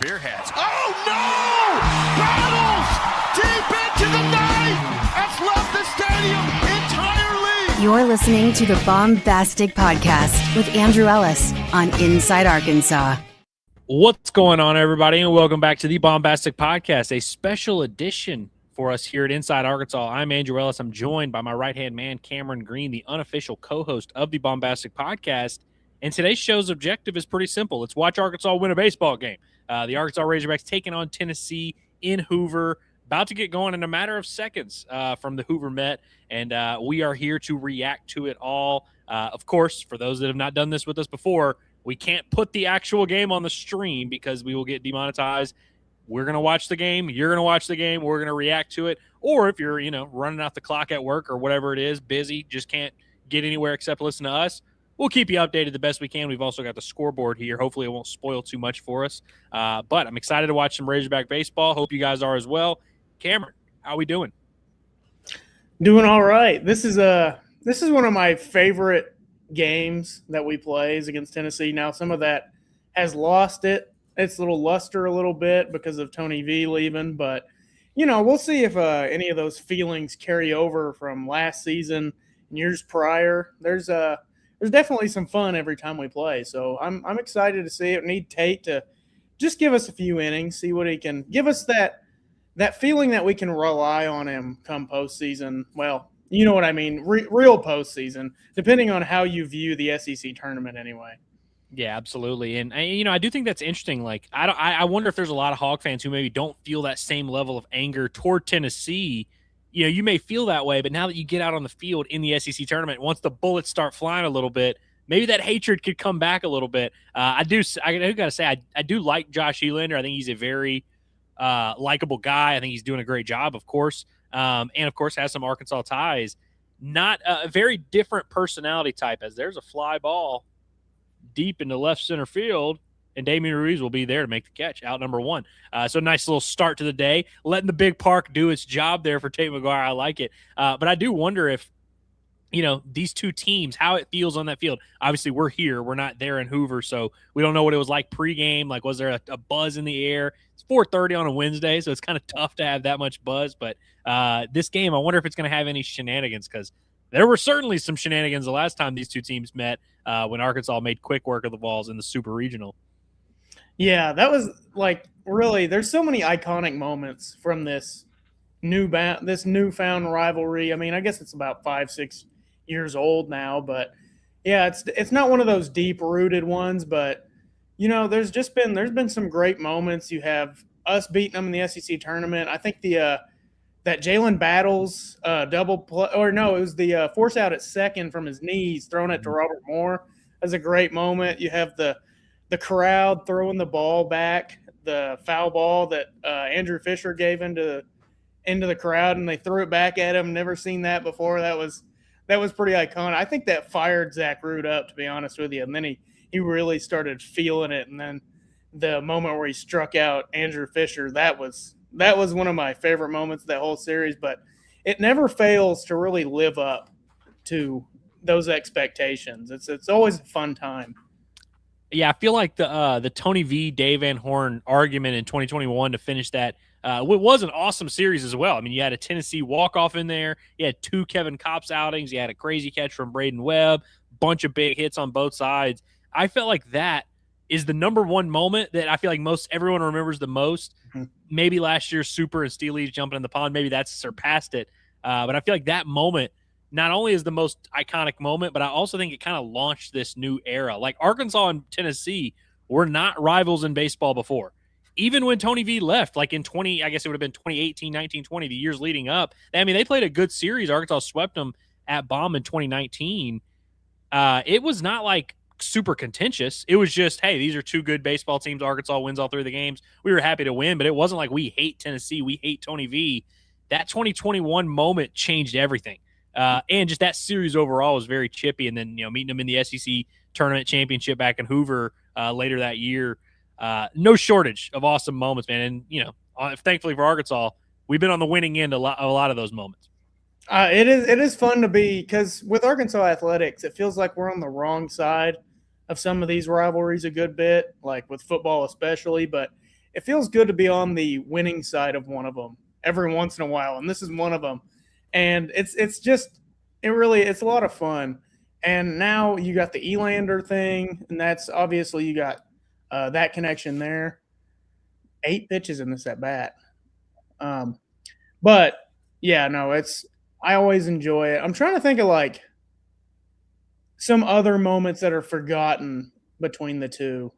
career hats. Oh, no! Battles deep into the night has left the stadium entirely. You're listening to the Bombastic Podcast with Andrew Ellis on Inside Arkansas. What's going on, everybody, and welcome back to the Bombastic Podcast, a special edition for us here at Inside Arkansas. I'm Andrew Ellis. I'm joined by my right-hand man, Cameron Green, the unofficial co-host of the Bombastic Podcast. And today's show's objective is pretty simple. It's watch Arkansas win a baseball game. The Arkansas Razorbacks taking on Tennessee in Hoover, about to get going in a matter of seconds from the Hoover Met, and we are here to react to it all. Of course, for those that have not done this with us before, we can't put the actual game on the stream because we will get demonetized. We're going to watch the game. You're going to watch the game. We're going to react to it. Or if you're, running out the clock at work or whatever it is, busy, just can't get anywhere except listen to us, we'll keep you updated the best we can. We've also got the scoreboard here. Hopefully it won't spoil too much for us. But I'm excited to watch some Razorback baseball. Hope you guys are as well. Cameron, how are we doing? Doing all right. This is one of my favorite games that we play is against Tennessee. Now, some of that has lost its little luster a little bit because of Tony V leaving, but we'll see if any of those feelings carry over from last season and years prior. There's definitely some fun every time we play, so I'm excited to see it. We need Tate to just give us a few innings, see what he can give us, that feeling that we can rely on him come postseason. Well, you know what I mean, real postseason, depending on how you view the SEC tournament anyway. Yeah, absolutely. And, I do think that's interesting. Like, I wonder if there's a lot of Hog fans who maybe don't feel that same level of anger toward Tennessee. You may feel that way, but now that you get out on the field in the SEC tournament, once the bullets start flying a little bit, maybe that hatred could come back a little bit. I got to say, I do like Josh Helander. I think he's a very likable guy. I think he's doing a great job, of course. And, of course, has some Arkansas ties. Not a very different personality type, as there's a fly ball deep into left center field, and Damian Ruiz will be there to make the catch, out number one. So nice little start to the day, letting the big park do its job there for Tate McGuire. I like it. But I do wonder if, these two teams, how it feels on that field. Obviously, we're here. We're not there in Hoover, so we don't know what it was like pregame. Like, was there a buzz in the air? It's 4:30 on a Wednesday, so it's kind of tough to have that much buzz. But this game, I wonder if it's going to have any shenanigans, because there were certainly some shenanigans the last time these two teams met when Arkansas made quick work of the Vols in the Super Regional. Yeah, that was really. There's so many iconic moments from this newfound rivalry. I mean, I guess it's about 5-6 years old now, but yeah, it's not one of those deep rooted ones. But there's been some great moments. You have us beating them in the SEC tournament. I think that Jalen Battles double play, or no, it was the force out at second from his knees, throwing it to Robert Moore. That's a great moment. You have the crowd throwing the ball back, the foul ball that Andrew Fisher gave into the crowd, and they threw it back at him. Never seen that before. That was pretty iconic. I think that fired Zach Root up, to be honest with you. And then he really started feeling it. And then the moment where he struck out Andrew Fisher, that was one of my favorite moments of that whole series. But it never fails to really live up to those expectations. It's always a fun time. Yeah, I feel like the Tony V, Dave Van Horn argument in 2021 to finish that it was an awesome series as well. I mean, you had a Tennessee walk-off in there. You had two Kevin Kopps outings. You had a crazy catch from Braden Webb, bunch of big hits on both sides. I felt like that is the number one moment that I feel like everyone remembers the most. Mm-hmm. Maybe last year's Super and Steely's jumping in the pond. Maybe that's surpassed it. But I feel like that moment not only is the most iconic moment, but I also think it kind of launched this new era. Like, Arkansas and Tennessee were not rivals in baseball before. Even when Tony V left, like in 2018, 19, 20, the years leading up, I mean, they played a good series. Arkansas swept them at Baum in 2019. It was not like super contentious. It was just, hey, these are two good baseball teams. Arkansas wins all three of the games. We were happy to win, but it wasn't like we hate Tennessee, we hate Tony V. That 2021 moment changed everything. And just that series overall was very chippy. And then, meeting them in the SEC tournament championship back in Hoover later that year, no shortage of awesome moments, man. And, thankfully for Arkansas, we've been on the winning end a lot of those moments. It is fun to be, because with Arkansas athletics, it feels like we're on the wrong side of some of these rivalries a good bit, like with football especially. But it feels good to be on the winning side of one of them every once in a while, and this is one of them. And it's a lot of fun. And now you got the Elander thing, and that's obviously you got that connection there. 8 pitches in this at bat. But yeah, no, I always enjoy it. I'm trying to think of like some other moments that are forgotten between the two.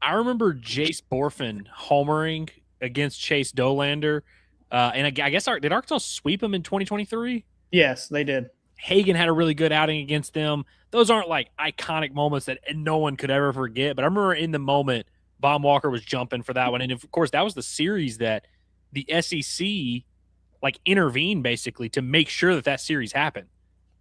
I remember Jace Borfin homering against Chase Dolander. And I guess did Arkansas sweep him in 2023? Yes, they did. Hagan had a really good outing against them. Those aren't like iconic moments that no one could ever forget. But I remember in the moment, Von Walker was jumping for that one. And of course, that was the series that the SEC like intervened basically to make sure that series happened.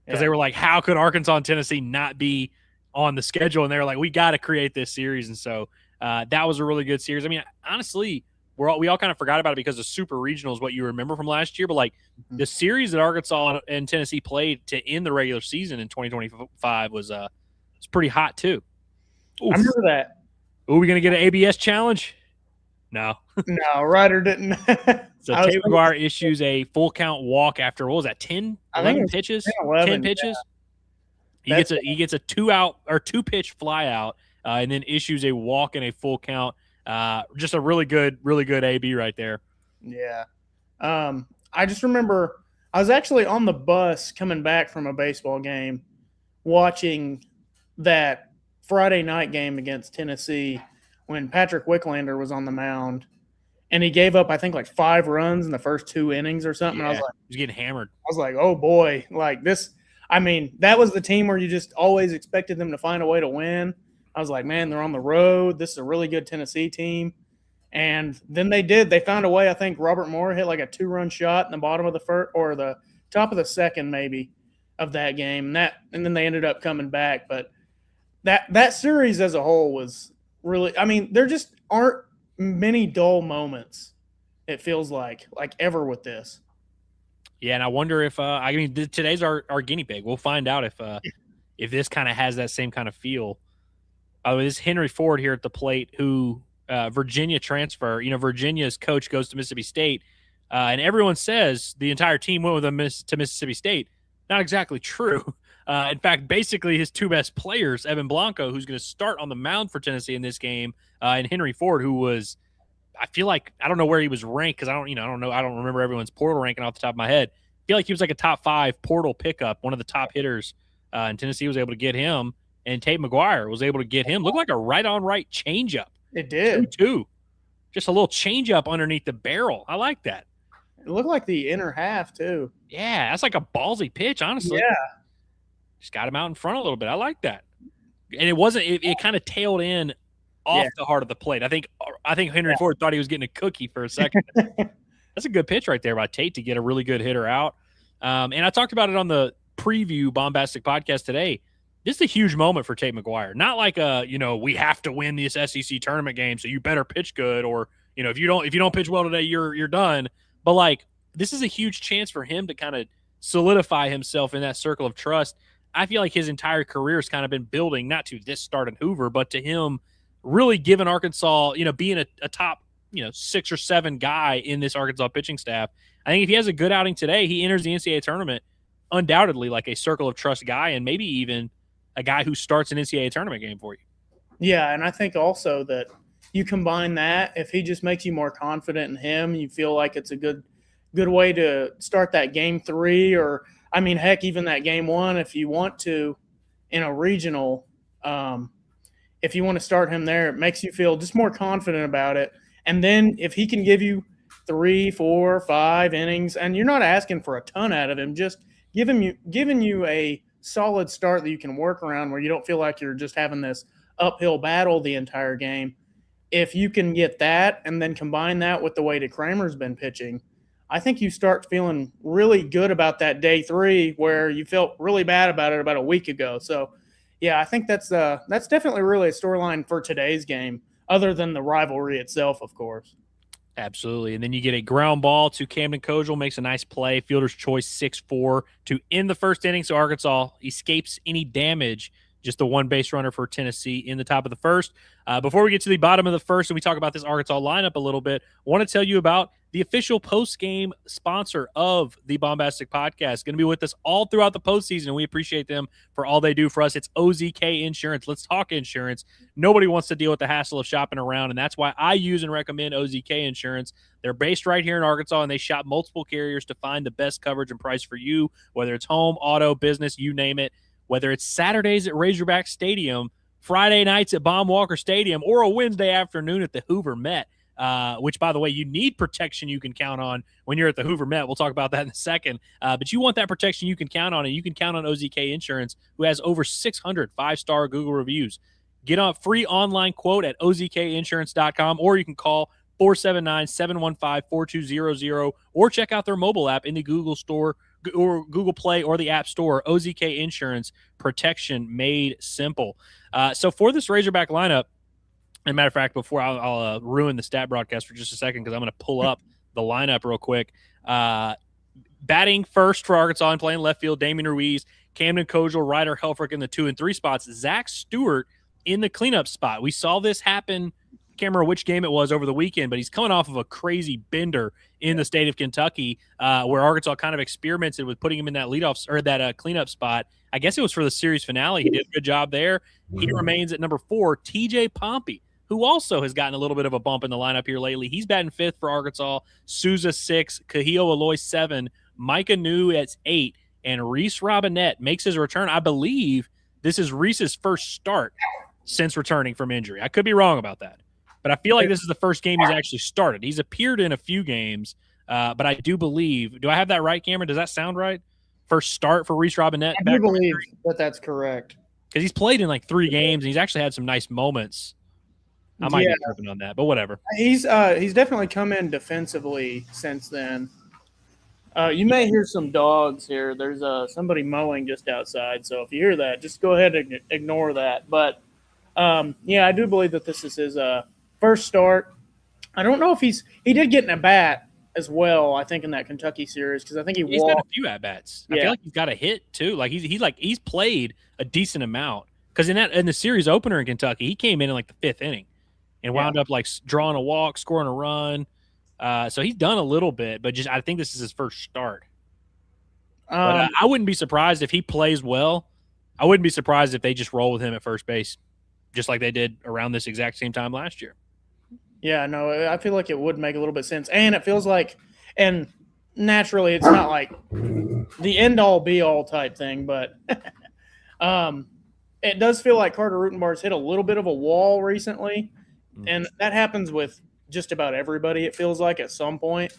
Because they were like, how could Arkansas and Tennessee not be on the schedule? And they were like, we got to create this series. And so that was a really good series. I mean, honestly, we all kind of forgot about it because the super regional is what you remember from last year. But like the series that Arkansas and Tennessee played to end the regular season in 2025 was pretty hot too. Oof. I remember that. Are we going to get an ABS challenge? No. No, Ryder didn't. So Tate McGuire issues a full count walk after, what was that, 11 pitches? 10 pitches? Yeah. He gets a 2-pitch fly out and then issues a walk and a full count. Just a really good AB right there. Yeah. I just remember I was actually on the bus coming back from a baseball game watching that Friday night game against Tennessee when Patrick Wicklander was on the mound, and he gave up, I think, like 5 runs in the first 2 innings or something. Yeah, I was like, he was getting hammered. I was like, oh boy, like this. I mean, that was the team where you just always expected them to find a way to win. I was like, man, they're on the road. This is a really good Tennessee team. And then they did. They found a way. I think Robert Moore hit like a 2-run shot in the bottom of the first or the top of the second maybe of that game. And then they ended up coming back. But that series as a whole was really – I mean, there just aren't many dull moments, it feels like ever with this. Yeah, and I wonder if today's our guinea pig. We'll find out if this kind of has that same kind of feel. By the way, this is Henry Ford here at the plate, who Virginia transfer. You know, Virginia's coach goes to Mississippi State, and everyone says the entire team went with him to Mississippi State. Not exactly true. In fact, basically his 2 best players, Evan Blanco, who's going to start on the mound for Tennessee in this game, and Henry Ford, who was, I feel like, I don't know where he was ranked because I don't remember everyone's portal ranking off the top of my head. I feel like he was like a top 5 portal pickup, one of the top hitters, and Tennessee was able to get him. And Tate McGuire was able to get him. Looked like a right-on-right changeup. It did. 2-2. Just a little changeup underneath the barrel. I like that. It looked like the inner half, too. Yeah, that's like a ballsy pitch, honestly. Yeah. Just got him out in front a little bit. I like that. And it kind of tailed in off the heart of the plate. I think Henry Ford thought he was getting a cookie for a second. That's a good pitch right there by Tate to get a really good hitter out. And I talked about it on the preview Bombastic podcast today. This is a huge moment for Tate McGuire. Not like we have to win this SEC tournament game, so you better pitch good, or if you don't pitch well today, you're done. But like, this is a huge chance for him to kind of solidify himself in that circle of trust. I feel like his entire career has kind of been building, not to this start in Hoover, but to him really giving Arkansas, being a top 6 or 7 guy in this Arkansas pitching staff. I think if he has a good outing today, he enters the NCAA tournament undoubtedly like a circle of trust guy, and maybe even a guy who starts an NCAA tournament game for you. Yeah, and I think also that you combine that, if he just makes you more confident in him, you feel like it's a good way to start that game 3, or, I mean, heck, even that game 1 if you want to in a regional. If you want to start him there, it makes you feel just more confident about it. And then if he can give you 3, 4, 5 innings, and you're not asking for a ton out of him, just giving you a solid start that you can work around where you don't feel like you're just having this uphill battle the entire game. If you can get that and then combine that with the way that Kramer's been pitching, I think you start feeling really good about that day 3 where you felt really bad about it about a week ago. So, yeah, I think that's definitely really a storyline for today's game, other than the rivalry itself, of course. Absolutely. And then you get a ground ball to Camden Kojal, makes a nice play, fielder's choice 6-4 to end the first inning. So Arkansas escapes any damage just the one base runner for Tennessee in the top of the first. Before we get to the bottom of the first and we talk about this Arkansas lineup a little bit, I want to tell you about the official post-game sponsor of the Bombastic Podcast. Going to be with us all throughout the postseason, and we appreciate them for all they do for us. It's OZK Insurance. Let's talk insurance. Nobody wants to deal with the hassle of shopping around, and that's why I use and recommend OZK Insurance. They're based right here in Arkansas, and they shop multiple carriers to find the best coverage and price for you, whether it's home, auto, business, you name it. Whether it's Saturdays at Razorback Stadium, Friday nights at Baum Walker Stadium, or a Wednesday afternoon at the Hoover Met. Which, by the way, you need protection you can count on when you're at the Hoover Met. We'll talk about that in a second. But you want that protection you can count on, and you can count on OZK Insurance, who has over 600 five-star Google reviews. Get a free online quote at ozkinsurance.com, or you can call 479-715-4200, or check out their mobile app in the Google Store or Google Play or the App Store. OZK Insurance, protection made simple. So for this Razorback lineup, as a matter of fact, before I'll ruin the stat broadcast for just a second because I'm going to pull up the lineup real quick. Batting first for Arkansas and playing left field, Damien Ruiz, Camden Kojal, Ryder Helfrich in the 2 and 3 spots, Zack Stewart in the cleanup spot. We saw this happen. I can't remember which game it was over the weekend, but he's coming off of a crazy bender in the state of Kentucky where Arkansas kind of experimented with putting him in that leadoff or that cleanup spot. I guess it was for the series finale. He did a good job there. He remains at number 4, TJ Pompey, who also has gotten a little bit of a bump in the lineup here lately. He's batting 5th for Arkansas, Souza 6, Kahio Aloy 7, Micah New at 8, and Reese Robinette makes his return. I believe this is Reese's first start since returning from injury. I could be wrong about that, but I feel like this is the first game he's actually started. He's appeared in a few games, but I do believe – do I have that right, Cameron? Does that sound right? First start for Reese Robinette? I do believe that that's correct. Because he's played in like 3 games, and he's actually had some nice moments. I might be tripping on that, but whatever. He's definitely come in defensively since then. You may hear some dogs here. There's somebody mowing just outside, so if you hear that, just go ahead and ignore that. But, I do believe that this is his first start. I don't know if he did get an at-bat as well, I think, in that Kentucky series, because I think he's got a few at-bats. I feel like he's got a hit, too. Like he's played a decent amount. Because in the series opener in Kentucky, he came in like the 5th inning and wound up like drawing a walk, scoring a run. So he's done a little bit, but I think this is his first start. But I wouldn't be surprised if he plays well. I wouldn't be surprised if they just roll with him at first base, just like they did around this exact same time last year. Yeah, no, I feel like it would make a little bit of sense. And it feels like, and naturally it's not like the end-all be-all type thing, but it does feel like Carter Rutenbar's hit a little bit of a wall recently. And that happens with just about everybody, it feels like, at some point.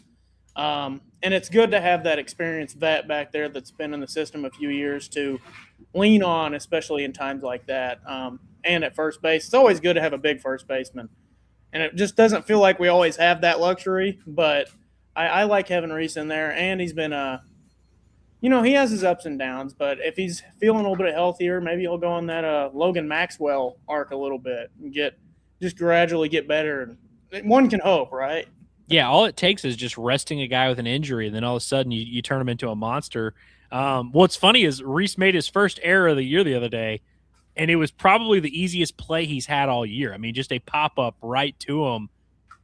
And it's good to have that experienced vet back there that's been in the system a few years to lean on, especially in times like that. And at first base, it's always good to have a big first baseman. And it just doesn't feel like we always have that luxury. But I like having Reese in there. And he's been he has his ups and downs. But if he's feeling a little bit healthier, maybe he'll go on that Logan Maxwell arc a little bit and just gradually get better. One can hope, right? Yeah, all it takes is just resting a guy with an injury, and then all of a sudden you turn him into a monster. What's funny is Reese made his first error of the year the other day, and it was probably the easiest play he's had all year. I mean, just a pop-up right to him,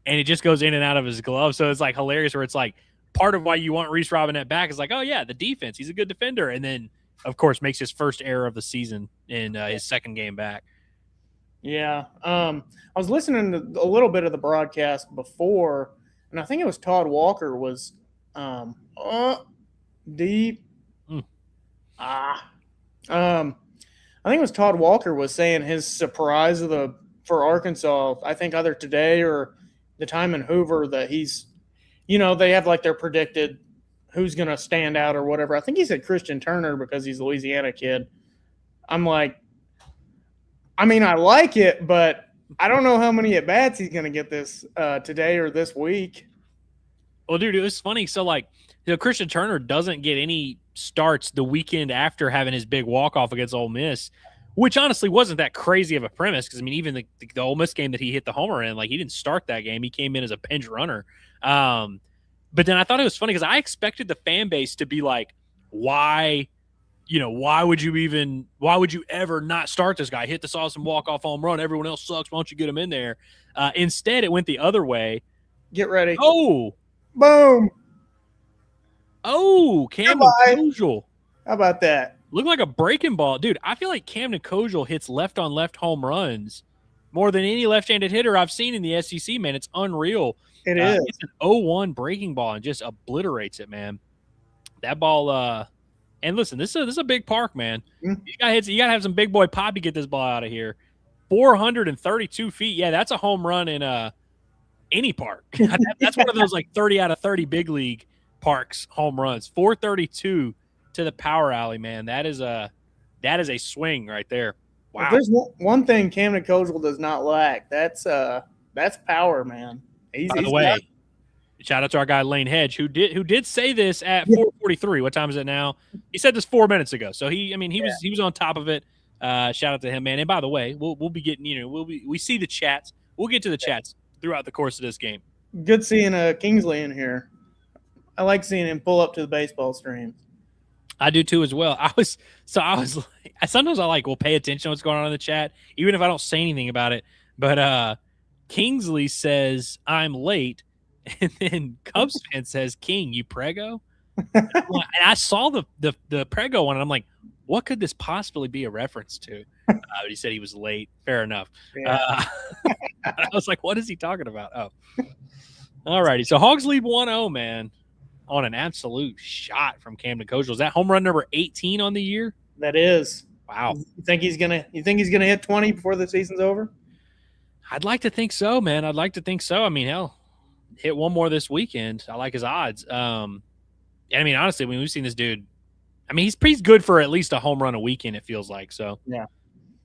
and it just goes in and out of his glove. So it's like hilarious where it's like part of why you want Reese Robinette back is like, oh, yeah, the defense. He's a good defender. And then, of course, makes his first error of the season in his second game back. Yeah. I was listening to a little bit of the broadcast before, and I think it was Todd Walker was deep. I think it was Todd Walker was saying his surprise for Arkansas, I think either today or the time in Hoover, that he's, they have like their predicted who's going to stand out or whatever. I think he said Christian Turner because he's a Louisiana kid. I'm like, I mean, I like it, but I don't know how many at-bats he's going to get this today or this week. Well, dude, it was funny. So, Christian Turner doesn't get any starts the weekend after having his big walk-off against Ole Miss, which honestly wasn't that crazy of a premise because, I mean, even the Ole Miss game that he hit the homer in, he didn't start that game. He came in as a pinch runner. But then I thought it was funny because I expected the fan base to be like, why why would you ever not start this guy? Hit this awesome walk-off home run. Everyone else sucks. Why don't you get him in there? Instead, it went the other way. Get ready. Oh, boom. Camden Kojal. How about that? Looked like a breaking ball. Dude, I feel like Camden Kojal hits left-on-left home runs more than any left-handed hitter I've seen in the SEC, man. It's unreal. It is. It's an 0-1 breaking ball and just obliterates it, man. That ball and listen, this is a big park, man. Mm-hmm. You got to have some big boy pop to get this ball out of here. 432 feet. Yeah, that's a home run in any park. That's one of those like 30 out of 30 big league parks home runs. 432 to the power alley, man. That is a swing right there. Wow. If there's one thing Camden Kojal does not lack, that's power, man. By the way, shout out to our guy Lane Hedge, who did say this at 4:43. What time is it now? He said this 4 minutes ago. So he was on top of it. Shout out to him, man. And by the way, we'll be getting we see the chats. We'll get to the chats throughout the course of this game. Good seeing Kingsley in here. I like seeing him pull up to the baseball streams. I do too as well. I was like, sometimes I will pay attention to what's going on in the chat, even if I don't say anything about it. But Kingsley says I'm late, and then Cubs fan says, "King, you prego?" And I saw the prego one, and I'm like, what could this possibly be a reference to? He said he was late. Fair enough. Yeah. I was like, what is he talking about? Oh, all righty. So Hogs lead 1-0, man, on an absolute shot from Camden Kojal. Is that home run number 18 on the year? That is. Wow. You think he's gonna hit 20 before the season's over? I'd like to think so, man. I'd like to think so. I mean, hell, hit one more this weekend. I like his odds. I mean, honestly, when we've seen this dude, I mean, he's good for at least a home run a weekend, it feels like. So, yeah.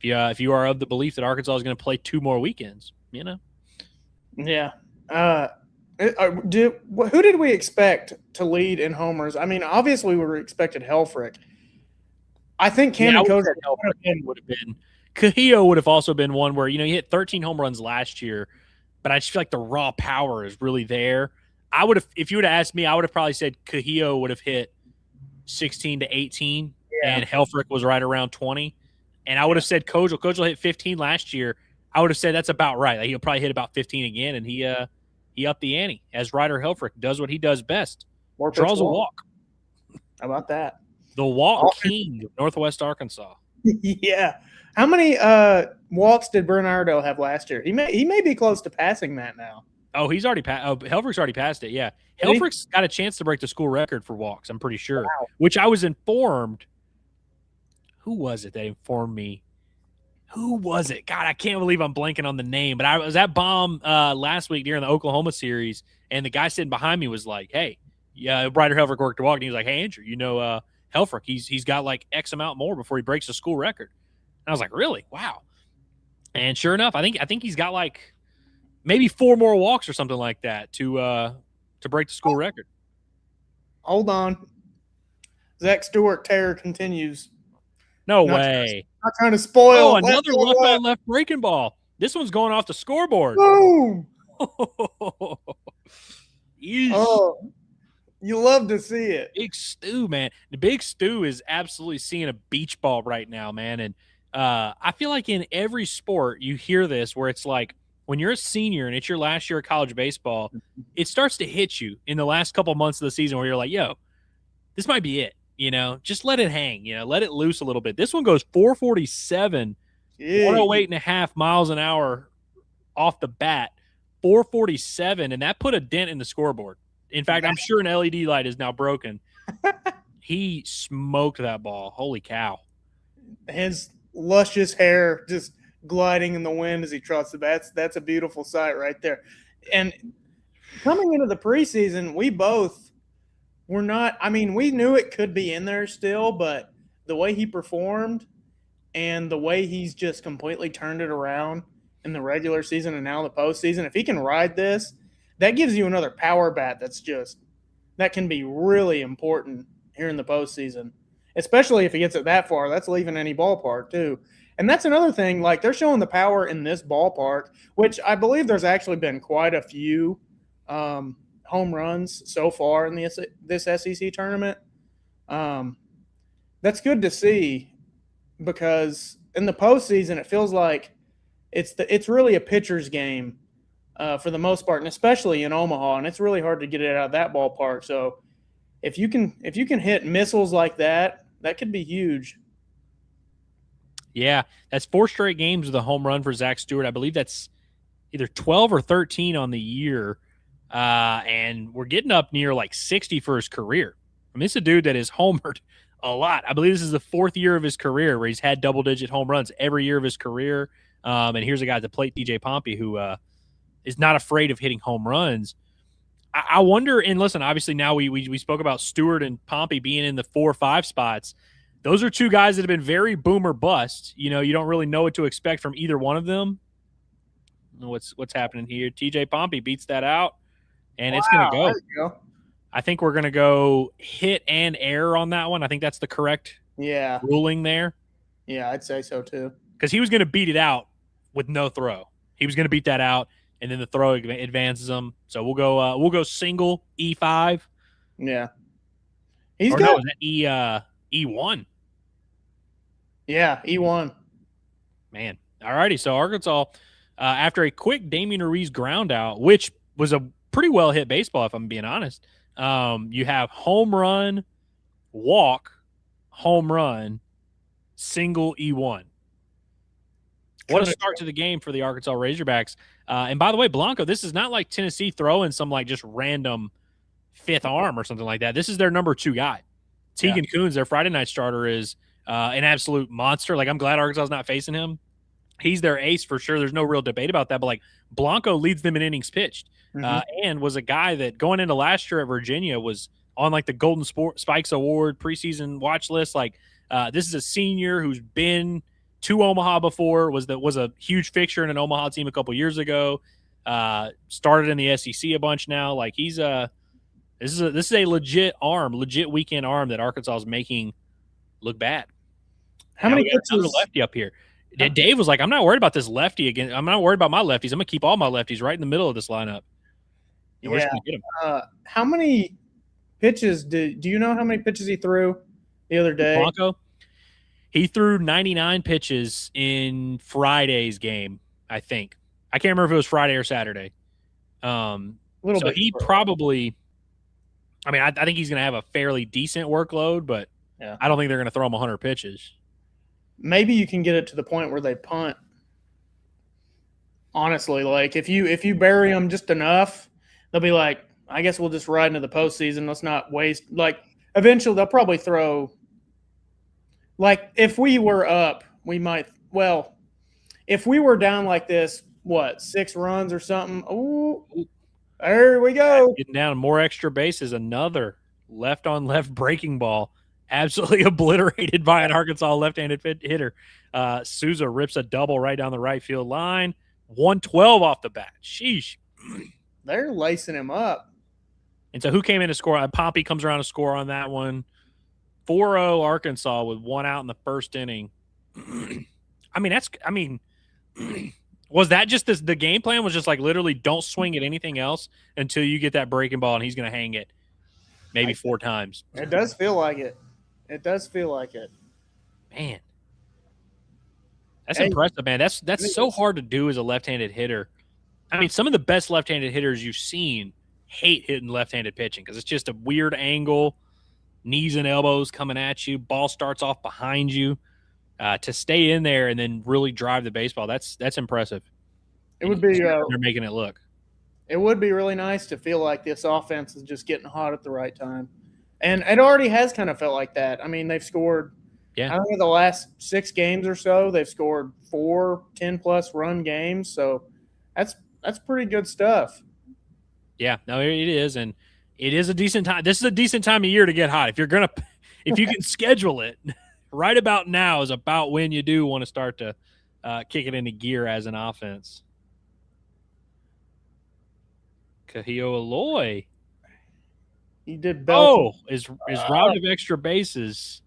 If you are of the belief that Arkansas is going to play 2 more weekends, Yeah. Who did we expect to lead in homers? I mean, obviously we expected Helfrich. I think Camden Kojal would have been. Cahillo would have also been one where, he hit 13 home runs last year, but I just feel like the raw power is really there. If you would have asked me, I would have probably said Cahillo would have hit 16 to 18, and Helfrich was right around 20. And I would have said Kojal hit 15 last year. I would have said that's about right. Like, he'll probably hit about 15 again, and he upped the ante as Ryder Helfrich does what he does best. Draws a walk. How about that? The walk king of Northwest Arkansas. Yeah. How many walks did Bernardo have last year? He may be close to passing that now. Oh, he's already passed. Oh, Helfrich's already passed it. Yeah, Helfrich's got a chance to break the school record for walks. I'm pretty sure. Wow. Which I was informed. Who was it that informed me? Who was it? God, I can't believe I'm blanking on the name. But I was at Baum last week during the Oklahoma series, and the guy sitting behind me was like, "Hey, yeah, Ryder Helfrich worked to walk," and he was like, "Hey, Andrew, Helfrich, he's got like X amount more before he breaks the school record." And I was like, "Really? Wow!" And sure enough, I think he's got like maybe 4 more walks or something like that to break the school record. Hold on, Zack Stewart terror continues. No way! Not trying to spoil. Oh, another left breaking ball. This one's going off the scoreboard. Boom! Oh, you love to see it. Big Stu, man. The Big Stu is absolutely seeing a beach ball right now, man. And I feel like in every sport you hear this where it's like when you're a senior and it's your last year of college baseball, it starts to hit you in the last couple months of the season where you're like, yo, this might be it. Just let it hang, let it loose a little bit. This one goes 447, 108.5 miles an hour off the bat, 447, and that put a dent in the scoreboard. In fact, I'm sure an LED light is now broken. He smoked that ball. Holy cow. His luscious hair just gliding in the wind as he trots the bats. That's a beautiful sight right there. And coming into the preseason, we both were not – I mean, we knew it could be in there still, but the way he performed and the way he's just completely turned it around in the regular season and now the postseason, if he can ride this, that gives you another power bat that can be really important here in the postseason, especially if he gets it that far. That's leaving any ballpark too. And that's another thing, like they're showing the power in this ballpark, which I believe there's actually been quite a few home runs so far in this SEC tournament. That's good to see because in the postseason, it feels like it's really a pitcher's game for the most part, and especially in Omaha, and it's really hard to get it out of that ballpark. So if you can hit missiles like that, that could be huge. Yeah, that's 4 straight games with a home run for Zack Stewart. I believe that's either 12 or 13 on the year, and we're getting up near like 60 for his career. I mean, it's a dude that is homered a lot. I believe this is the 4th year of his career where he's had double-digit home runs every year of his career. And here's a guy at the plate, TJ Pompey, who is not afraid of hitting home runs. I wonder, and listen, obviously now we spoke about Stewart and Pompey being in the 4 or 5 spots. Those are 2 guys that have been very boom or bust. You know, you don't really know what to expect from either one of them. What's happening here? TJ Pompey beats that out, and it's going to go. There you go. I think we're going to go hit and error on that one. I think that's the correct ruling there. Yeah, I'd say so too. Because he was going to beat it out with no throw. He was going to beat that out, and then the throw advances him. So we'll go single E5. Yeah, he's or good. No, is that E1? Yeah, E1. Man, all righty. So Arkansas, after a quick Damian Ruiz ground out, which was a pretty well hit baseball, if I'm being honest. You have home run, walk, home run, single E1. What a start to the game for the Arkansas Razorbacks. And by the way, Blanco, this is not like Tennessee throwing some like just random 5th arm or something like that. This is their number 2 guy. Tegan Coons, their Friday night starter, is an absolute monster. Like, I'm glad Arkansas is not facing him. He's their ace for sure. There's no real debate about that. But like, Blanco leads them in innings pitched, and was a guy that going into last year at Virginia was on like the Golden Spikes Award preseason watch list. Like, this is a senior who's been to Omaha before, was a huge fixture in an Omaha team a couple years ago. Started in the SEC a bunch now. Like, he's this is a legit weekend arm that Arkansas is making look bad. How many pitches? Lefty up here. Dave was like, I'm not worried about this lefty again. I'm not worried about my lefties. I'm gonna keep all my lefties right in the middle of this lineup. And we're just gonna get them. How many pitches do you know how many pitches he threw the other day? Blanco? He threw 99 pitches in Friday's game, I think. I can't remember if it was Friday or Saturday. So he probably – I mean, I think he's going to have a fairly decent workload, but I don't think they're going to throw him 100 pitches. Maybe you can get it to the point where they punt. Honestly, like if you bury them just enough, they'll be like, I guess we'll just ride into the postseason. Let's not waste – like eventually they'll probably throw – like, if we were up, we might – well, if we were down like this, 6 runs or something? Ooh, there we go. Getting down more extra bases, another left-on-left breaking ball, absolutely obliterated by an Arkansas left-handed hitter. Souza rips a double right down the right field line. 112 off the bat. Sheesh. They're lacing him up. And so who came in to score? Pompey comes around to score on that one. 4-0 Arkansas with 1 out in the first inning. Was that just the game plan was just like literally don't swing at anything else until you get that breaking ball and he's going to hang it maybe 4 times. It does feel like it. It does feel like it. Man. That's impressive, man. That's so hard to do as a left-handed hitter. I mean, some of the best left-handed hitters you've seen hate hitting left-handed pitching because it's just a weird angle. Knees and elbows coming at you. Ball starts off behind you. To stay in there and then really drive the baseball, that's impressive. It would be they're making it look. It would be really nice to feel like this offense is just getting hot at the right time. And it already has kind of felt like that. I mean, they've scored I think in the last 6 games or so, they've scored 4 10-plus run games. So that's pretty good stuff. Yeah, no, it is. And it is a decent time. This is a decent time of year to get hot. If you can schedule it, right about now is about when you do want to start to kick it into gear as an offense. Kahio Aloy. He did belt. Is robbed of extra bases.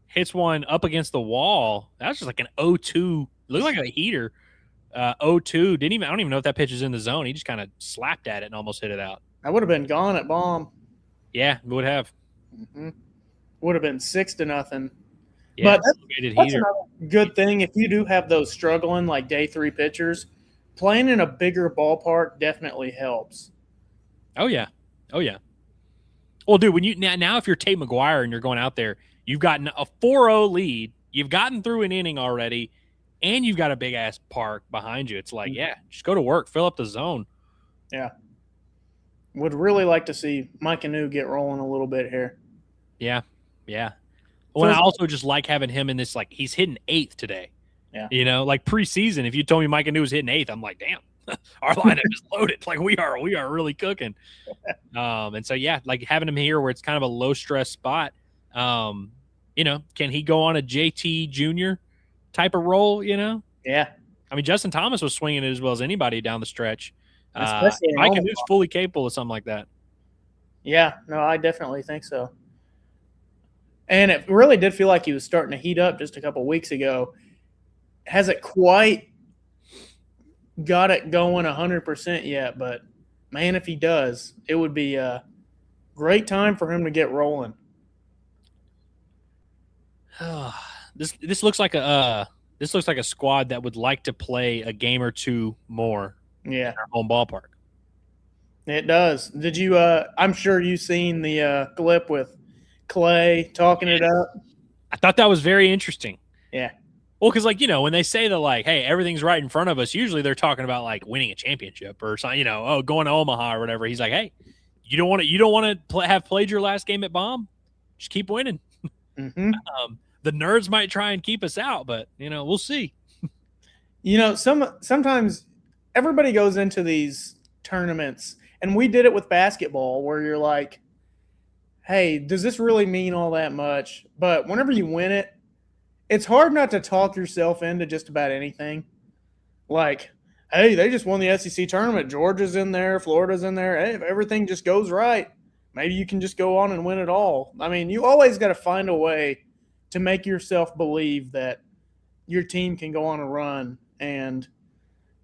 Hits one up against the wall. That was just like an 0-2. Looked like a heater. 0-2. I don't even know if that pitch is in the zone. He just kind of slapped at it and almost hit it out. I would have been gone at bomb. Yeah, would have. Mm-hmm. would have been 6-0. Yeah, But elevated that's heater. another good thing. If you do have those struggling like day 3 pitchers, playing in a bigger ballpark definitely helps. Oh yeah. Well, dude, when you now if you're Tate McGuire and you're going out there, you've gotten a 4-0 lead, you've gotten through an inning already, and you've got a big ass park behind you. It's like, yeah, just go to work, fill up the zone. Yeah. Would really like to see Mike Anu get rolling a little bit here. Yeah. Well, I also just like having him in this, like, he's hitting 8th today. Yeah. You know, like preseason, if you told me Mike Anu was hitting 8th, I'm like, damn, our lineup is loaded. Like we are really cooking. And so, yeah, like having him here where it's kind of a low stress spot. You know, can he go on a JT Jr. type of role, you know? Yeah. I mean, Justin Thomas was swinging it as well as anybody down the stretch. Especially Mike Anu's fully capable of something like that. Yeah, no, I definitely think so. And it really did feel like he was starting to heat up just a couple weeks ago. Hasn't quite got it going 100% yet, but man, if he does, it would be a great time for him to get rolling. This looks like a squad that would like to play a game or two more. Yeah, in our home ballpark. It does. Did you? I'm sure you've seen the clip with Clay talking it up. I thought that was very interesting. Yeah. Well, because like, you know, when they say that, like, hey, everything's right in front of us, usually they're talking about like winning a championship or something, you know, oh, going to Omaha or whatever. He's like, hey, you don't want to have played your last game at Baum, just keep winning. Mm-hmm. The nerds might try and keep us out, but you know, we'll see. You know, sometimes everybody goes into these tournaments, and we did it with basketball, where you're like, hey, does this really mean all that much? But whenever you win it, it's hard not to talk yourself into just about anything. Like, hey, they just won the SEC tournament. Georgia's in there. Florida's in there. Hey, if everything just goes right, maybe you can just go on and win it all. I mean, you always got to find a way to make yourself believe that your team can go on a run. And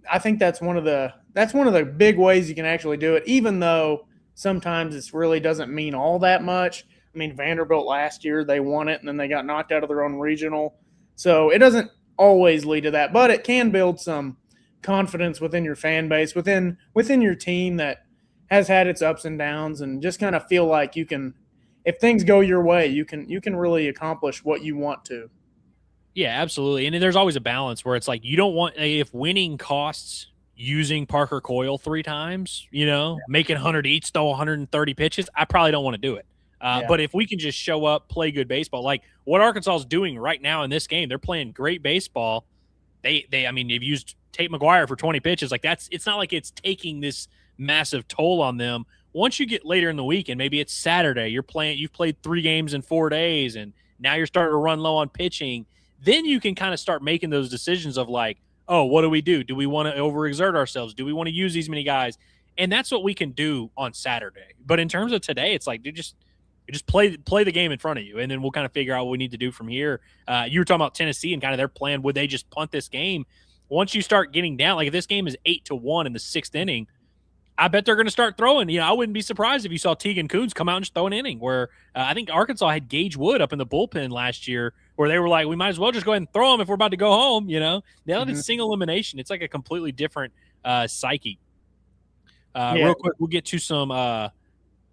I think that's one of the big ways you can actually do it, even though sometimes it really doesn't mean all that much. I mean, Vanderbilt last year, they won it, and then they got knocked out of their own regional. So it doesn't always lead to that, but it can build some confidence within your fan base, within your team that has had its ups and downs, and just kind of feel like you can, if things go your way, you can really accomplish what you want to. Yeah, absolutely. And there's always a balance where it's like you don't want, if winning costs using Parker Coyle 3 times, you know, making 100 each, throw 130 pitches, I probably don't want to do it. But if we can just show up, play good baseball, like what Arkansas is doing right now in this game, they're playing great baseball. I mean, they've used Tate McGuire for 20 pitches. Like it's not like it's taking this massive toll on them. Once you get later in the week and maybe it's Saturday, you've played 3 games in 4 days, and now you're starting to run low on pitching. Then you can kind of start making those decisions of like, oh, what do we do? Do we want to overexert ourselves? Do we want to use these many guys? And that's what we can do on Saturday. But in terms of today, it's like, dude, just play the game in front of you, and then we'll kind of figure out what we need to do from here. You were talking about Tennessee and kind of their plan. Would they just punt this game? Once you start getting down, like if this game is 8-1 in the 6th inning, I bet they're going to start throwing. You know, I wouldn't be surprised if you saw Tegan Kuntz come out and just throw an inning where I think Arkansas had Gage Wood up in the bullpen last year where they were like, we might as well just go ahead and throw him if we're about to go home, you know. Now that it's single elimination, it's like a completely different psyche. Real quick, we'll get to some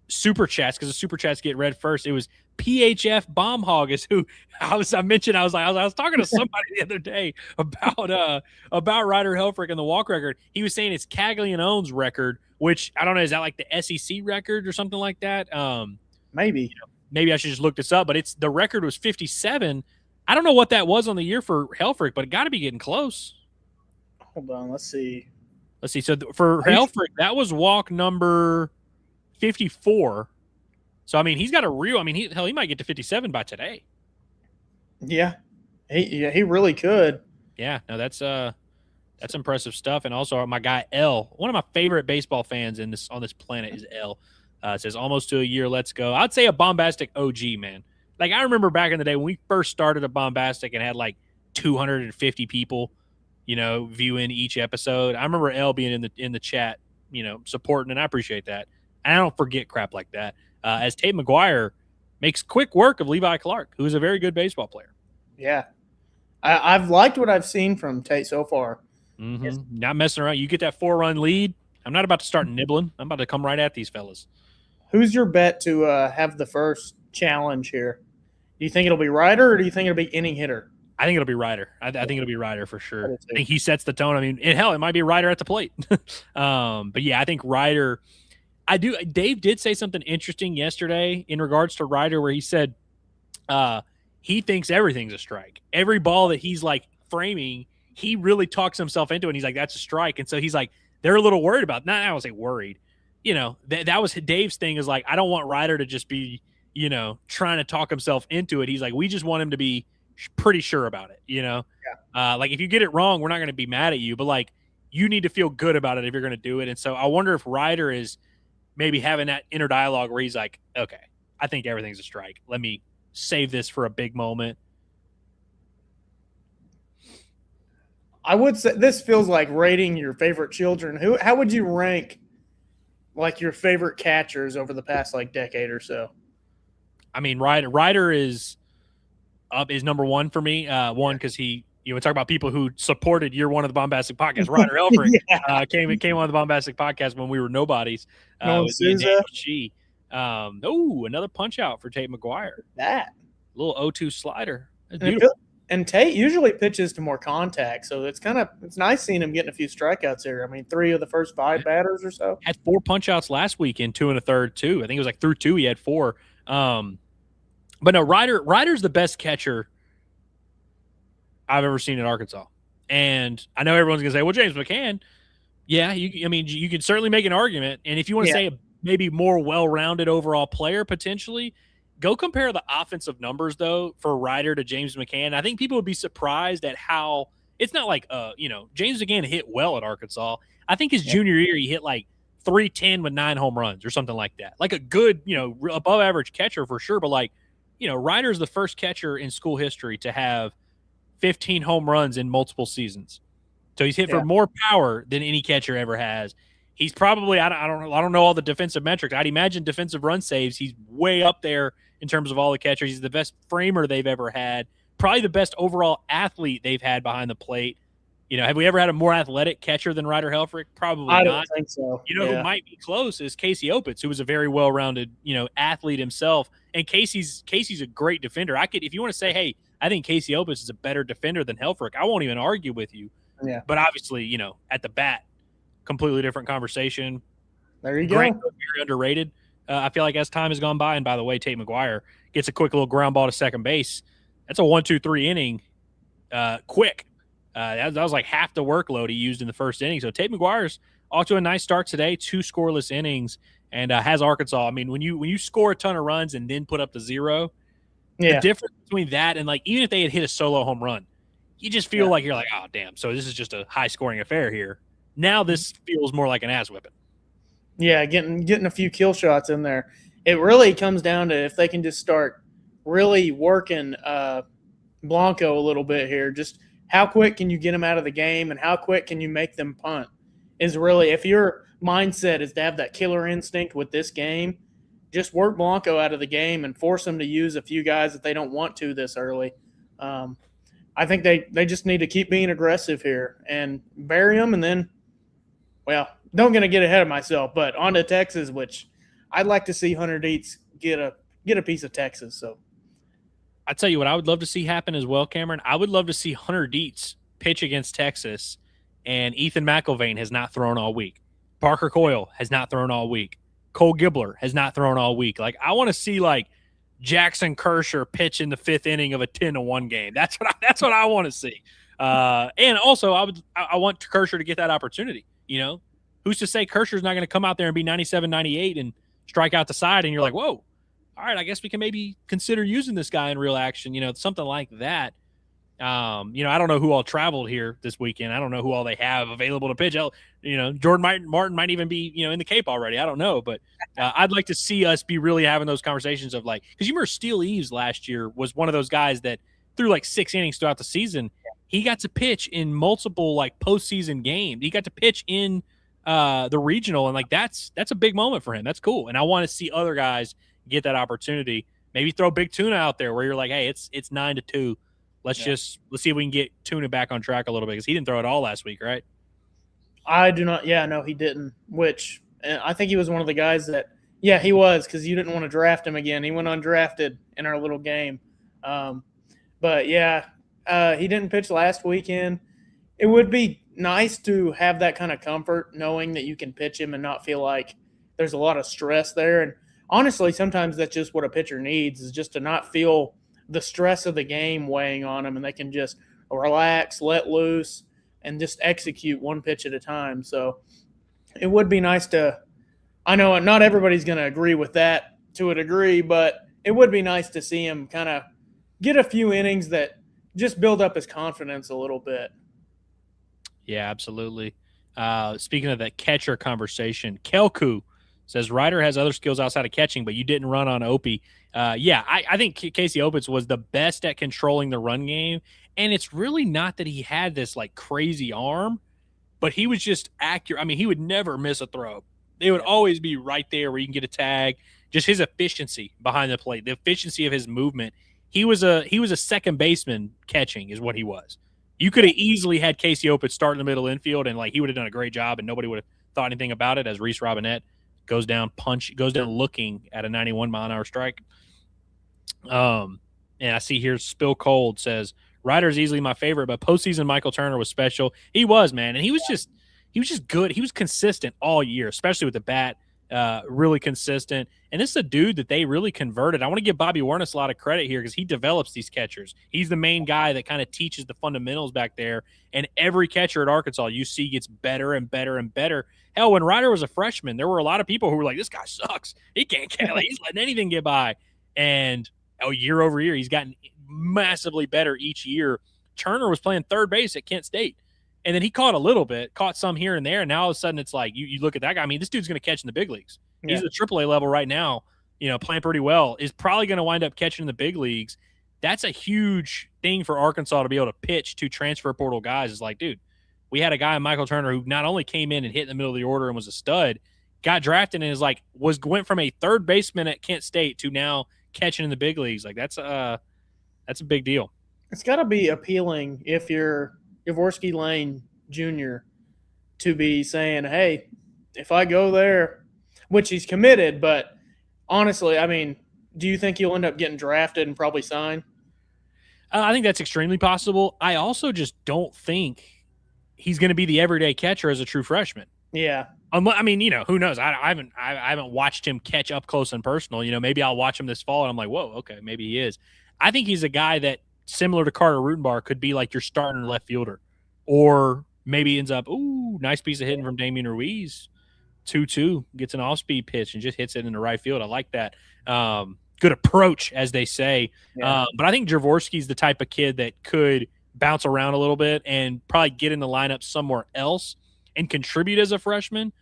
super chats because the super chats get read first. It was PHF Bomb Hog is who I was talking to somebody the other day about Ryder Helfrich and the walk record. He was saying it's Caglianone's record, which I don't know, is that like the SEC record or something like that? Maybe. You know, maybe I should just look this up, but the record was 57. I don't know what that was on the year for Helfrich, but it got to be getting close. Hold on, let's see. So for Helfrich, that was walk number 54. So I mean, he's got a real. I mean, he might get to 57 by today. Yeah, he really could. Yeah, no, that's impressive stuff. And also, my guy L, one of my favorite baseball fans on this planet is L. Says almost to a year. Let's go. I'd say a bombastic OG, man. Like I remember back in the day when we first started a bombastic and had like 250 people, you know, viewing each episode. I remember L being in the chat, you know, supporting, and I appreciate that. And I don't forget crap like that. As Tate McGuire, makes quick work of Levi Clark, who is a very good baseball player. Yeah. I've liked what I've seen from Tate so far. Mm-hmm. Not messing around. You get that 4-run lead. I'm not about to start nibbling. I'm about to come right at these fellas. Who's your bet to have the first challenge here? Do you think it'll be Ryder, or do you think it'll be inning hitter? I think it'll be Ryder. I think it'll be Ryder for sure. I think he sets the tone. I mean, hell, it might be Ryder at the plate. But yeah, I think Ryder. Dave did say something interesting yesterday in regards to Ryder, where he said he thinks everything's a strike. Every ball that he's like framing, he really talks himself into it. And he's like, that's a strike. And so he's like, they're a little worried about. Not I would say worried. You know, that was Dave's thing. Is like, I don't want Ryder to just be, you know, trying to talk himself into it. He's like, we just want him to be pretty sure about it, you know? Yeah. Like, if you get it wrong, we're not going to be mad at you, but like, you need to feel good about it if you're going to do it. And so I wonder if Ryder is maybe having that inner dialogue where he's like, okay, I think everything's a strike. Let me save this for a big moment. I would say this feels like rating your favorite children. How would you rank like your favorite catchers over the past like decade or so? I mean, Ryder is number one for me. One, because he, you know, talk about people who supported year one of the Bombastic Podcast. Ryder Elfrink came on the Bombastic Podcast when we were nobodies. Another punch out for Tate McGuire. That little 0-2 slider. That's beautiful. And Tate usually pitches to more contact, so it's nice seeing him getting a few strikeouts here. I mean, 3 of the first 5 batters or so. Had 4 punch outs last week in 2 1/3 too. I think it was like through 2 he had 4. But no, Ryder's the best catcher I've ever seen in Arkansas. And I know everyone's gonna say, well, James McCann, yeah, you could certainly make an argument. And if you want to say a maybe more well-rounded overall player potentially, go compare the offensive numbers, though, for Ryder to James McCann. I think people would be surprised at how it's not like, James McCann hit well at Arkansas. I think his junior year, he hit like 310 with 9 home runs or something like that. Like a good, above average catcher for sure. But like, Ryder's the first catcher in school history to have 15 home runs in multiple seasons. So he's hit for more power than any catcher ever has. He's probably, I don't know all the defensive metrics. I'd imagine defensive run saves, he's way up there in terms of all the catchers. He's the best framer they've ever had. Probably the best overall athlete they've had behind the plate. Have we ever had a more athletic catcher than Ryder Helfrich? Probably not. I don't think so. Who might be close is Casey Opitz, who was a very well-rounded, athlete himself. And Casey's a great defender. If you want to say, hey, I think Casey Opitz is a better defender than Helfrich, I won't even argue with you. Yeah. But obviously, at the bat, completely different conversation. There you go. Very underrated. I feel like as time has gone by, and by the way, Tate McGuire gets a quick little ground ball to second base. That's a 1-2-3 inning, quick. That was like half the workload he used in the first inning. So Tate McGuire's off to a nice start today, 2 scoreless innings, and has Arkansas. I mean, when you score a ton of runs and then put up the 0, the difference between that and like even if they had hit a solo home run, you just feel like you're like, oh damn. So this is just a high scoring affair here. Now this feels more like an ass whipping. Yeah, getting a few kill shots in there. It really comes down to if they can just start really working Blanco a little bit here. Just how quick can you get him out of the game and how quick can you make them punt is really, if your mindset is to have that killer instinct with this game, just work Blanco out of the game and force them to use a few guys that they don't want to this early. I think they just need to keep being aggressive here and bury them and then, don't going to get ahead of myself, but on to Texas, which I'd like to see Hunter Dietz get a piece of Texas. So I tell you what, I would love to see happen as well, Cameron. I would love to see Hunter Dietz pitch against Texas, and Ethan McIlvain has not thrown all week. Parker Coyle has not thrown all week. Cole Gibbler has not thrown all week. Like, I want to see like Jackson Kershaw pitch in the 5th inning of a 10-1 game. That's what I want to see. And also, I want Kershaw to get that opportunity. Who's to say Kershaw's not going to come out there and be 97, 98 and strike out the side, and you're like, whoa, all right, I guess we can maybe consider using this guy in real action, something like that. I don't know who all traveled here this weekend. I don't know who all they have available to pitch. Jordan Martin might even be, in the Cape already. I don't know, but I'd like to see us be really having those conversations of like, because you remember Steele Eves last year was one of those guys that threw like 6 innings throughout the season. He got to pitch in multiple like postseason games. He got to pitch in the regional, and like that's a big moment for him. That's cool, and I want to see other guys get that opportunity. Maybe throw Big Tuna out there where you're like, hey, it's 9-2. Let's see if we can get Tuna back on track a little bit because he didn't throw it all last week, right? I do not. Yeah, no, he didn't. Which I think he was one of the guys that. Yeah, he was because you didn't want to draft him again. He went undrafted in our little game. But yeah, he didn't pitch last weekend. It would be nice to have that kind of comfort knowing that you can pitch him and not feel like there's a lot of stress there. And honestly, sometimes that's just what a pitcher needs is just to not feel the stress of the game weighing on them, and they can just relax, let loose, and just execute one pitch at a time. So it would be nice to – I know not everybody's going to agree with that to a degree, but it would be nice to see him kind of get a few innings that just build up his confidence a little bit. Yeah, absolutely. Speaking of that catcher conversation, Kelku says Ryder has other skills outside of catching, but you didn't run on Opie. I think Casey Opitz was the best at controlling the run game, and it's really not that he had this like crazy arm, but he was just accurate. I mean, he would never miss a throw. They would always be right there where you can get a tag. Just his efficiency behind the plate, the efficiency of his movement. He was a second baseman catching is what he was. You could have easily had Casey Opitz start in the middle infield, and like he would have done a great job, and nobody would have thought anything about it. As Reese Robinette goes down looking at a 91-mile-an-hour strike. And I see here Spill Cold says Ryder's easily my favorite, but postseason Michael Turner was special. He was, man, and he was just good. He was consistent all year, especially with the bat. Really consistent. And this is a dude that they really converted. I want to give Bobby Warnes a lot of credit here because he develops these catchers. He's the main guy that kind of teaches the fundamentals back there. And every catcher at Arkansas you see gets better and better and better. Hell, when Ryder was a freshman, there were a lot of people who were like, this guy sucks. He can't catch. He's letting anything get by. And year over year, he's gotten massively better each year. Turner was playing third base at Kent State. And then he caught a little bit, caught some here and there, and now all of a sudden it's like you look at that guy. I mean, this dude's going to catch in the big leagues. Yeah. He's at AAA level right now, playing pretty well, is probably going to wind up catching in the big leagues. That's a huge thing for Arkansas to be able to pitch to transfer portal guys. Is like, dude, we had a guy, Michael Turner, who not only came in and hit in the middle of the order and was a stud, got drafted and went from a third baseman at Kent State to now catching in the big leagues. Like that's a big deal. It's got to be appealing if you're Yavorsky Lane Jr. to be saying, hey, if I go there, which he's committed, but honestly, I mean, do you think he'll end up getting drafted and probably sign? I think that's extremely possible. I also just don't think he's going to be the everyday catcher as a true freshman. Yeah. I mean, who knows? I haven't watched him catch up close and personal. Maybe I'll watch him this fall and I'm like, whoa, okay, maybe he is. I think he's a guy that, similar to Carter Rutenbar, could be like your starting left fielder. Or maybe ends up, nice piece of hitting from Damian Ruiz. 2-2, gets an off-speed pitch and just hits it into right field. I like that. Good approach, as they say. Yeah. But I think Jaworski's the type of kid that could bounce around a little bit and probably get in the lineup somewhere else and contribute as a freshman.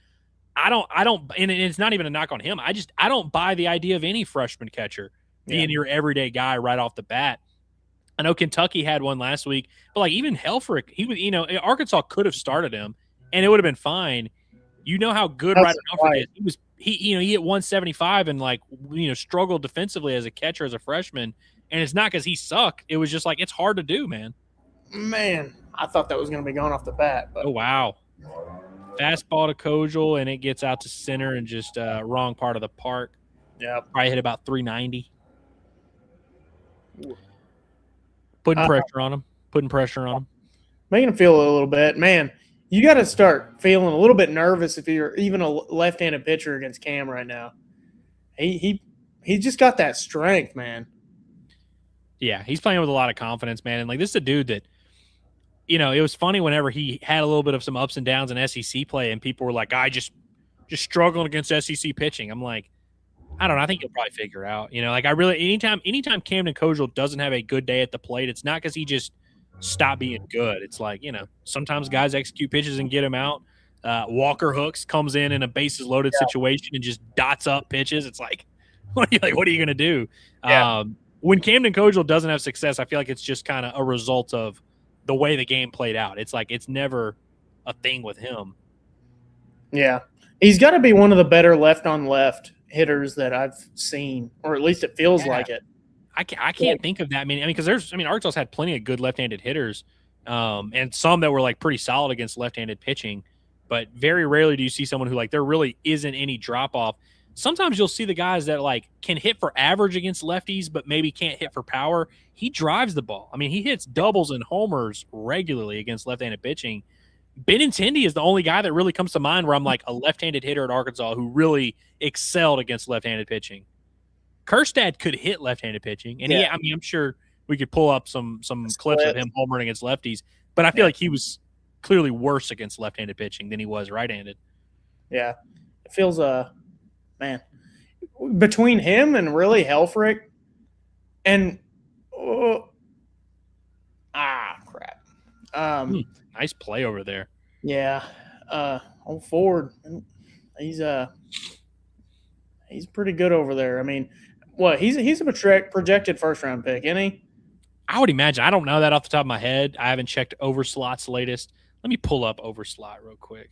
I don't, and it's not even a knock on him. I don't buy the idea of any freshman catcher being your everyday guy right off the bat. I know Kentucky had one last week, but like even Helfrich, he was, Arkansas could have started him and it would have been fine. You know how good Ryder Helfrich is. He hit 175 and struggled defensively as a catcher as a freshman. And it's not because he sucked. It was just like, it's hard to do, man. Man, I thought that was going to be gone off the bat. But. Oh, wow. Fastball to Kojal, and it gets out to center and just wrong part of the park. Yeah. Probably hit about 390. Putting pressure on him. Making him feel a little bit. Man, you got to start feeling a little bit nervous if you're even a left-handed pitcher against Cam right now. He just got that strength, man. Yeah, he's playing with a lot of confidence, man. And this is a dude that, it was funny whenever he had a little bit of some ups and downs in SEC play, and people were like, "I just struggling against SEC pitching." I'm like, I don't know. I think he'll probably figure it out. Anytime Camden Kojal doesn't have a good day at the plate, it's not because he just stopped being good. It's like, sometimes guys execute pitches and get him out. Walker Hooks comes in a bases loaded situation and just dots up pitches. It's like, what are you going to do? Yeah. When Camden Kojal doesn't have success, I feel like it's just kind of a result of the way the game played out. It's like it's never a thing with him. Yeah. He's got to be one of the better left-on-left hitters that I've seen, or at least it feels like it. I can't think of that. I mean, because Arkansas's had plenty of good left-handed hitters, and some that were like pretty solid against left-handed pitching. But very rarely do you see someone who like there really isn't any drop off. Sometimes you'll see the guys that like can hit for average against lefties, but maybe can't hit for power. He drives the ball. I mean, he hits doubles and homers regularly against left-handed pitching. Benintendi is the only guy that really comes to mind where I'm like a left-handed hitter at Arkansas who really excelled against left-handed pitching. Kerstad could hit left-handed pitching, and I'm sure we could pull up some clips of him homering against lefties, but I feel like he was clearly worse against left-handed pitching than he was right-handed. Yeah, it feels man, between him and really Helfrich, and crap. Nice play over there. Yeah, on Ford, he's pretty good over there. I mean, he's a projected first-round pick, isn't he? I would imagine. I don't know that off the top of my head. I haven't checked Overslot's latest. Let me pull up Overslot real quick.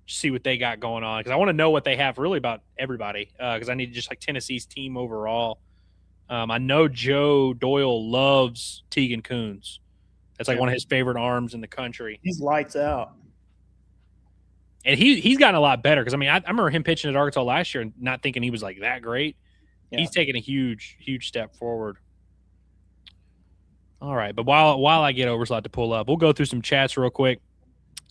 See what they got going on, because I want to know what they have really about everybody, because I need just like Tennessee's team overall. I know Joe Doyle loves Tegan Kuhns. That's like one of his favorite arms in the country. He's lights out. And he's gotten a lot better, because I remember him pitching at Arkansas last year and not thinking he was like that great. Yeah. He's taken a huge step forward. All right, but while I get Overslot to pull up, we'll go through some chats real quick.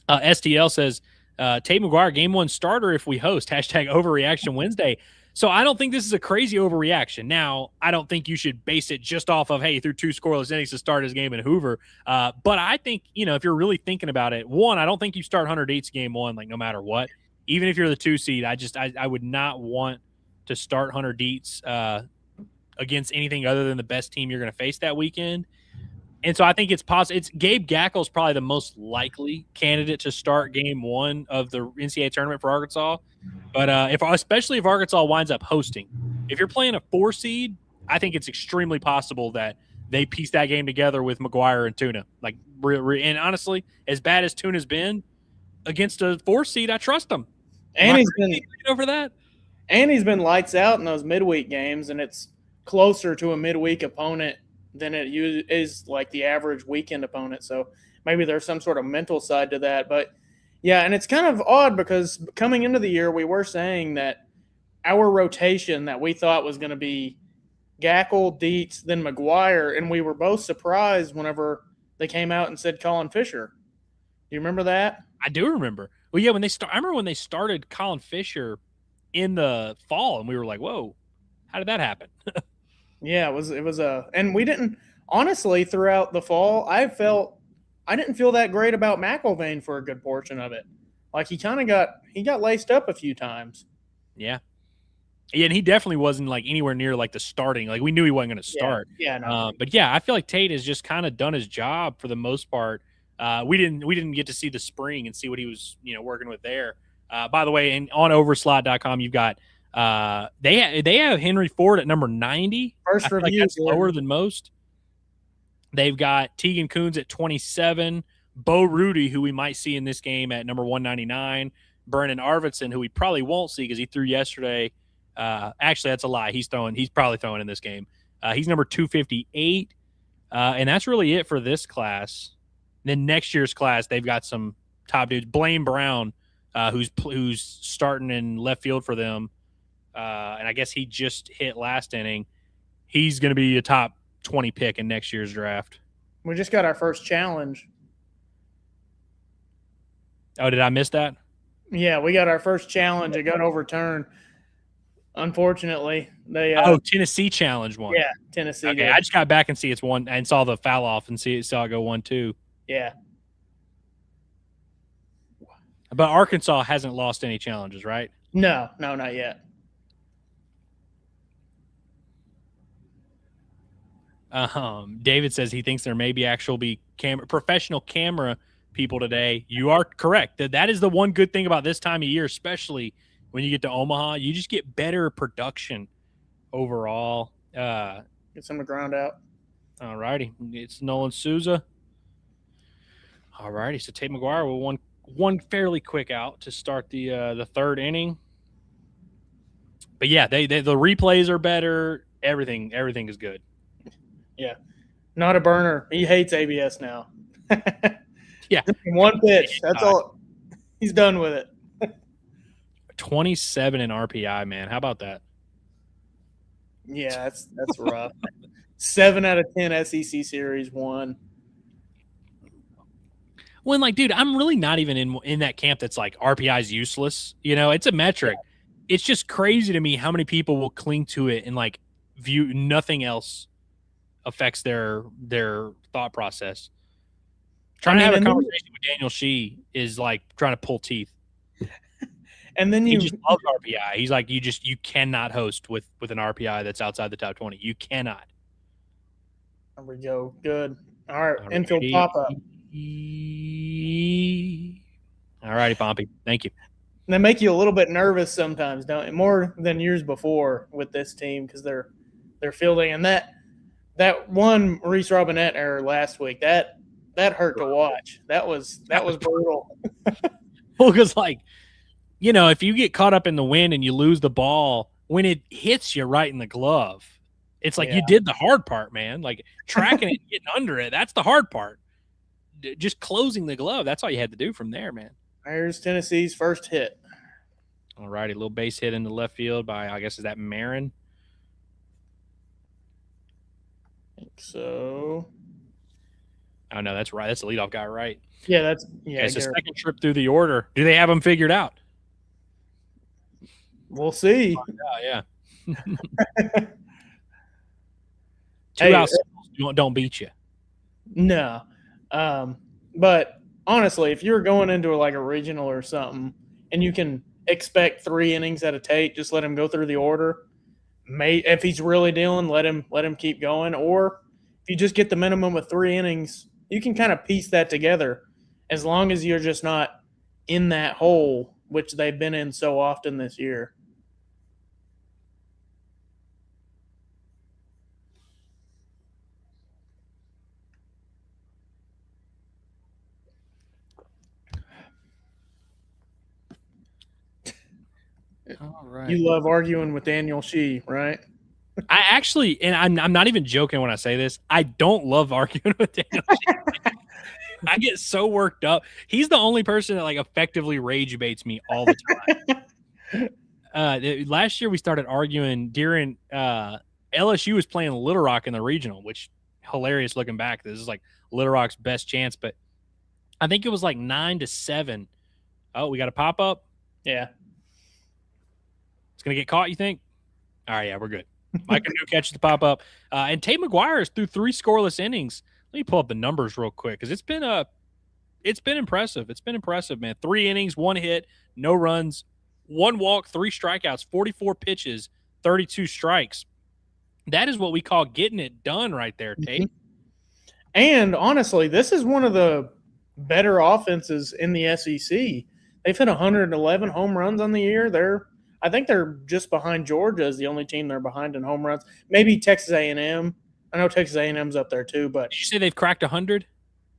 STL says, Tate McGuire, game 1 starter if we host, #overreaction Wednesday. So I don't think this is a crazy overreaction. Now, I don't think you should base it just off of, hey, he threw 2 scoreless innings to start his game in Hoover. But I think, if you're really thinking about it, one, I don't think you start Hunter Dietz game 1, like no matter what. Even if you're the 2 seed, I would not want to start Hunter Dietz against anything other than the best team you're going to face that weekend. And so I think it's possible. It's Gabe Gackel's probably the most likely candidate to start game 1 of the NCAA tournament for Arkansas. But especially if Arkansas winds up hosting, if you're playing a 4 seed, I think it's extremely possible that they piece that game together with McGuire and Tuna. Like, and honestly, as bad as Tuna's been against a 4 seed, I trust him. And he's been over that. And he's been lights out in those midweek games, and it's closer to a midweek opponent than it is like the average weekend opponent. So maybe there's some sort of mental side to that. But, yeah, and it's kind of odd because coming into the year we were saying that our rotation that we thought was going to be Gackel, Dietz, then McGuire, and we were both surprised whenever they came out and said Colin Fisher. Do you remember that? I do remember. Well, yeah, I remember when they started Colin Fisher in the fall, and we were like, whoa, how did that happen? Yeah, it was and we didn't honestly throughout the fall. I didn't feel that great about McIlvain for a good portion of it. Like he got laced up a few times. Yeah, and he definitely wasn't like anywhere near like the starting. Like we knew he wasn't going to start. Yeah, no. But yeah, I feel like Tate has just kind of done his job for the most part. We didn't get to see the spring and see what he was working with there. By the way, and on overslot.com, you've got. They have Henry Ford at number 90. First review, like that's lower than most. They've got Tegan Kuhns at 27. Bo Rudy, who we might see in this game, at number 199. Brennan Arvidsson, who we probably won't see because he threw yesterday. Actually, that's a lie. He's probably throwing in this game. He's number 258. And that's really it for this class. Then next year's class, they've got some top dudes. Blaine Brown, who's starting in left field for them. And I guess he just hit last inning. He's going to be a top 20 pick in next year's draft. We just got our first challenge. Oh, did I miss that? Yeah, we got our first challenge. It got overturned. Unfortunately, they. Tennessee challenge one. Yeah, Tennessee. Okay, did. I just got back and see it's one and saw the foul off and saw it go 1-2. Yeah. But Arkansas hasn't lost any challenges, right? No, not yet. David says he thinks there may be professional camera people today. You are correct. That is the one good thing about this time of year, especially when you get to Omaha. You just get better production overall. Get some to ground out. All righty. It's Nolan Souza. All righty. So Tate McGuire with one fairly quick out to start the third inning. But yeah, the replays are better. Everything is good. Yeah. Not a burner. He hates ABS now. Yeah. One pitch. That's all. He's done with it. 27 in RPI, man. How about that? Yeah, that's rough. 7 out of 10 SEC series won. When, like, dude, I'm really not even in that camp that's like RPI is useless. You know, it's a metric. Yeah. It's just crazy to me how many people will cling to it and like view nothing else affects their thought process. Trying to have a conversation with Daniel Shee is like trying to pull teeth. And then he just loves RPI. He's like, you cannot host with an RPI that's outside the top 20. You cannot. There we go. Good. All right. Infield pop up. All righty, Pompey. Thank you. And they make you a little bit nervous sometimes, don't it? More than years before with this team because they're fielding. And that one Maurice Robinette error last week, that hurt to watch. That was brutal. Well, because like, you know, if you get caught up in the wind and you lose the ball, when it hits you right in the glove, it's like you did the hard part, man. Like tracking it and getting under it, that's the hard part. Just closing the glove, that's all you had to do from there, man. There's Tennessee's first hit. All righty, little base hit into left field by, I guess, is that Marin? I think so. Oh, no, that's right. That's the leadoff guy, right? Yeah, it's the second trip through the order. Do they have them figured out? We'll see. Yeah. Two outs don't beat you. No. But honestly, if you're going into like a regional or something and you can expect 3 innings out of Tate, just let him go through the order. If he's really dealing, let him keep going. Or if you just get the minimum of 3 innings, you can kind of piece that together as long as you're just not in that hole, which they've been in so often this year. All right. You love arguing with Daniel Shee, right? I actually, and I'm not even joking when I say this, I don't love arguing with Daniel Shee. I get so worked up. He's the only person that like effectively rage baits me all the time. Last year we started arguing during LSU was playing Little Rock in the regional, which hilarious looking back. This is like Little Rock's best chance, but I think it was like 9-7. Oh, we got a pop up. Yeah. It's going to get caught, you think? All right, yeah, we're good. Mike Anu catches the pop-up. And Tate McGuire is through 3 scoreless innings. Let me pull up the numbers real quick because it's been impressive. It's been impressive, man. 3 innings, 1 hit, no runs, 1 walk, 3 strikeouts, 44 pitches, 32 strikes. That is what we call getting it done right there, Tate. Mm-hmm. And honestly, this is one of the better offenses in the SEC. They've hit 111 home runs on the year. I think they're just behind Georgia as the only team they're behind in home runs. Maybe Texas A&M. I know Texas A&M's up there too, but did you say they've cracked 100?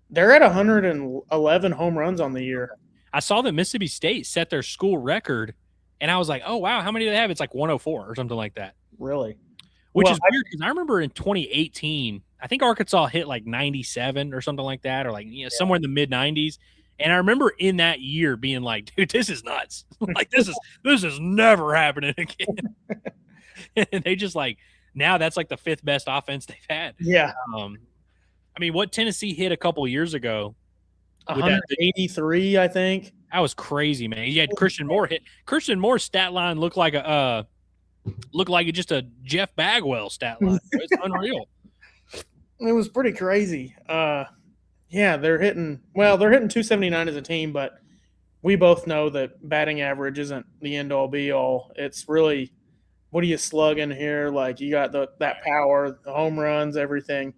They're at 111 home runs on the year. I saw that Mississippi State set their school record, and I was like, "Oh wow, how many do they have?" It's like 104 or something like that. Really? Which is weird because I remember in 2018, I think Arkansas hit like 97 or something like that, or like somewhere in the mid 90s. And I remember in that year being like, dude, this is nuts. Like, this is never happening again. And they just like, now that's like the 5th best offense they've had. Yeah. I mean, what Tennessee hit a couple years ago. 183, I think. That was crazy, man. He had Christian Moore hit. Christian Moore's stat line looked like just a Jeff Bagwell stat line. It's unreal. It was pretty crazy. Yeah, they're hitting 279 as a team, but we both know that batting average isn't the end-all, be-all. It's really, what are you slugging here? Like, you got that power, the home runs, everything.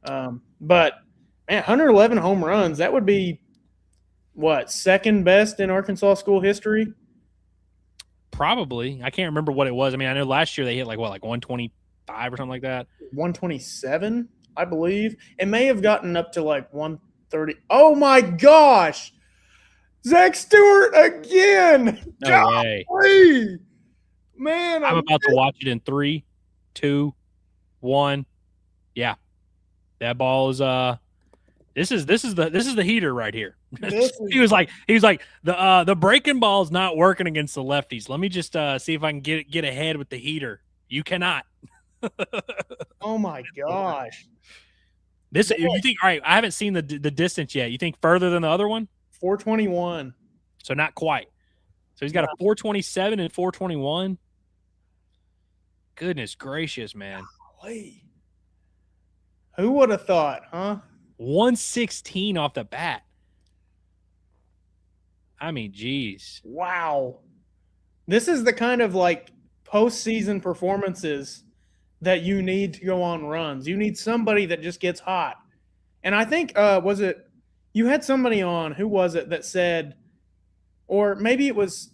But, man, 111 home runs, that would be, what, 2nd best in Arkansas school history? Probably. I can't remember what it was. I mean, I know last year they hit like 125 or something like that. 127? I believe. It may have gotten up to like 130. Oh, my gosh. Zack Stewart again. No way. Man, I'm about to watch it in 3, 2, 1. Yeah, that ball is This is the heater right here. He was like the breaking ball is not working against the lefties. Let me just see if I can get ahead with the heater. You cannot. Oh my gosh. You think, all right, I haven't seen the distance yet. You think further than the other one? 421. So not quite. So he's got a 427 and 421. Goodness gracious, man. Golly. Who would have thought, huh? 116 off the bat. I mean, geez. Wow. This is the kind of like postseason performances that you need to go on runs. You need somebody that just gets hot. And I think was it you had somebody on, who was it that said, or maybe I was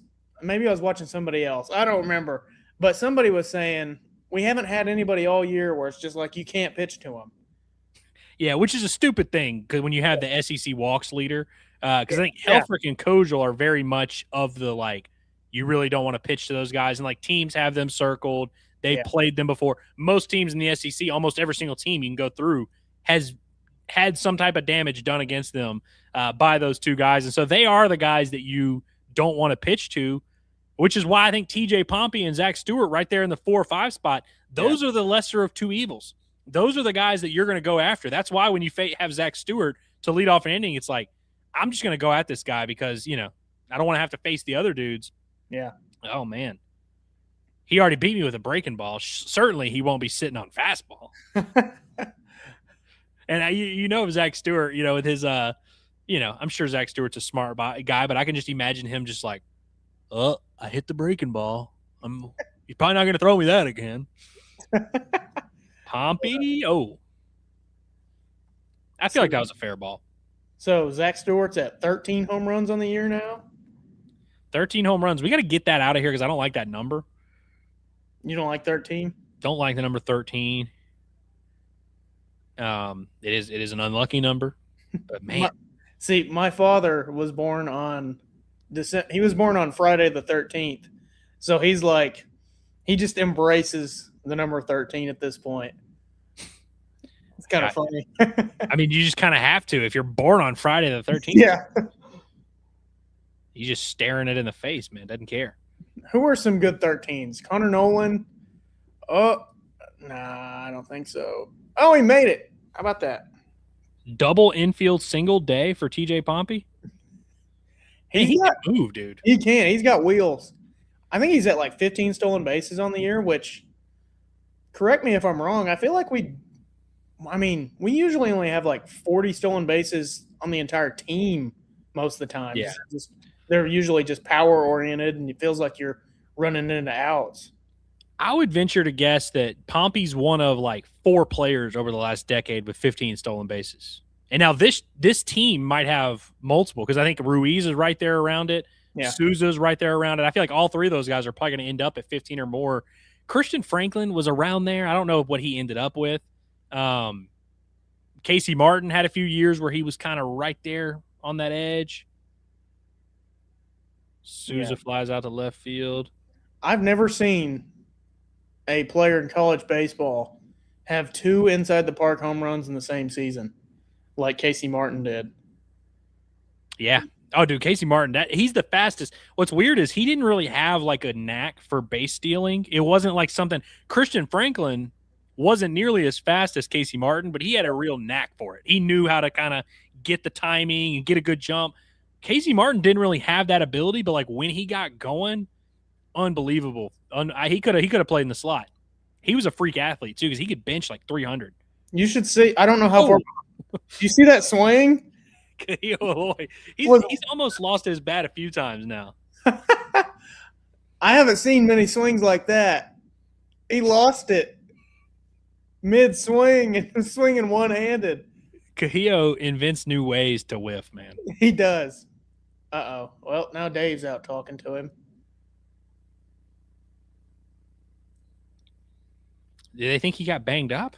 watching somebody else. I don't remember. But somebody was saying, we haven't had anybody all year where it's just like you can't pitch to them. Yeah, which is a stupid thing because when you have the SEC walks leader, because I think Helfrich and Kojal are very much of the like, you really don't want to pitch to those guys, and like teams have them circled. They've played them before. Most teams in the SEC, almost every single team you can go through, has had some type of damage done against them by those two guys, and so they are the guys that you don't want to pitch to, which is why I think TJ Pompey and Zack Stewart right there in the 4 or 5 spot. Those are the lesser of two evils. Those are the guys that you're going to go after. That's why when you have Zack Stewart to lead off an inning, it's like, I'm just going to go at this guy because, I don't want to have to face the other dudes. Yeah. Oh, man. He already beat me with a breaking ball. Certainly he won't be sitting on fastball. And Zack Stewart, with his, I'm sure Zack Stewart's a smart guy, but I can just imagine him just like, I hit the breaking ball. You're probably not going to throw me that again. Pompey, I feel like that was a fair ball. So Zack Stewart's at 13 home runs on the year now? 13 home runs. We got to get that out of here because I don't like that number. You don't like 13? Don't like the number 13. It is an unlucky number, but man. My father was born on he was born on Friday the 13th. So he's like, he just embraces the number 13 at this point. It's kind of funny. I mean, you just kind of have to. If you're born on Friday the 13th, yeah, he's just staring it in the face, man. Doesn't care. Who are some good 13s? Connor Nolan? Oh, nah, I don't think so. Oh, he made it. How about that? Double infield single day for TJ Pompey? He can move, dude. He can. He's got wheels. I think he's at like 15 stolen bases on the year, which, correct me if I'm wrong, I feel like we usually only have like 40 stolen bases on the entire team most of the time. Yeah. They're usually just power-oriented, and it feels like you're running into outs. I would venture to guess that Pompey's one of like 4 players over the last decade with 15 stolen bases. And now this team might have multiple because I think Ruiz is right there around it. Yeah. Souza's right there around it. I feel like all 3 of those guys are probably going to end up at 15 or more. Christian Franklin was around there. I don't know what he ended up with. Casey Martin had a few years where he was kind of right there on that edge. Souza flies out to left field. I've never seen a player in college baseball have 2 inside the park home runs in the same season like Casey Martin did. Yeah. Oh, dude, Casey Martin, he's the fastest. What's weird is he didn't really have like a knack for base stealing. It wasn't like something – Christian Franklin wasn't nearly as fast as Casey Martin, but he had a real knack for it. He knew how to kind of get the timing and get a good jump. Casey Martin didn't really have that ability, but like when he got going, unbelievable. He could have played in the slot. He was a freak athlete too because he could bench like 300. You should see – I don't know how far – you see that swing? He's almost lost his bat a few times now. I haven't seen many swings like that. He lost it mid-swing and swinging one-handed. Cahillo invents new ways to whiff, man. He does. Uh-oh. Well, now Dave's out talking to him. Do they think he got banged up?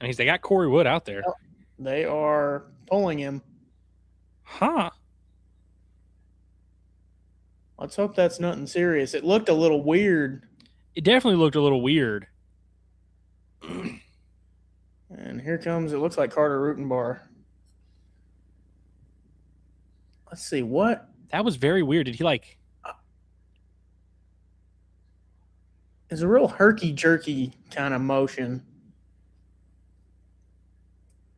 I mean, they got Corey Wood out there. They are pulling him. Huh. Let's hope that's nothing serious. It looked a little weird. It definitely looked a little weird. And here comes, it looks like Carter Rutenbar. Let's see, what? That was very weird. Did he like... It's a real herky-jerky kind of motion.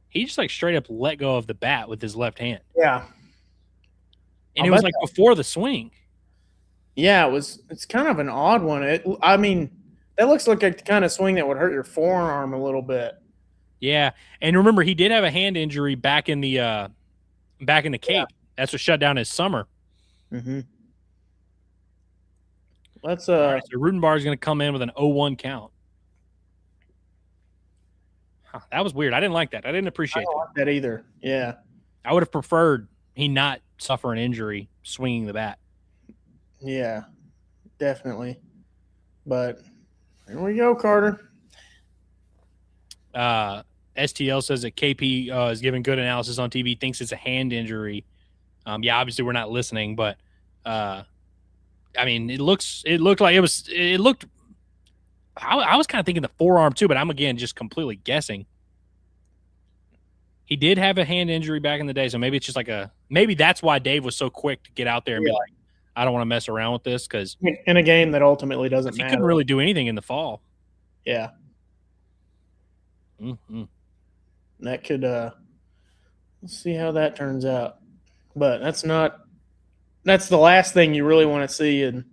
He just like straight up let go of the bat with his left hand. Yeah. And it was like before the swing. Yeah, it's kind of an odd one. That looks like a kind of swing that would hurt your forearm a little bit. Yeah. And remember, he did have a hand injury back in the Cape. Yeah. That's what shut down his summer. Mm-hmm. Let's All right, so Rutenbar is going to come in with an 0-1 count. Huh, that was weird. I didn't like that. I didn't appreciate that either. Yeah. I would have preferred he not suffer an injury swinging the bat. Yeah, definitely. But here we go, Carter. STL says that KP is giving good analysis on TV, thinks it's a hand injury. Yeah, obviously we're not listening, but I mean, it looked like it looked. I was kind of thinking the forearm too, but I'm again just completely guessing. He did have a hand injury back in the day, so maybe it's just like maybe that's why Dave was so quick to get out there and be like, I don't want to mess around with this because in a game that ultimately doesn't matter. He couldn't really do anything in the fall. Yeah. Mm-hmm. That could let's see how that turns out. But that's the last thing you really want to see in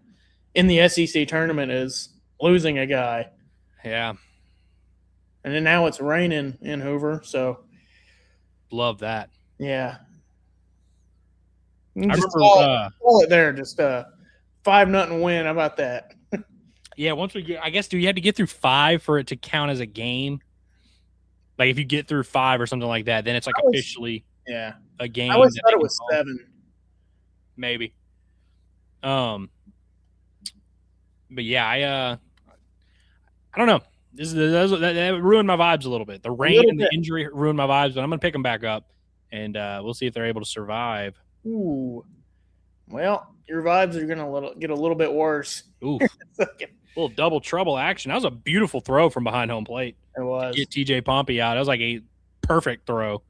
the SEC tournament is losing a guy. Yeah. And then now it's raining in Hoover, so love that. Yeah. I remember call it there, just 5-0 win. How about that? Yeah, once we get, I guess, do you have to get through 5 for it to count as a game? Like if you get through 5 or something like that, then it's like officially a game. I always thought it was 7. Maybe. But yeah, I don't know. That ruined my vibes a little bit. The rain and the injury ruined my vibes, but I'm gonna pick them back up, and we'll see if they're able to survive. Ooh, well, your vibes are gonna get a little bit worse. Ooh, a little double trouble action. That was a beautiful throw from behind home plate. It was. Get TJ Pompey out. That was like a perfect throw.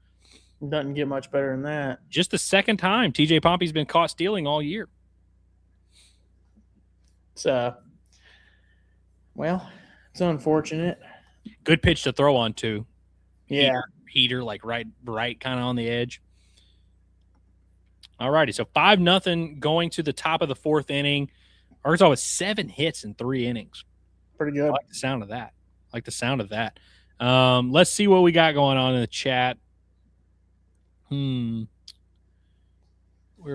Doesn't get much better than that. Just the second time TJ Pompey's been caught stealing all year. It's well, it's unfortunate. Good pitch to throw on too. Yeah, heater like right kind of on the edge. All righty, so 5-0 going to the top of the 4th inning. Arkansas with 7 hits in 3 innings. Pretty good. I like the sound of that. Let's see what we got going on in the chat. Where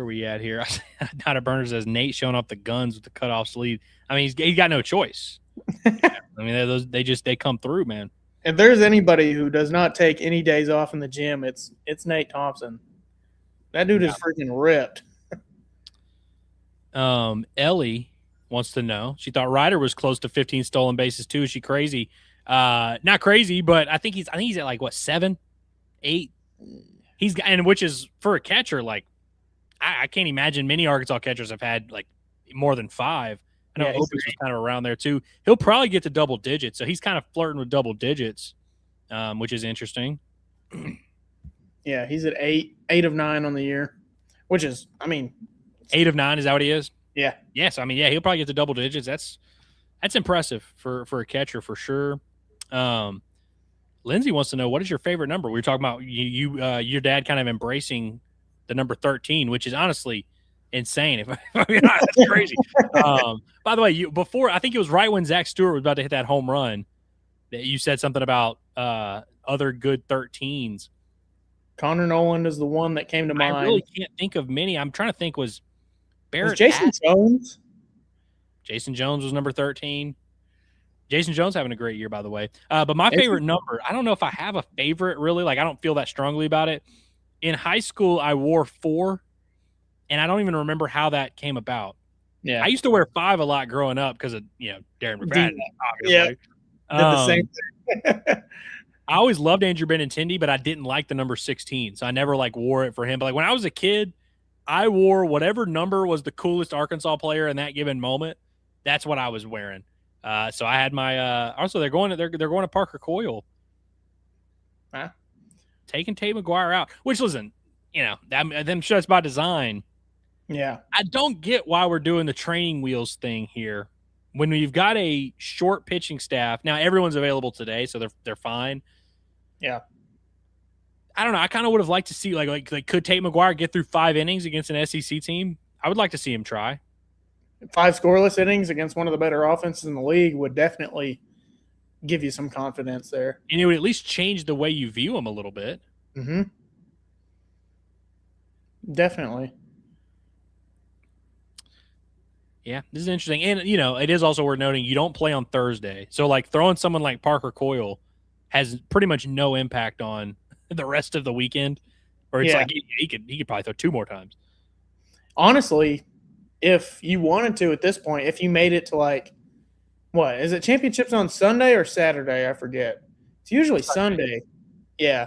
are we at here? Donna Burner says Nate showing off the guns with the cutoff sleeve. I mean, he's got no choice. I mean, they come through, man. If there's anybody who does not take any days off in the gym, it's Nate Thompson. That dude is freaking ripped. Ellie wants to know. She thought Ryder was close to 15 stolen bases too. Is she crazy? Not crazy, but I think he's at like what 7, 8. Which is for a catcher, like I can't imagine many Arkansas catchers have had like more than 5. I know Opus was kind of around there too. He'll probably get to double digits, so he's kind of flirting with double digits, which is interesting. Yeah, he's at 8 of 9 on the year, which is, 8 of 9 is that what he is? Yeah. Yes, he'll probably get to double digits. That's impressive for a catcher for sure. Lindsay wants to know, what is your favorite number? We were talking about your dad kind of embracing the number 13, which is honestly insane. If that's crazy. By the way, before I think it was right when Zack Stewart was about to hit that home run that you said something about other good 13s. Connor Noland is the one that came to mind. I really can't think of many. I'm trying to think. Was Barrett Jason Jones? Jason Jones was number 13. Jason Jones having a great year, by the way. But my favorite number, I don't know if I have a favorite really. Like I don't feel that strongly about it. In high school, I wore 4, and I don't even remember how that came about. Yeah, I used to wear 5 a lot growing up because of Darren McFadden. Yeah, did the same thing. I always loved Andrew Benintendi, but I didn't like the number 16, so I never wore it for him. But when I was a kid, I wore whatever number was the coolest Arkansas player in that given moment. That's what I was wearing. So I had my also they're going to Parker Coyle. Huh? Taking Tate McGuire out, which listen, them shots by design. Yeah. I don't get why we're doing the training wheels thing here when we've got a short pitching staff. Now everyone's available today, so they're fine. Yeah. I don't know. I kind of would have liked to see like could Tate McGuire get through 5 innings against an SEC team? I would like to see him try. 5 scoreless innings against one of the better offenses in the league would definitely give you some confidence there. And it would at least change the way you view him a little bit. Mm-hmm. Definitely. Yeah, this is interesting. And, it is also worth noting you don't play on Thursday. So, like, throwing someone like Parker Coyle has pretty much no impact on the rest of the weekend. Or it's like he could probably throw 2 more times. Honestly, if you wanted to at this point, if you made it to what is it? Championships on Sunday or Saturday? I forget. It's usually Sunday. Yeah.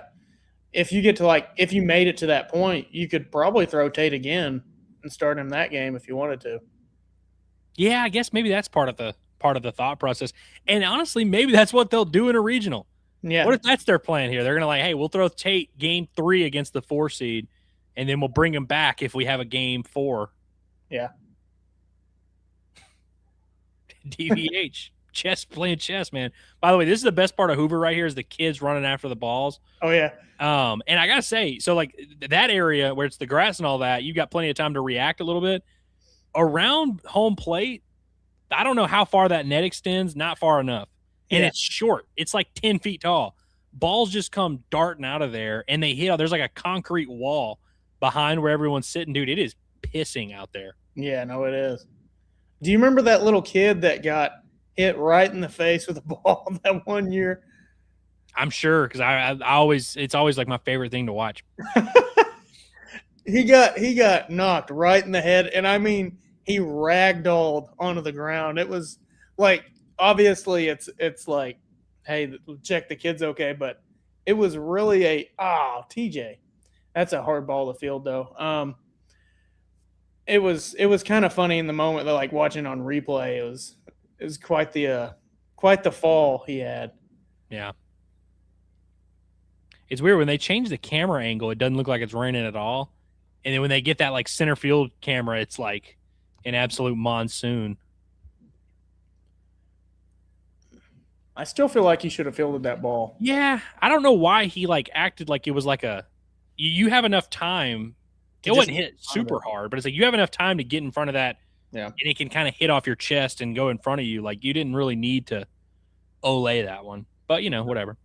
If you get to if you made it to that point, you could probably throw Tate again and start him that game if you wanted to. Yeah, I guess maybe that's part of the thought process. And honestly, maybe that's what they'll do in a regional. Yeah. What if that's their plan here? They're going to hey, we'll throw Tate game 3 against the 4 seed, and then we'll bring him back if we have a game 4. Yeah. DVH. Playing chess, man. By the way, this is the best part of Hoover right here is the kids running after the balls. Oh, yeah. And I got to say, so that area where it's the grass and all that, you've got plenty of time to react a little bit. Around home plate, I don't know how far that net extends, not far enough. And it's short. It's 10 feet tall. Balls just come darting out of there, and they hit. There's a concrete wall behind where everyone's sitting. Dude, it is pissing out there. Yeah, no, it is. Do you remember that little kid that got hit right in the face with a ball that one year? I'm sure, because it's always my favorite thing to watch. He got knocked right in the head, and I mean he ragdolled onto the ground. It was obviously it's hey, check the kid's okay, but it was really TJ. That's a hard ball to field though. It was kind of funny in the moment that watching on replay. It was quite the fall he had. Yeah. It's weird when they change the camera angle, it doesn't look like it's raining at all. And then when they get that center field camera, it's like an absolute monsoon. I still feel like he should have fielded that ball. Yeah, I don't know why he acted like it was you have enough time. It wasn't hit super hard, but it's you have enough time to get in front of that. Yeah, and it can kind of hit off your chest and go in front of you. You didn't really need to olay that one, but whatever.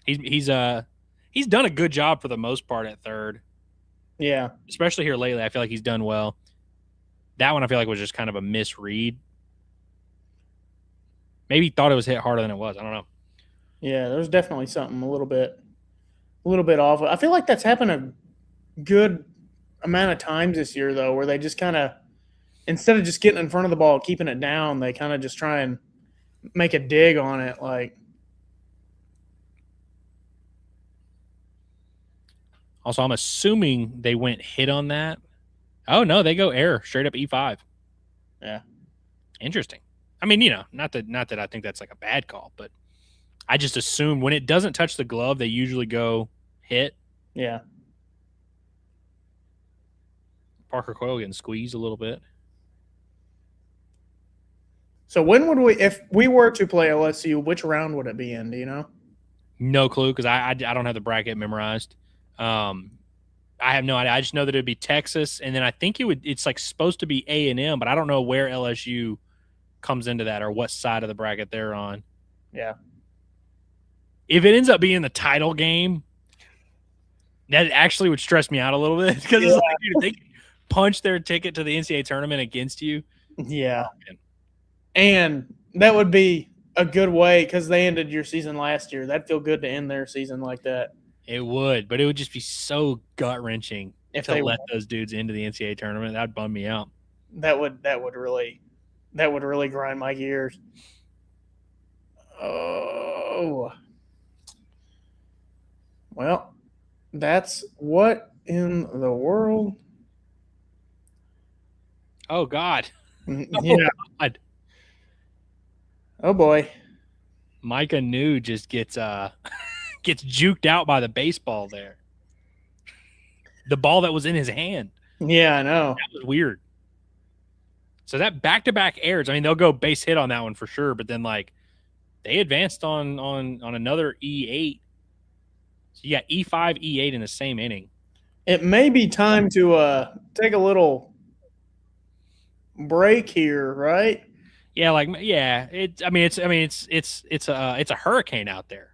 He's done a good job for the most part at third. Yeah, especially here lately, I feel like he's done well. That one I feel like was just kind of a misread. Maybe he thought it was hit harder than it was. I don't know. Yeah, there's definitely something a little bit off. I feel like that's happened a good amount of times this year, though, where they just kind of, instead of just getting in front of the ball, keeping it down, they kind of just try and make a dig on it. Also, I'm assuming they went hit on that. Oh, no, they go error, straight up E5. Yeah. Interesting. I mean, not that I think that's a bad call, but I just assume when it doesn't touch the glove, they usually go hit. Yeah. Parker Coyle getting squeezed a little bit. So when would if we were to play LSU, which round would it be in? Do you know? No clue, because I don't have the bracket memorized. I have no idea. I just know that it would be Texas, and then I think it's supposed to be A&M, but I don't know where LSU comes into that or what side of the bracket they're on. Yeah. If it ends up being the title game, that actually would stress me out a little bit because it's dude, if they punch their ticket to the NCAA tournament against you. Yeah. Oh, and that would be a good way because they ended your season last year. That'd feel good to end their season like that. It would, but it would just be so gut-wrenching if to they let those dudes into the NCAA tournament. That'd bum me out. That would really grind my gears. Oh. Well, that's what in the world Oh God. Yeah. God. Oh boy. Micah New just gets gets juked out by the baseball there. The ball that was in his hand. Yeah, I know. That was weird. So that back-to-back errors. I mean, they'll go base hit on that one for sure, but then like they advanced on another E8. So you got E5, E8 in the same inning. It may be time to take a little break here, right? Yeah, like yeah. It's a hurricane out there.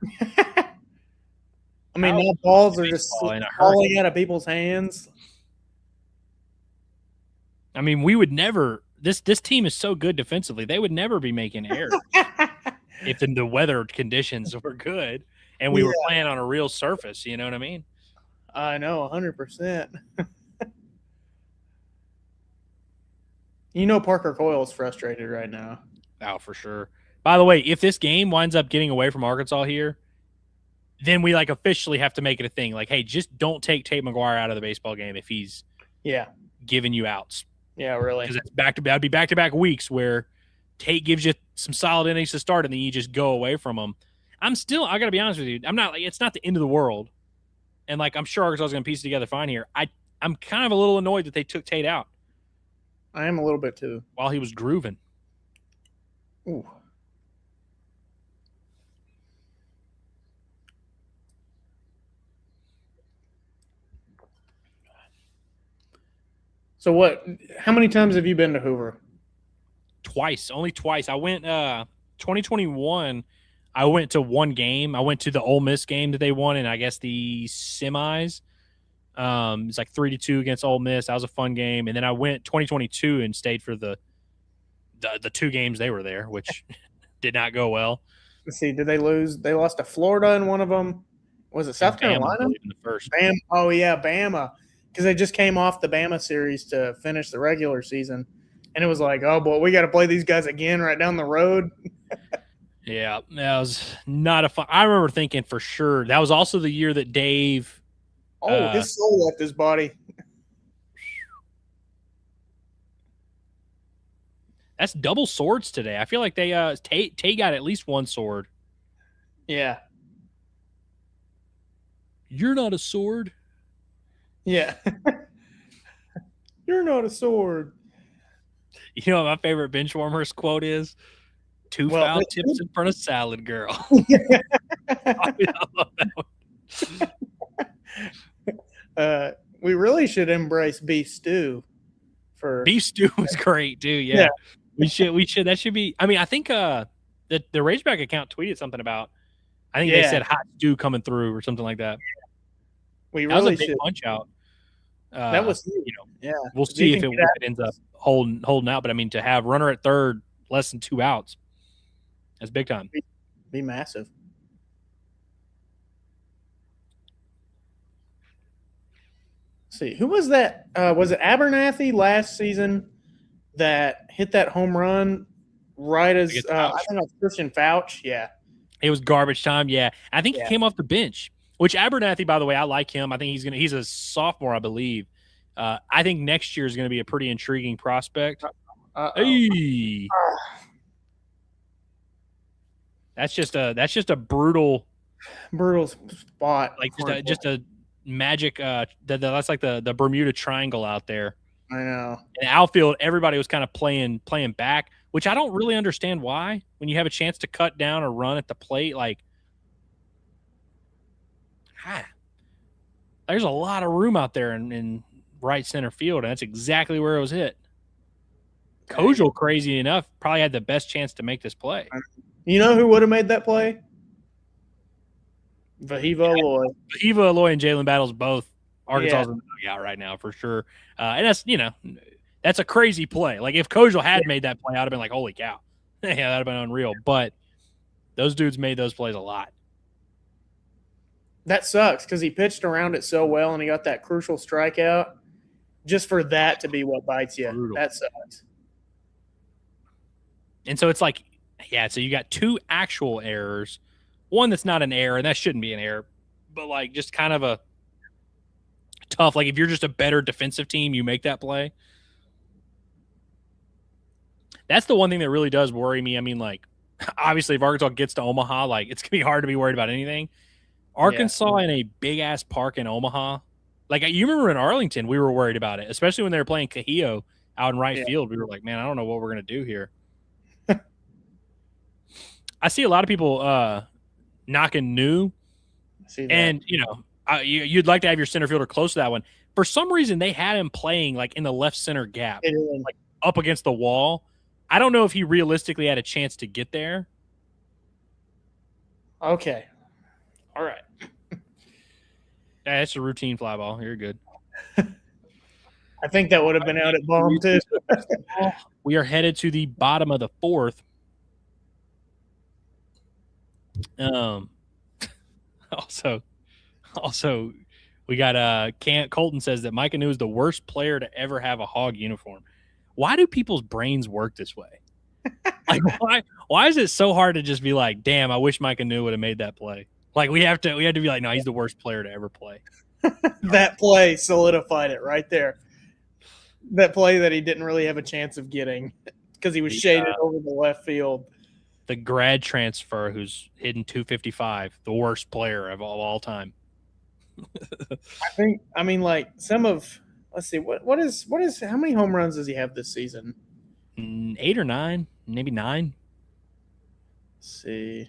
I mean, How now balls are just baseball in a falling out of people's hands. I mean, we would never. This team is so good defensively; they would never be making errors if the weather conditions were good and we were playing on a real surface. You know what I mean? I know, 100%. You know, Parker Coyle's frustrated right now. Oh, for sure. By the way, if this game winds up getting away from Arkansas here, then we like officially have to make it a thing. Like, hey, just don't take Tate McGuire out of the baseball game if he's giving you outs. Yeah, really. Because that'd be back-to-back weeks where Tate gives you some solid innings to start and then you just go away from him. I got to be honest with you. I'm not like, it's not the end of the world. And like, I'm sure Arkansas is going to piece it together fine here. I'm kind of a little annoyed that they took Tate out. I am a little bit too. While he was grooving. Ooh. So how many times have you been to Hoover? Twice, only twice. I went 2021, I went to one game. I went to the Ole Miss game that they won in, I guess, the semis. It's like 3-2 against Ole Miss. That was a fun game. And then I went 2022 and stayed for the two games they were there, which did not go well. Let's see, did they lose? They lost to Florida in one of them. Was it South Carolina? In the first. Oh, yeah, Bama. Because they just came off the Bama series to finish the regular season. And it was like, oh, boy, we got to play these guys again right down the road. Yeah, that was not a fun. I remember thinking for sure. That was also the year that Dave. Oh, his soul left his body. That's double swords today. I feel like they Tate got at least one sword. Yeah. You're not a sword. Yeah. You're not a sword. You know what my favorite bench warmers quote is? Two foul tips in front of salad girl. I love that one. We really should embrace beef stew. Beef stew was great too. Yeah. We should. That should be. I mean, I think the Razorback account tweeted something about. I think they said hot stew coming through or something like that. We that really was a big should. punch out. That was, we'll see if it ends up holding out. But I mean, to have runner at third, less than 2 outs, that's big time. Be massive. Let's see, who was that? Was it Abernathy last season that hit that home run right as I think it was Christian Fouch? Yeah, it was garbage time. Yeah, I think he came off the bench. Which Abernathy, by the way, I like him. I think he's a sophomore, I believe. I think next year is going to be a pretty intriguing prospect. Hey. That's just a brutal spot. Like just a magic that's like the Bermuda Triangle out there. I know. In the outfield, everybody was kind of playing back, which I don't really understand why. When you have a chance to cut down or run at the plate, like there's a lot of room out there in right center field, and that's exactly where it was hit. Kojal, crazy enough, probably had the best chance to make this play. You know who would have made that play? Vahiva Aloy. Vahiva Aloy and Jalen Battles both. Arkansas in the dugout right now for sure. And that's a crazy play. Like if Kojal had made that play, I'd have been like, holy cow. Yeah, that'd have been unreal. But those dudes made those plays a lot. That sucks because he pitched around it so well and he got that crucial strikeout. Just for that to be what bites you. Brutal. That sucks. And so it's like, so you got 2 actual errors. One that's not an error, and that shouldn't be an error, but like just kind of a tough, like if you're just a better defensive team, you make that play. That's the one thing that really does worry me. I mean, like, obviously, if Arkansas gets to Omaha, like, it's going to be hard to be worried about anything. Arkansas in a big-ass park in Omaha. Like, you remember in Arlington, we were worried about it, especially when they were playing Cahillo out in right field. We were like, man, I don't know what we're going to do here. I see a lot of people knocking New. And, you'd like to have your center fielder close to that one. For some reason, they had him playing, like, in the left center gap, like up against the wall. I don't know if he realistically had a chance to get there. Okay. All right. Yeah, it's a routine fly ball. You're good. I think that would have been out at bomb, too. We are headed to the bottom of the fourth. Also, we got Colton says that Mike Anu is the worst player to ever have a Hog uniform. Why do people's brains work this way? Like, why is it so hard to just be like, damn, I wish Mike Anu would have made that play? Like, we have to be like, no, he's the worst player to ever play. That play solidified it right there. That play that he didn't really have a chance of getting because he was shaded over the left field. The grad transfer who's hitting 255, the worst player of all time. Let's see, what is how many home runs does he have this season? 8 or 9, maybe 9. Let's see.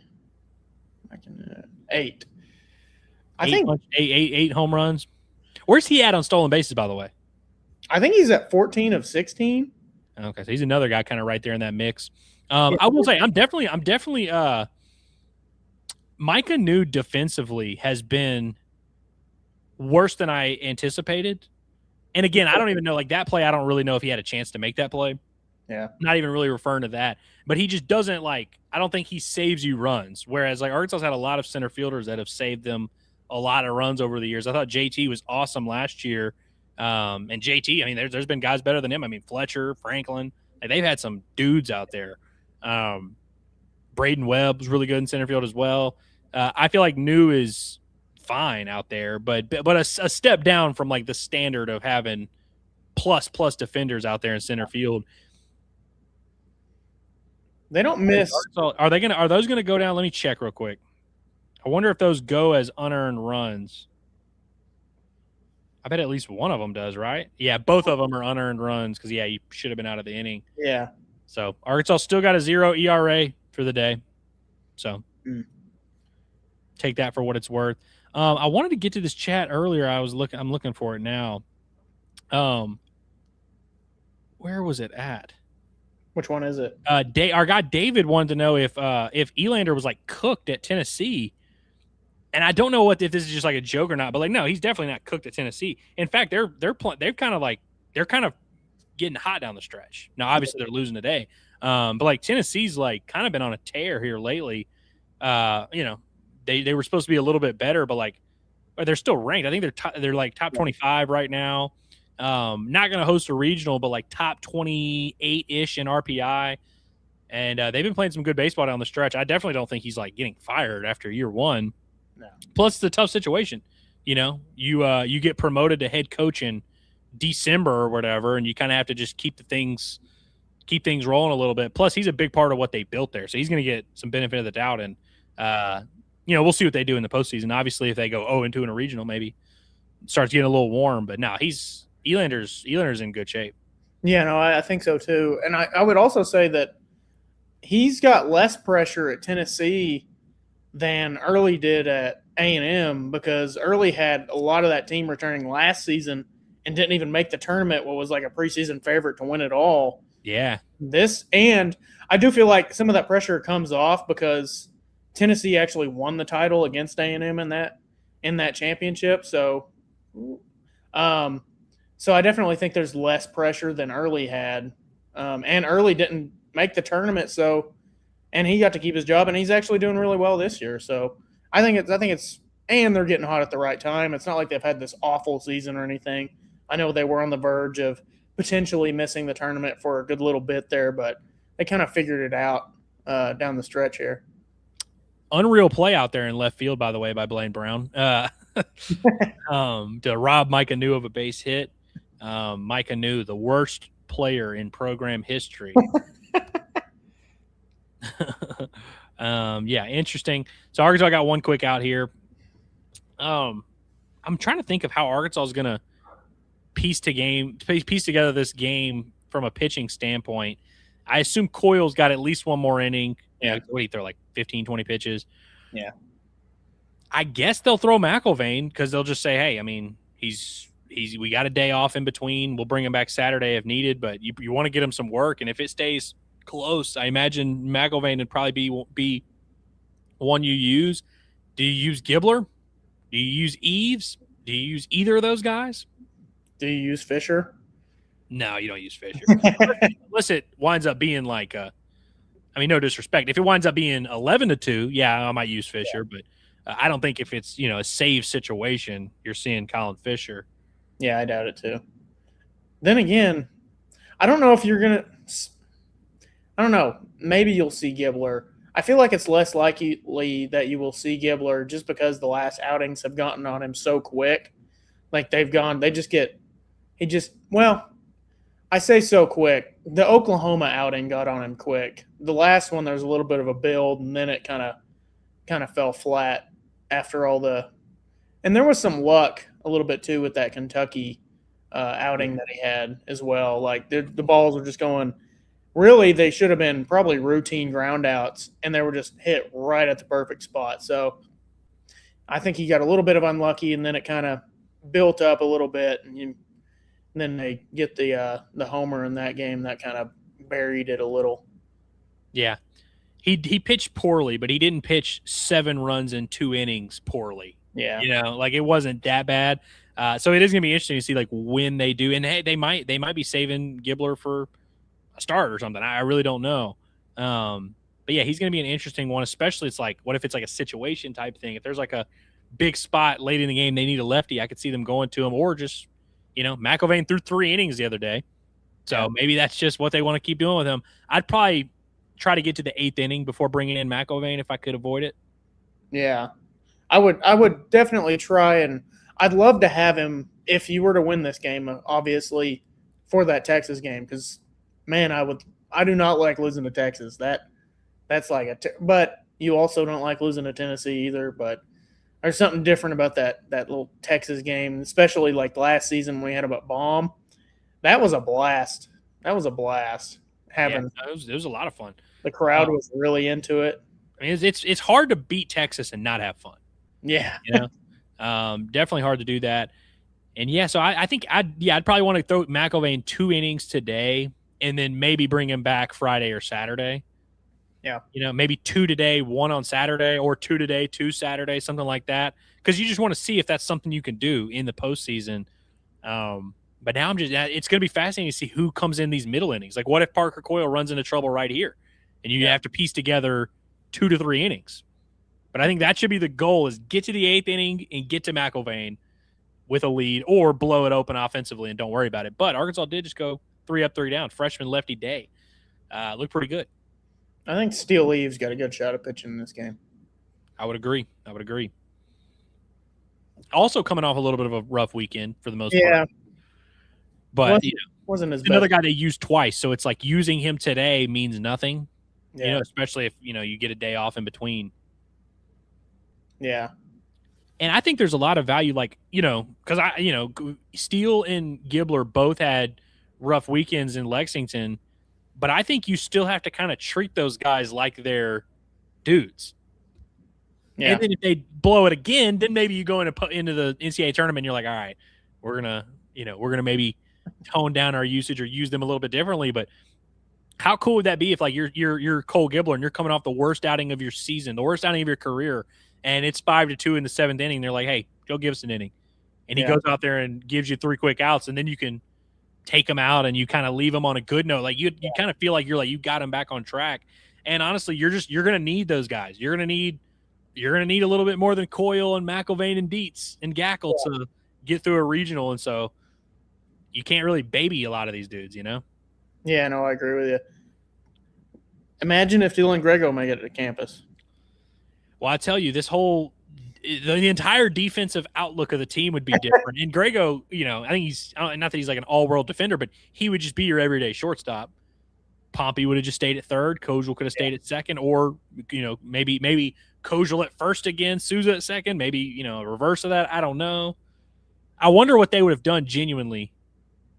I can 8. Eight home runs. Where's he at on stolen bases, by the way? I think he's at 14 of 16. Okay, so he's another guy kind of right there in that mix. I will say I'm definitely Mike Anu defensively has been worse than I anticipated. And again, I don't even know, like, that play, I don't really know if he had a chance to make that play. Yeah. Not even really referring to that. But he just doesn't, like, I don't think he saves you runs. Whereas, like, Arkansas had a lot of center fielders that have saved them a lot of runs over the years. I thought JT was awesome last year. And JT, I mean, there's been guys better than him. I mean, Fletcher, Franklin, like, they've had some dudes out there. Braden Webb was really good in center field as well. I feel like New is fine out there, but a step down from, like, the standard of having plus defenders out there in center field. They don't miss. Are those gonna go down? Let me check real quick. I wonder if those go as unearned runs. I bet at least one of them does, right? Yeah, both of them are unearned runs because, you should have been out of the inning. Yeah. So Arkansas still got a 0 ERA for the day. So take that for what it's worth. I wanted to get to this chat earlier. I'm looking for it now. Where was it at? Which one is it? Our guy David wanted to know if Elander was, like, cooked at Tennessee. And I don't know if this is just like a joke or not, but, like, no, he's definitely not cooked at Tennessee. In fact, they're kind of getting hot down the stretch. Now, obviously, they're losing today, but, like, Tennessee's, like, kind of been on a tear here lately. They were supposed to be a little bit better, but, like, they're still ranked. I think they're like top 25 right now. Not going to host a regional, but, like, top 28-ish in RPI. And they've been playing some good baseball down the stretch. I definitely don't think he's, like, getting fired after year one. No. Plus, it's a tough situation. You get promoted to head coach in December or whatever, and you kind of have to just keep things rolling a little bit. Plus, he's a big part of what they built there, so he's going to get some benefit of the doubt. And we'll see what they do in the postseason. Obviously, if they go 0-2 in a regional, maybe it starts getting a little warm. But no, Elander's in good shape. Yeah, no, I think so too. And I would also say that he's got less pressure at Tennessee than Early did at A&M, because Early had a lot of that team returning last season and didn't even make the tournament, what was like a preseason favorite to win it all. Yeah. And I do feel like some of that pressure comes off because Tennessee actually won the title against A&M in that championship. So I definitely think there's less pressure than Early had. And Early didn't make the tournament, and he got to keep his job, and he's actually doing really well this year. So I think it's and they're getting hot at the right time. It's not like they've had this awful season or anything. I know they were on the verge of potentially missing the tournament for a good little bit there, but they kind of figured it out down the stretch here. Unreal play out there in left field, by the way, by Blaine Brown to rob Mike Anu of a base hit. Mike Anu, the worst player in program history, Yeah, interesting. So Arkansas got one quick out here. I'm trying to think of how Arkansas is going to piece together this game from a pitching standpoint. I assume Coyle's got at least one more inning. Yeah. What do you throw, like 15, 20 pitches? Yeah. I guess they'll throw McIlvain because they'll just say, hey, I mean, we got a day off in between. We'll bring him back Saturday if needed, but you want to get him some work. And if it stays close, I imagine McIlvain would probably be one you use. Do you use Gibbler? Do you use Eves? Do you use either of those guys? Do you use Fisher? No, you don't use Fisher. Unless it winds up being like no disrespect. If it winds up being 11-2, yeah, I might use Fisher, but I don't think if it's, a save situation, you're seeing Colin Fisher. Yeah, I doubt it too. Then again, I don't know if you're going to – I don't know. Maybe you'll see Gibbler. I feel like it's less likely that you will see Gibbler just because the last outings have gotten on him so quick. Like I say so quick. The Oklahoma outing got on him quick. The last one, there was a little bit of a build, and then it kind of fell flat after all the – and there was some luck a little bit too with that Kentucky outing that he had as well. Like the balls were just going – really, they should have been probably routine ground outs, and they were just hit right at the perfect spot. So I think he got a little bit of unlucky, and then it kind of built up a little bit, and then they get the homer in that game that kind of buried it a little. Yeah. He pitched poorly, but he didn't pitch 7 runs in 2 innings poorly. Yeah. It wasn't that bad. So it is going to be interesting to see like when they do. And hey, they might be saving Gibbler for a start or something. I really don't know. But yeah, he's going to be an interesting one, especially it's like, what if it's like a situation type thing? If there's like a big spot late in the game, they need a lefty, I could see them going to him, or just, McIlvain threw 3 innings the other day. So maybe that's just what they want to keep doing with him. I'd probably try to get to the 8th inning before bringing in McIlvain if I could avoid it. Yeah, I would definitely try, and I'd love to have him if you were to win this game, obviously, for that Texas game, because man, I do not like losing to Texas. That's like but you also don't like losing to Tennessee either. But there's something different about that little Texas game, especially like last season when we had a bomb. That was a blast. Having it was a lot of fun. The crowd was really into it. I mean, it's hard to beat Texas and not have fun. Yeah, definitely hard to do that. And yeah, so I think I'd probably want to throw McIlvain 2 innings today, and then maybe bring him back Friday or Saturday. Yeah. Maybe 2 today, 1 on Saturday, or 2 today, 2 Saturday, something like that. Because you just want to see if that's something you can do in the postseason. But now it's going to be fascinating to see who comes in these middle innings. Like, what if Parker Coyle runs into trouble right here? And you have to piece together 2 to 3 innings. But I think that should be the goal, is get to the 8th inning and get to McIlvain with a lead, or blow it open offensively and don't worry about it. But Arkansas did just go 3 up, 3 down. Freshman lefty day. Looked pretty good. I think Steele Eves got a good shot at pitching in this game. I would agree. Also coming off a little bit of a rough weekend for the most part. But wasn't as another best. guy they used twice, so it's like using him today means nothing. Yeah. Especially if you get a day off in between. Yeah. And I think there's a lot of value, like, because Steele and Gibbler both had rough weekends in Lexington, but I think you still have to kind of treat those guys like they're dudes. Yeah. And then if they blow it again, then maybe you go into the NCAA tournament and you're like, all right, we're gonna maybe tone down our usage or use them a little bit differently. But how cool would that be if like you're Cole Gibbler and you're coming off the worst outing of your season, the worst outing of your career, and it's 5-2 in the 7th inning. They're like, hey, go give us an inning. And he goes out there and gives you 3 quick outs, and then you can take him out and you kind of leave him on a good note. Like you kind of feel like you got him back on track. And honestly, you're going to need those guys. You're going to need a little bit more than Coyle and McIlvain and Dietz and Gackle to get through a regional. And so you can't really baby a lot of these dudes, Yeah, no, I agree with you. Imagine if Dylan Grego made it to campus. Well, I tell you, the entire defensive outlook of the team would be different. And Grego, I think not that he's like an all-world defender, but he would just be your everyday shortstop. Pompey would have just stayed at third. Kojal could have stayed at second, or maybe Kojal at first again, Souza at second. Maybe a reverse of that. I don't know. I wonder what they would have done genuinely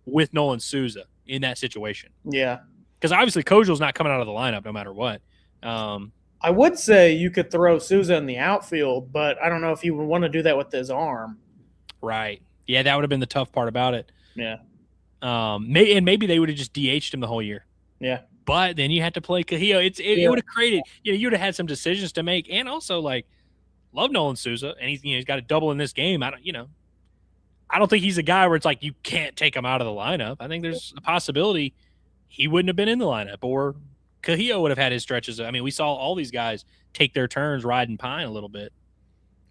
with Nolan Souza in that situation. Yeah, because obviously Kojal's not coming out of the lineup no matter what. I would say you could throw Souza in the outfield, but I don't know if you would want to do that with his arm. Right. Yeah, that would have been the tough part about it. Yeah. Maybe they would have just DH'd him the whole year. Yeah. But then you had to play Cahillo. It would have created, you would have had some decisions to make, and also love Nolan Souza, and he's got a double in this game. I don't think he's a guy where it's like you can't take him out of the lineup. I think there's a possibility he wouldn't have been in the lineup, or Cahillo would have had his stretches. I mean, we saw all these guys take their turns riding Pine a little bit.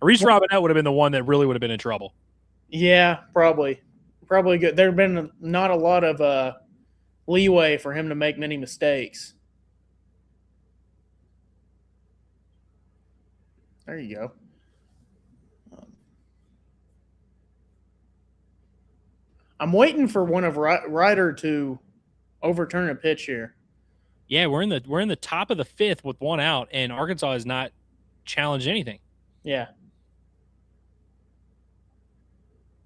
Reese Robinette would have been the one that really would have been in trouble. Yeah, probably good. There have been not a lot of leeway for him to make many mistakes. There you go. I'm waiting for one of Ryder to overturn a pitch here. Yeah, we're in the top of the fifth with one out, and Arkansas has not challenged anything. Yeah.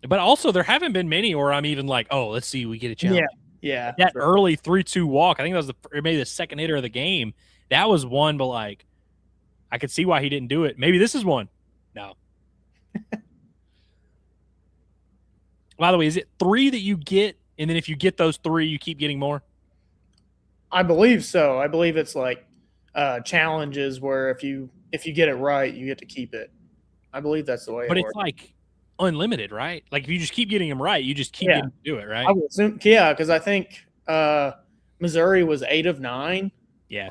But also, there haven't been many where I'm even like, oh, let's see, we get a challenge. Yeah. That early 3-2 walk, I think that was maybe the second hitter of the game. That was one, but I could see why he didn't do it. Maybe this is one. No. By the way, is it 3 that you get, and then if you get those 3, you keep getting more? I believe so. I believe it's challenges where if you get it right, you get to keep it. I believe that's the way it works. But it's unlimited, right? If you just keep getting them right, you just keep getting to do it, right? I would assume, because I think Missouri was 8 of 9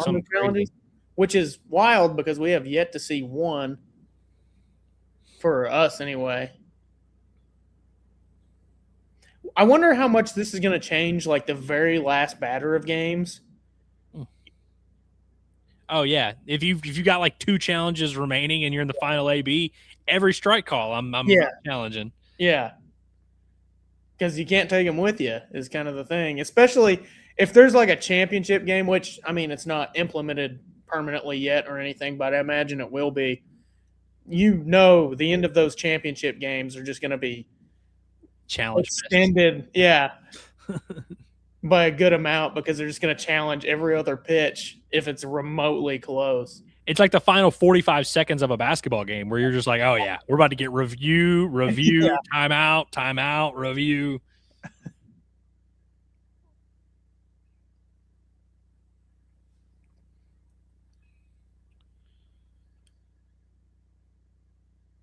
on the challenges, which is wild because we have yet to see one for us anyway. I wonder how much this is going to change, the very last batter of games. Oh yeah, if you got 2 challenges remaining and you're in the final AB, every strike call I'm challenging. Yeah, because you can't take them with you is kind of the thing, especially if there's a championship game, which it's not implemented permanently yet or anything, but I imagine it will be. The end of those championship games are just going to be extended, by a good amount because they're just going to challenge every other pitch if it's remotely close. It's like the final 45 seconds of a basketball game where you're just like, oh yeah, we're about to get review, timeout, review.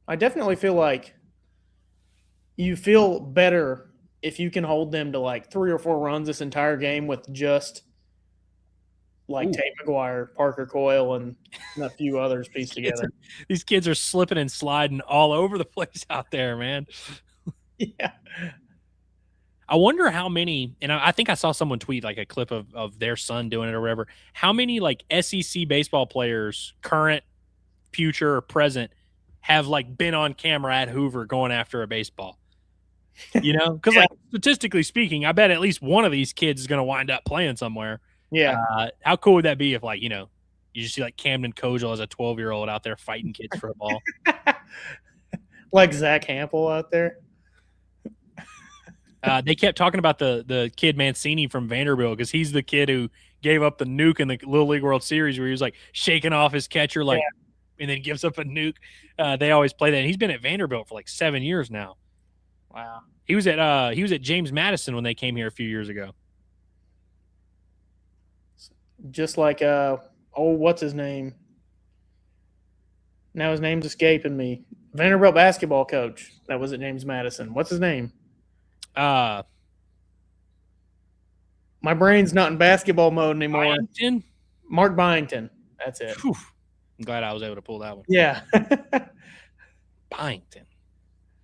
I definitely feel like you feel better if you can hold them to 3 or 4 runs this entire game with just Tate McGuire, Parker Coyle, and a few others pieced together. These kids are slipping and sliding all over the place out there, man. Yeah. I wonder how many, and I think I saw someone tweet a clip of their son doing it or whatever, how many SEC baseball players, current, future, or present, have been on camera at Hoover going after a baseball. Because statistically speaking, I bet at least one of these kids is going to wind up playing somewhere. Yeah. How cool would that be if you just see Camden Kojal as a 12-year-old out there fighting kids for a ball? Zach Hampel out there. They kept talking about the kid Mancini from Vanderbilt because he's the kid who gave up the nuke in the Little League World Series where he was shaking off his catcher and then gives up a nuke. They always play that. And he's been at Vanderbilt for 7 years now. Wow. He was at James Madison when they came here a few years ago. Just what's his name? Now his name's escaping me. Vanderbilt basketball coach that was at James Madison. What's his name? My brain's not in basketball mode anymore. Byington? Mark Byington. That's it. Whew. I'm glad I was able to pull that one. Yeah. Byington.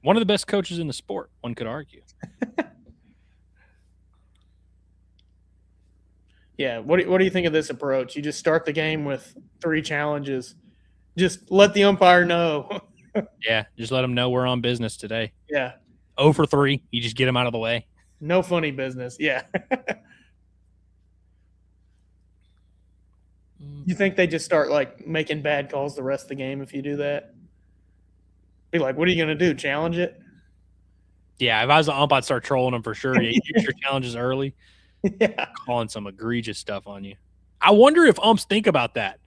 One of the best coaches in the sport, one could argue. Yeah. What do you think of this approach? You just start the game with 3 challenges. Just let the umpire know. Yeah. Just let them know we're on business today. Yeah. 0 for 3. You just get them out of the way. No funny business. Yeah. You think they just start like making bad calls the rest of the game if you do that? Be like, what are you going to do? Challenge it? Yeah, if I was an ump, I'd start trolling them for sure. You get your challenges early, Yeah. calling some egregious stuff on you. I wonder if umps think about that.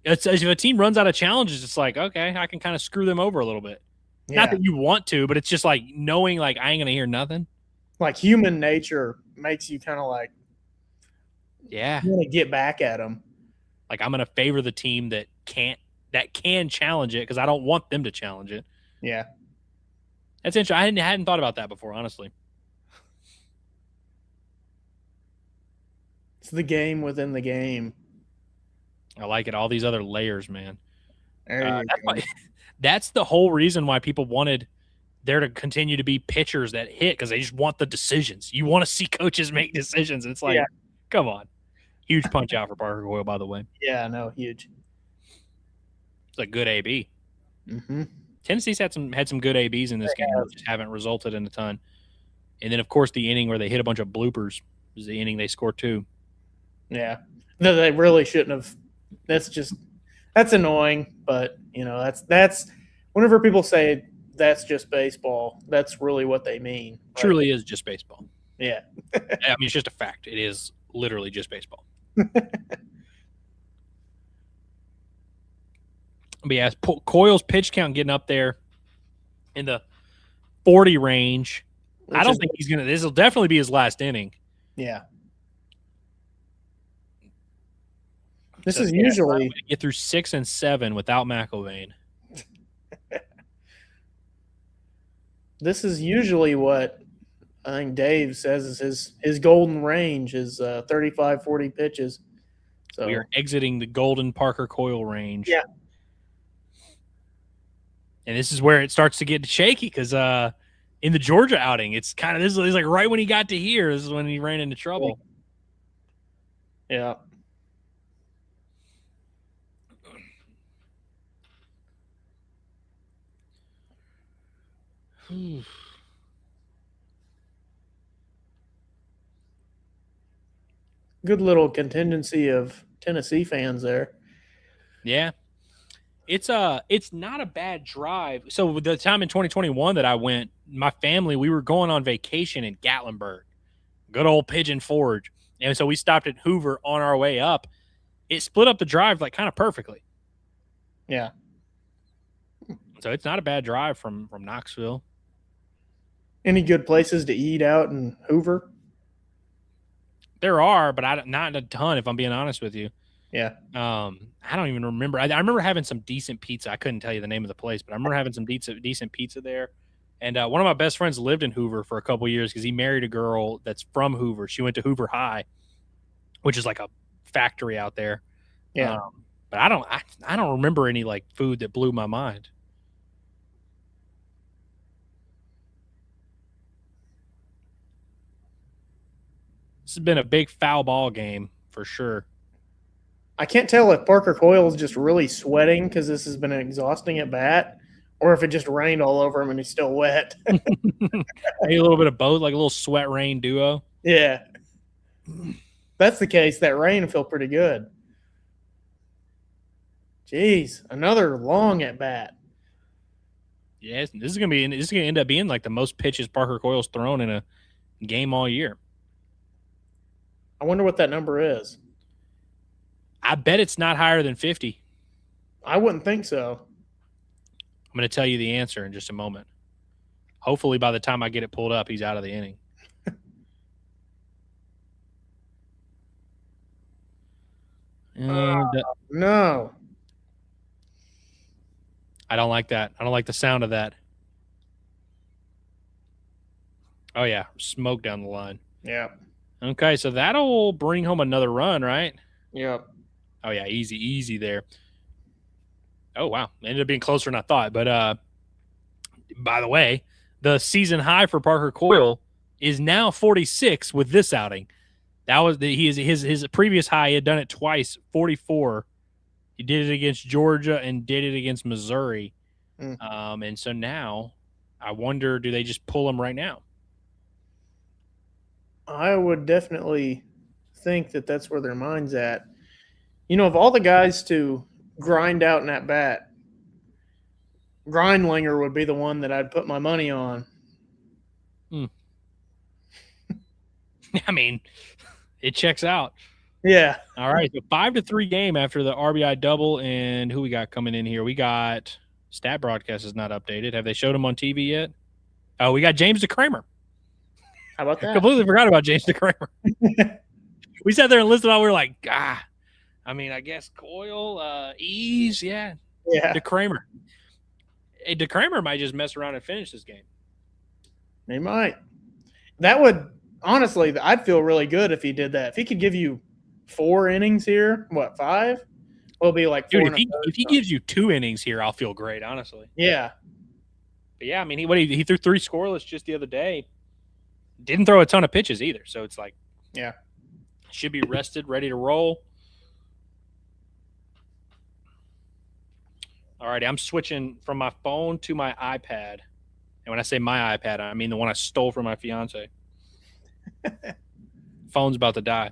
It's as if a team runs out of challenges, it's like, okay, I can kind of screw them over a little bit. Yeah. Not that you want to, but it's just like knowing like I ain't gonna hear nothing. Like human nature makes you kind of like Yeah, want to get back at them. like I'm gonna favor the team that can challenge it because I don't want them to challenge it. Yeah. That's interesting. I hadn't thought about that before, honestly. It's the game within the game. I like it. All these other layers, man. There you go. That's the whole reason why people wanted there to continue to be pitchers that hit because they just want the decisions. You want to see coaches make decisions. It's like, come on. Huge punch out for Parker Coyle, by the way. Yeah, no, huge. It's a good AB. Mm-hmm. Tennessee's had some good ABs in this game, just haven't resulted in a ton. And then, of course, the inning where they hit a bunch of bloopers is the inning they scored 2. Yeah. No, they really shouldn't have. That's annoying, but that's whenever people say that's just baseball, that's really what they mean. Truly is just baseball. Yeah. I mean, it's just a fact. It is literally just baseball. But yeah, Coyle's pitch count getting up there in the 40 range. I don't think he's going to – this will definitely be his last inning. Yeah. This is usually – get through 6 and 7 without McIlvain. This is usually what I think Dave says is his golden range is 35, 40 pitches. So we are exiting the golden Parker Coyle range. Yeah. And this is where it starts to get shaky because in the Georgia outing, it's kind of – this is like right when he got to here, this is when he ran into trouble. Yeah. Good little contingency of Tennessee fans there. Yeah. It's not a bad drive. So the time in 2021 that I went, my family, we were going on vacation in Gatlinburg, good old Pigeon Forge. And so we stopped at Hoover on our way up. It split up the drive like kind of perfectly. Yeah. So it's not a bad drive from Knoxville. Any good places to eat out in Hoover? There are, but not a ton, if I'm being honest with you. Yeah. I don't even remember. I remember having some decent pizza. I couldn't tell you the name of the place, but I remember having some decent pizza there. And one of my best friends lived in Hoover for a couple of years because he married a girl that's from Hoover. She went to Hoover High, which is like a factory out there. Yeah. But I don't remember any like food that blew my mind. This has been a big foul ball game for sure. I can't tell if Parker Coyle is just really sweating because this has been an exhausting at bat, or if it just rained all over him and he's still wet. Maybe a little bit of both, like a little sweat rain duo. Yeah. If that's the case, that rain will feel pretty good. Jeez, another long at bat. Yeah, this is gonna end up being like the most pitches Parker Coyle's thrown in a game all year. I wonder what that number is. I bet it's not higher than 50. I wouldn't think so. I'm going to tell you the answer in just a moment. Hopefully, by the time I get it pulled up, he's out of the inning. No. I don't like that. I don't like the sound of that. Oh, yeah. Smoke down the line. Yeah. Okay, so that'll bring home another run, right? Yep. Oh, yeah. Easy there. Oh, wow. Ended up being closer than I thought. But, by the way, the season high for Parker Coyle is now 46 with this outing. That was his previous high. He had done it twice, 44. He did it against Georgia and did it against Missouri. And so now I wonder, do they just pull him right now? I would definitely think that that's where their mind's at. Of all the guys to grind out in that bat, Grindlinger would be the one that I'd put my money on. I mean, it checks out. Yeah. All right, so 5-3 game after the RBI double, and who we got coming in here? We got Stat Broadcast is not updated. Have they showed him on TV yet? Oh, we got James DeCramer. How about that? Completely forgot about James DeCramer. We sat there and listened while we were like, I mean, I guess Coyle, Ease, yeah. DeCramer. Hey, DeCramer might just mess around and finish this game. He might. That would, honestly, I'd feel really good if he did that. If he could give you 4 innings here, 5? Well, it'll be like 4. Dude, if he gives you 2 innings here, I'll feel great, honestly. Yeah. But yeah, I mean, he threw 3 scoreless just the other day. Didn't throw a ton of pitches either, so it's like, yeah, should be rested, ready to roll. All right, I'm switching from my phone to my iPad. And when I say my iPad, I mean the one I stole from my fiance. Phone's about to die.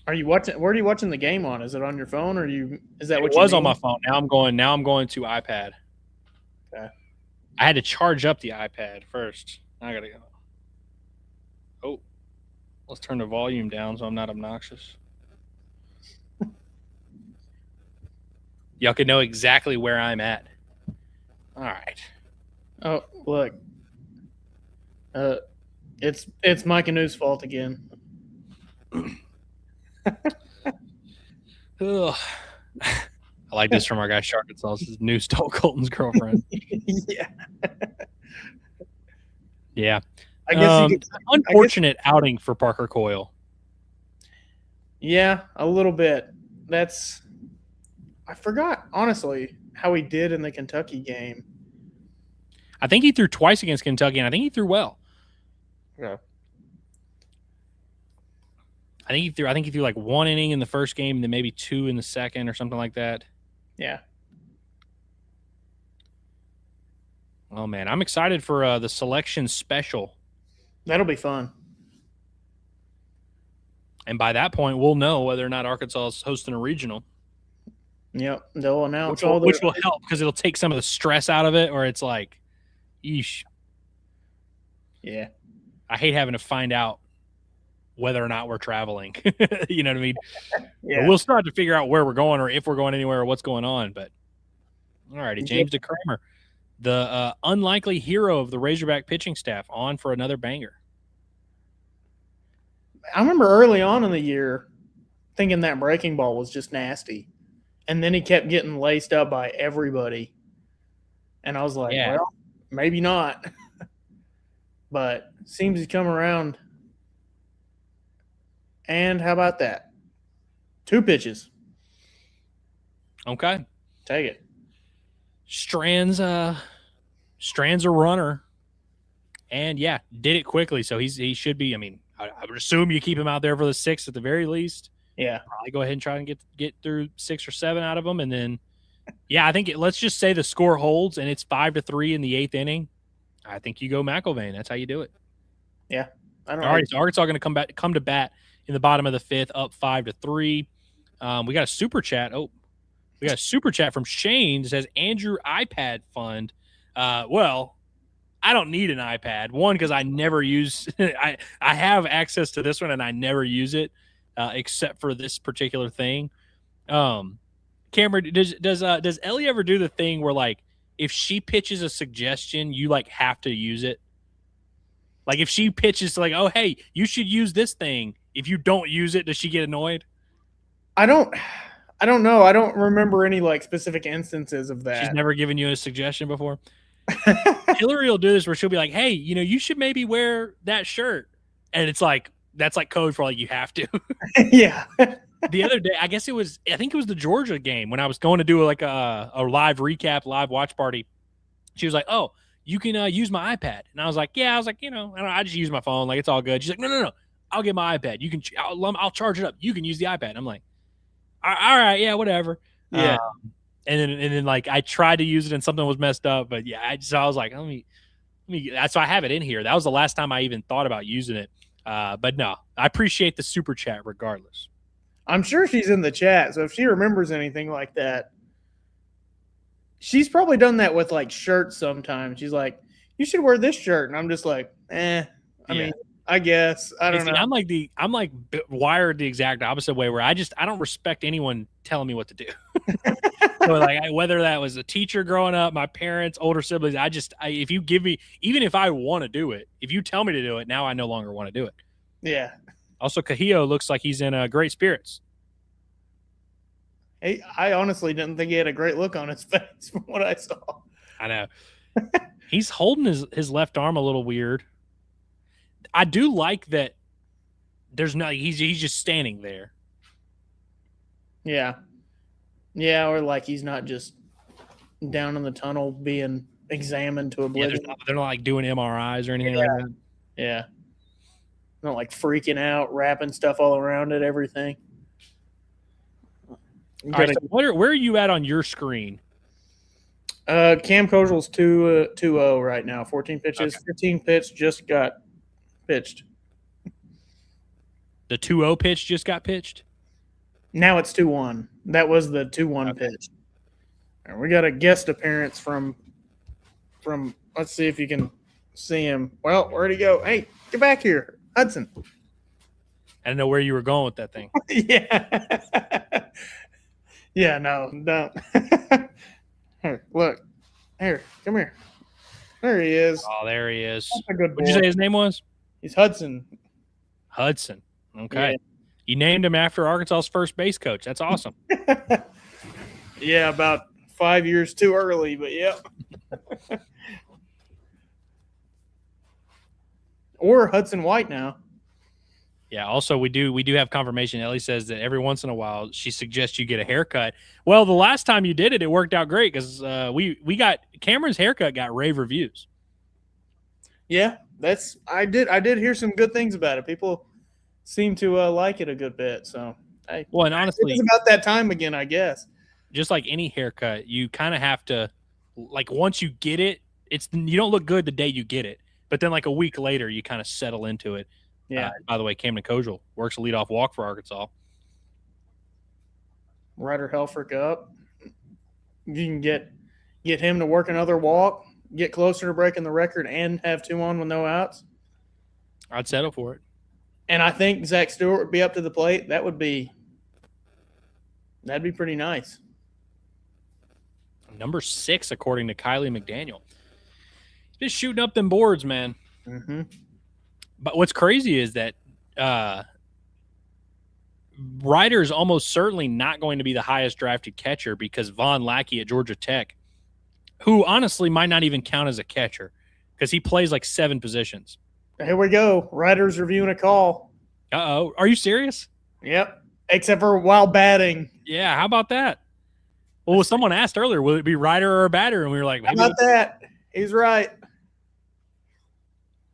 Are you watching? Where are you watching the game on? Is it on your phone, or is that what it was on my phone? Now I'm going to iPad. Okay. I had to charge up the iPad first. I gotta go. Oh, let's turn the volume down so I'm not obnoxious. Y'all can know exactly where I'm at. All right. Oh, look. It's Mike Anu's fault again. Ugh. I like this from our guy Arkansas. This is new stole Colton's girlfriend. Yeah. Yeah. I guess unfortunate outing for Parker Coyle. Yeah, a little bit. I forgot, honestly, how he did in the Kentucky game. I think he threw twice against Kentucky, and I think he threw well. Yeah. I think he threw like 1 inning in the first game, and then maybe 2 in the second or something like that. Yeah. Oh man, I'm excited for the selection special. That'll be fun. And by that point, we'll know whether or not Arkansas is hosting a regional. Yep, they'll announce which will help because it'll take some of the stress out of it, or it's like, yeesh. Yeah. I hate having to find out whether or not we're traveling. You know what I mean? Yeah. We'll start to figure out where we're going or if we're going anywhere or what's going on. But all righty, James DeCramer, the unlikely hero of the Razorback pitching staff, on for another banger. I remember early on in the year thinking that breaking ball was just nasty. And then he kept getting laced up by everybody. And I was like, well, maybe not. But seems he's come around. And how about that? 2 pitches. Okay. Take it. Strand's a runner. And yeah, did it quickly. So he should be, I mean, I would assume you keep him out there for the 6th at the very least. Yeah. Probably go ahead and try and get through 6 or 7 out of them. And then, yeah, I think let's just say the score holds and it's 5-3 in the 8th inning. I think you go McIlvain. That's how you do it. Yeah. All right, so Arkansas going to come to bat in the bottom of the 5th, up 5-3. We got a super chat. Oh, we got a super chat from Shane that says Andrew iPad fund. Well, I don't need an iPad. One, because I never use I have access to this one and I never use it except for this particular thing. Cameron, does Ellie ever do the thing where, like, if she pitches a suggestion, you like have to use it? Like if she pitches like, oh, hey, you should use this thing. If you don't use it, does she get annoyed? I don't know. I don't remember any like specific instances of that. She's never given you a suggestion before. Hillary will do this where she'll be like, hey, you should maybe wear that shirt. And it's like, that's like code for like, you have to. Yeah. The other day, I think it was the Georgia game when I was going to do like a live recap, live watch party. She was like, oh, you can use my iPad. And I was like, yeah, I just use my phone. Like, it's all good. She's like, no. I'll get my iPad. You can, I'll charge it up. You can use the iPad. I'm like, all right, yeah, whatever. Yeah. And then like I tried to use it and something was messed up, but yeah, I was like, let me. So I have it in here. That was the last time I even thought about using it. But no, I appreciate the super chat regardless. I'm sure she's in the chat, so if she remembers anything like that, she's probably done that with like shirts sometimes. She's like, "You should wear this shirt," and I'm just like, "Eh." I mean, I guess I don't know. I'm like wired the exact opposite way, where I don't respect anyone telling me what to do. So like whether that was a teacher growing up, my parents, older siblings, if you give me, even if I want to do it, if you tell me to do it, now I no longer want to do it. Yeah. Also, Cahillo looks like he's in great spirits. Hey, I honestly didn't think he had a great look on his face from what I saw. I know. He's holding his left arm a little weird. I do like that there's no he's just standing there. Yeah. Yeah, or like he's not just down in the tunnel being examined to oblivion. Yeah, they're not like doing MRIs or anything like that. Yeah. Not like freaking out, wrapping stuff all around it, everything. All right, so where are you at on your screen? Cam Kozel's 2-0 right now. 14 pitches. Okay. 15 pitch just got pitched. The 2-0 pitch just got pitched? Now it's 2-1. That was the 2-1 pitch. And we got a guest appearance from let's see if you can see him. Well, where'd he go? Hey, get back here. Hudson. I didn't know where you were going with that thing. Yeah. Yeah, no, don't. Here, look. Here, come here. There he is. Oh, there he is. That's a good boy. What'd you say his name was? He's Hudson. Hudson. Okay. Yeah. You named him after Arkansas's first base coach. That's awesome. Yeah, about 5 years too early, but yeah. Or Hudson White now. Yeah. Also, we do have confirmation. Ellie says that every once in a while she suggests you get a haircut. Well, the last time you did it, it worked out great because we got Cameron's haircut got rave reviews. Yeah, I did hear some good things about it. People seem to like it a good bit. So, and honestly, it's about that time again, I guess. Just like any haircut, you kind of have to, like, once you get it, you don't look good the day you get it, but then like a week later, you kind of settle into it. Yeah. By the way, Camden Kozel works a leadoff walk for Arkansas. Ryder Helfrich up. You can get him to work another walk, get closer to breaking the record, and have 2 on with no outs. I'd settle for it. And I think Zack Stewart would be up to the plate. That'd be pretty nice. Number 6, according to Kylie McDaniel. Just shooting up them boards, man. Mm-hmm. But what's crazy is that Ryder is almost certainly not going to be the highest drafted catcher because Von Lackey at Georgia Tech, who honestly might not even count as a catcher because he plays like 7 positions. Here we go. Ryder's reviewing a call. Uh-oh. Are you serious? Yep. Except for while batting. Yeah, how about that? Well, someone asked earlier, will it be Ryder or a batter? And we were like, how about that? He's right.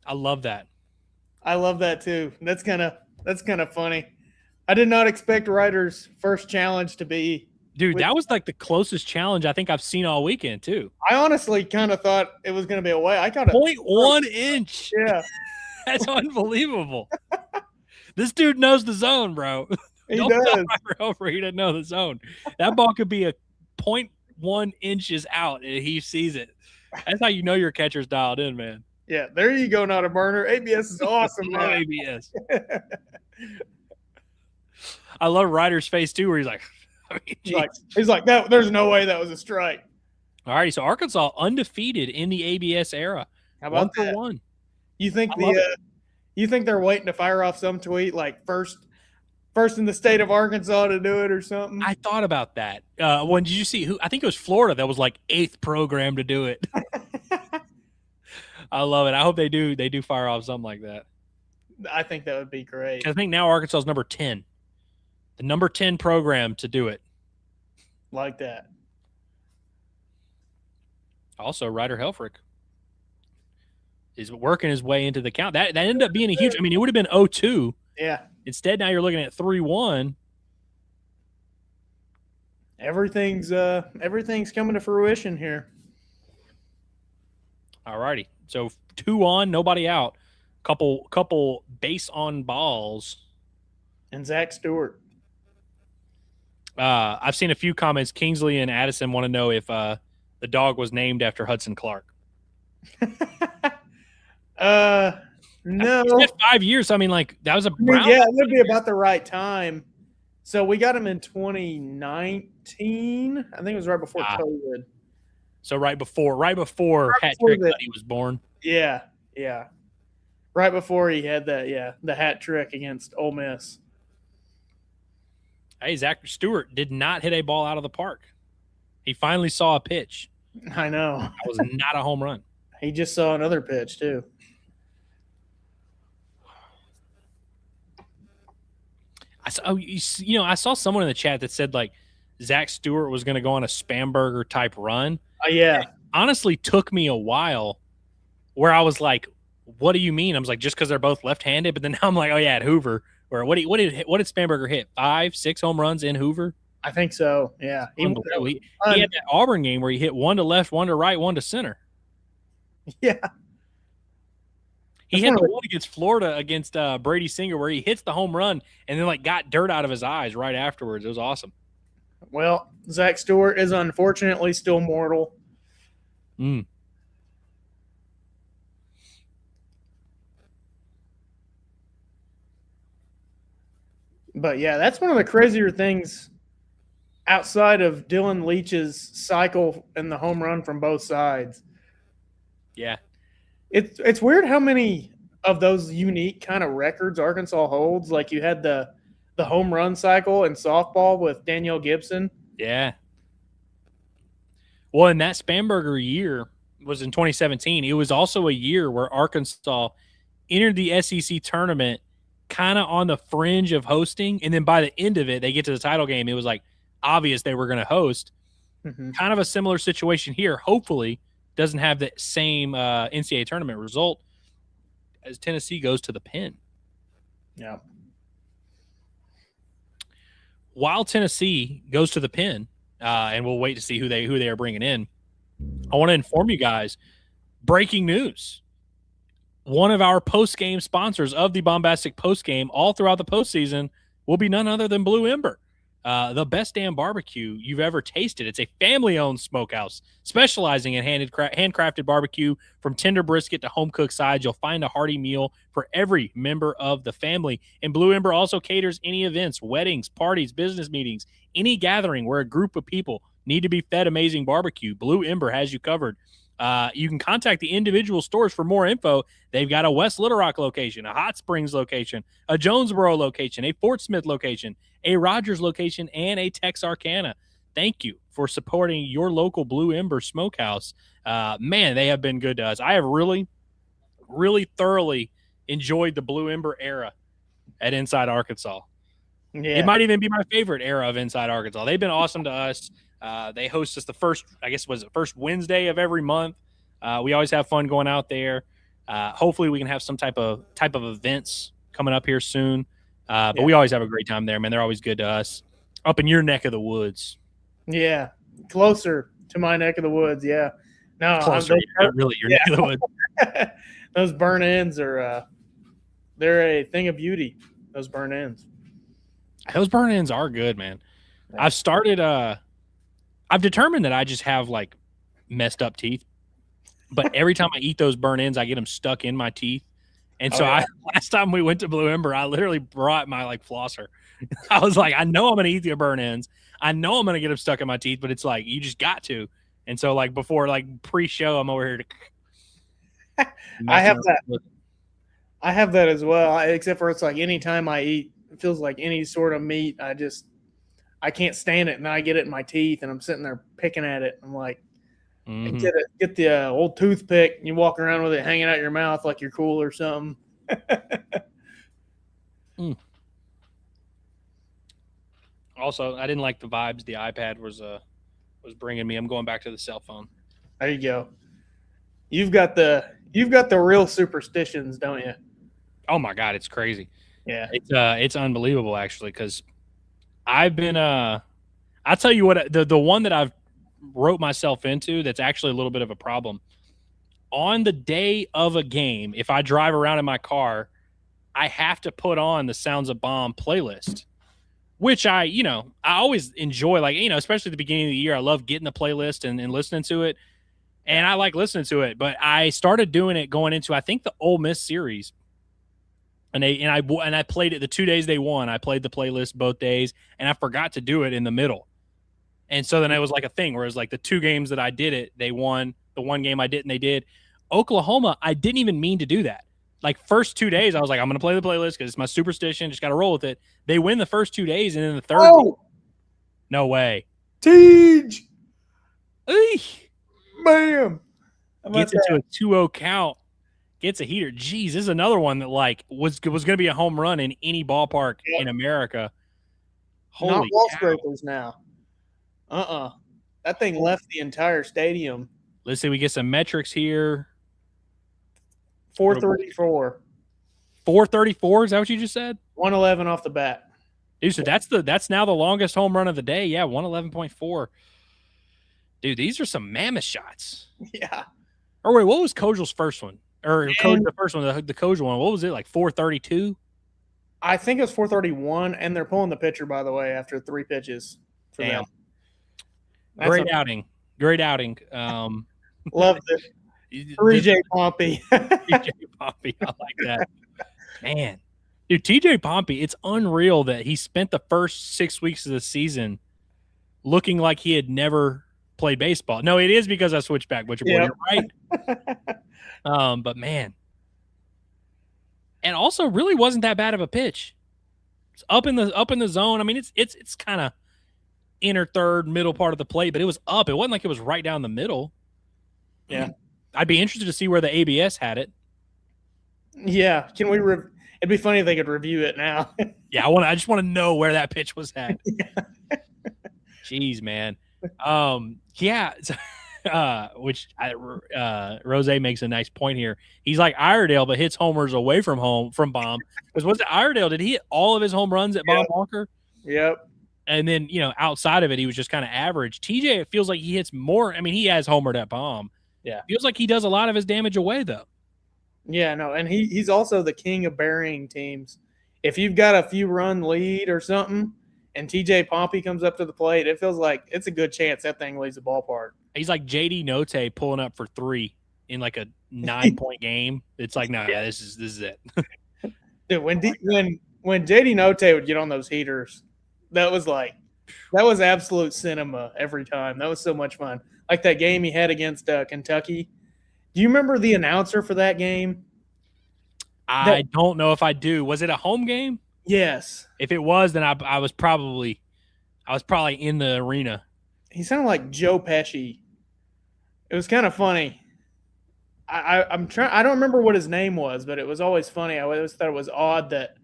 I love that. I love that too. That's kind of funny. I did not expect Ryder's first challenge to be. Dude, that was like the closest challenge I think I've seen all weekend too. I honestly kind of thought it was going to be away. I got 0.1 inch. Yeah. That's unbelievable. This dude knows the zone, bro. He does. He doesn't know the zone. That ball could be a 0.1 inches out and he sees it. That's how you know your catcher's dialed in, man. Yeah, there you go, not a burner. ABS is awesome, man. ABS. I love Ryder's face too, where he's like, he's like that. There's no way that was a strike. All right, so Arkansas undefeated in the ABS era. How about 1-for-1? You think you think they're waiting to fire off some tweet like first in the state of Arkansas to do it or something? I thought about that. When did you see who? I think it was Florida that was like 8th program to do it. I love it. I hope they do fire off something like that. I think that would be great. I think now Arkansas is number 10. The number 10 program to do it. Like that. Also, Ryder Helfrich is working his way into the count. That ended up being a huge – I mean, it would have been 0-2. Yeah. Instead, now you're looking at 3-1. Everything's coming to fruition here. All righty. So 2 on, nobody out. couple base on balls. And Zack Stewart. I've seen a few comments. Kingsley and Addison want to know if the dog was named after Hudson Clark. No. He's had 5 years. I mean, like, that was a Brown. Yeah, it would be about the right time. So we got him in 2019. I think it was right before COVID. So right before Hat Trick Buddy was born. Yeah. Right before he had the hat trick against Ole Miss. Hey, Zack Stewart did not hit a ball out of the park. He finally saw a pitch. I know. That was not a home run. He just saw another pitch, too. I saw someone in the chat that said, like, Zack Stewart was going to go on a Spamberger type run. Yeah. It honestly took me a while where I was like, what do you mean? I was like, just because they're both left-handed? But then now I'm like, oh, yeah, at Hoover. Or what did Spamberger hit? 5-6 home runs in Hoover? I think so, yeah. He had that Auburn game where he hit one to left, one to right, one to center. Yeah. He hit the one against Florida against Brady Singer where he hits the home run and then, like, got dirt out of his eyes right afterwards. It was awesome. Well, Zack Stewart is unfortunately still mortal. But, yeah, that's one of the crazier things outside of Dylan Leach's cycle and the home run from both sides. Yeah. It's weird how many of those unique kind of records Arkansas holds. Like you had the home run cycle in softball with Danielle Gibson. Yeah. Well, in that Spamberger year was in 2017. It was also a year where Arkansas entered the SEC tournament kind of on the fringe of hosting, and then by the end of it, they get to the title game. It was like obvious they were going to host. Mm-hmm. Kind of a similar situation here. Hopefully, doesn't have the same NCAA tournament result as Tennessee goes to the Pen. Yeah. While Tennessee goes to the Pen, and we'll wait to see who they are bringing in, I want to inform you guys, breaking news. One of our post-game sponsors of the Bombastic Postgame all throughout the postseason will be none other than Blue Ember. The best damn barbecue you've ever tasted. It's a family-owned smokehouse specializing in handcrafted barbecue. From tender brisket to home-cooked sides, you'll find a hearty meal for every member of the family. And Blue Ember also caters any events, weddings, parties, business meetings, any gathering where a group of people need to be fed amazing barbecue. Blue Ember has you covered. You can contact the individual stores for more info. They've got a West Little Rock location, a Hot Springs location, a Jonesboro location, a Fort Smith location, a Rogers location, and a Texarkana. Thank you for supporting your local Blue Ember Smokehouse. Man, they have been good to us. I have really, really thoroughly enjoyed the Blue Ember era at Inside Arkansas. Yeah. It might even be my favorite era of Inside Arkansas. They've been awesome to us. They host us the first Wednesday of every month. We always have fun going out there. Hopefully we can have some type of events coming up here soon. But we always have a great time there, man. They're always good to us. Up in your neck of the woods. Yeah. Closer to my neck of the woods. Yeah. No, closer. Not really your neck of the woods. Those burn ends are they're a thing of beauty. Those burn ends. Those burn ends are good, man. I've determined that I just have like messed up teeth, but every time I eat those burn ends, I get them stuck in my teeth. And so last time we went to Blue Ember, I literally brought my like flosser. I was like, I know I'm going to eat the burn ends. I know I'm going to get them stuck in my teeth, but it's like, you just got to. And so like before, like pre-show, I'm over here to. I have that as well. Except for it's like anytime I eat, it feels like any sort of meat. I can't stand it, and I get it in my teeth, and I'm sitting there picking at it. I'm like, get the old toothpick, and you walk around with it hanging out your mouth like you're cool or something. Also, I didn't like the vibes the iPad was bringing me. I'm going back to the cell phone. There you go. You've got the real superstitions, don't you? Oh my God, it's crazy. Yeah, it's unbelievable actually, because I've been I'll tell you what, the one that I've wrote myself into that's actually a little bit of a problem. on the day of a game, if I drive around in my car, I have to put on the Sounds of Bomb playlist, which I always enjoy, like, especially at the beginning of the year. I love getting the playlist and listening to it. And I like listening to it, but I started doing it going into, I think, the Ole Miss series. And I played it the 2 days they won. I played the playlist both days, and I forgot to do it in the middle. And so then it was like a thing where it was like the 2 games that I did it, they won. The 1 game I didn't, they did. Oklahoma, I didn't even mean to do that. Like, first 2 days, I was like, I'm going to play the playlist because it's my superstition. Just got to roll with it. They win the first 2 days, and then the third. Oh, no way. Teej. Eesh. Bam. Gets into a 2-0 count. Gets a heater. Jeez, this is another one that was going to be a home run in any ballpark in America. Holy Not wall cow. scrapers now. That thing left the entire stadium. Let's see. We get some metrics here. 434. 434. Is that what you just said? 111 off the bat. Dude, so that's now the longest home run of the day. Yeah, 111.4. Dude, these are some mammoth shots. Yeah. Or wait, what was Kojal's first one? Or the first one, the Kojal one. What was it, like 432? I think it was 431, and they're pulling the pitcher, by the way, after 3 pitches. For Damn. Them. Great outing. Great outing. Loved it. 3J Pompey. TJ Pompey. I like that. Man. Dude, TJ Pompey, it's unreal that he spent the first 6 weeks of the season looking like he had never played baseball. No, it is because I switched back, Butcher Boy. Yep. You're right. But man. And also really wasn't that bad of a pitch. It's up in the zone. I mean, it's kind of inner third, middle part of the plate, but it was up. It wasn't like it was right down the middle. Yeah. I'd be interested to see where the ABS had it. Yeah. Can we it'd be funny if they could review it now. Yeah, I just want to know where that pitch was at. Yeah. Jeez, man. Yeah. Which Rose makes a nice point here. He's like Iredale, but hits homers away from Bomb. Because was it Iredale? Did he hit all of his home runs at Bomb Walker? Yep. And then, outside of it, he was just kind of average. TJ, it feels like he hits more. I mean, he has homered at Bomb. Yeah. Feels like he does a lot of his damage away, though. Yeah, no, and he's also the king of burying teams. If you've got a few run lead or something, and TJ Pompey comes up to the plate, it feels like it's a good chance that thing leaves the ballpark. He's like JD Notte pulling up for 3 in like a 9-point game. It's like, no, this is it. Dude, when JD Notte would get on those heaters, that was absolute cinema every time. That was so much fun. Like that game he had against Kentucky. Do you remember the announcer for that game? I don't know if I do. Was it a home game? Yes. If it was, then I was probably in the arena. He sounded like Joe Pesci. It was kind of funny. I don't remember what his name was, but it was always funny. I always thought it was odd that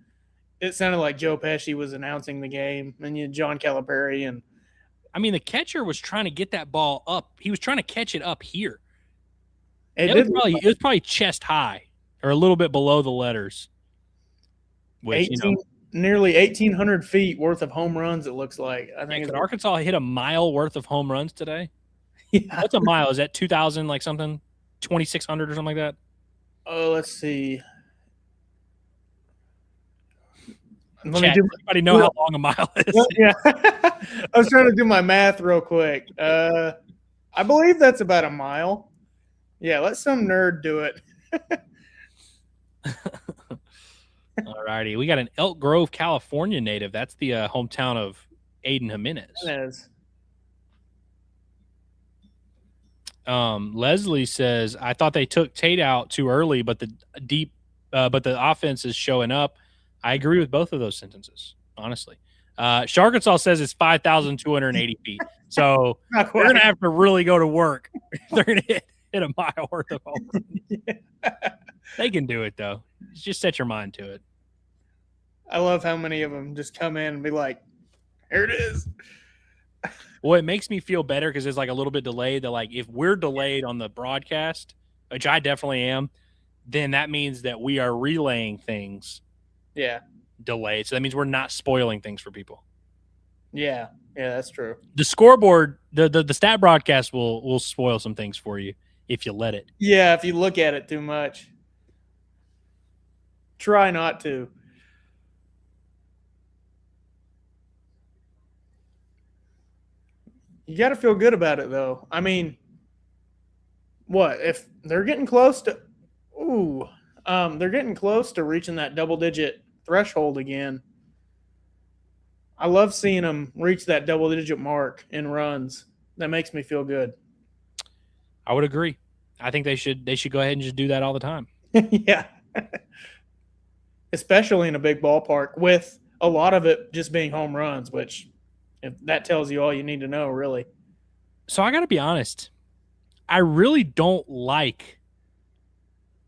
it sounded like Joe Pesci was announcing the game, and John Calipari. And I mean, the catcher was trying to get that ball up. He was trying to catch it up here. it was probably chest high or a little bit below the letters. Which, nearly 1,800 feet worth of home runs, it looks like. I think could Arkansas hit a mile worth of home runs today? Yeah. What's a mile? Is that 2,000 like something? 2,600 or something like that? Oh, let's see. Everybody know how long a mile is. Yeah. I was trying to do my math real quick. I believe that's about a mile. Yeah, let some nerd do it. All righty. We got an Elk Grove, California native. That's the hometown of Aiden Jimenez. Leslie says, I thought they took Tate out too early, but the offense is showing up. I agree with both of those sentences, honestly. Arkansas says it's 5,280 feet. So they're going to have to really go to work. They're going to hit a mile worth of home run. Yeah. They can do it, though. Just set your mind to it. I love how many of them just come in and be like, here it is. Well, it makes me feel better because it's like a little bit delayed. That like if we're delayed on the broadcast, which I definitely am, then that means that we are relaying things. Yeah. Delayed. So that means we're not spoiling things for people. Yeah. Yeah, that's true. The scoreboard, the stat broadcast will spoil some things for you if you let it. Yeah, if you look at it too much. Try not to. You got to feel good about it, though. I mean, what if they're getting close to? They're getting close to reaching that double-digit threshold again. I love seeing them reach that double-digit mark in runs. That makes me feel good. I would agree. I think they should go ahead and just do that all the time. Yeah. Especially in a big ballpark with a lot of it just being home runs, which if that tells you all you need to know, really. So I got to be honest. I really don't like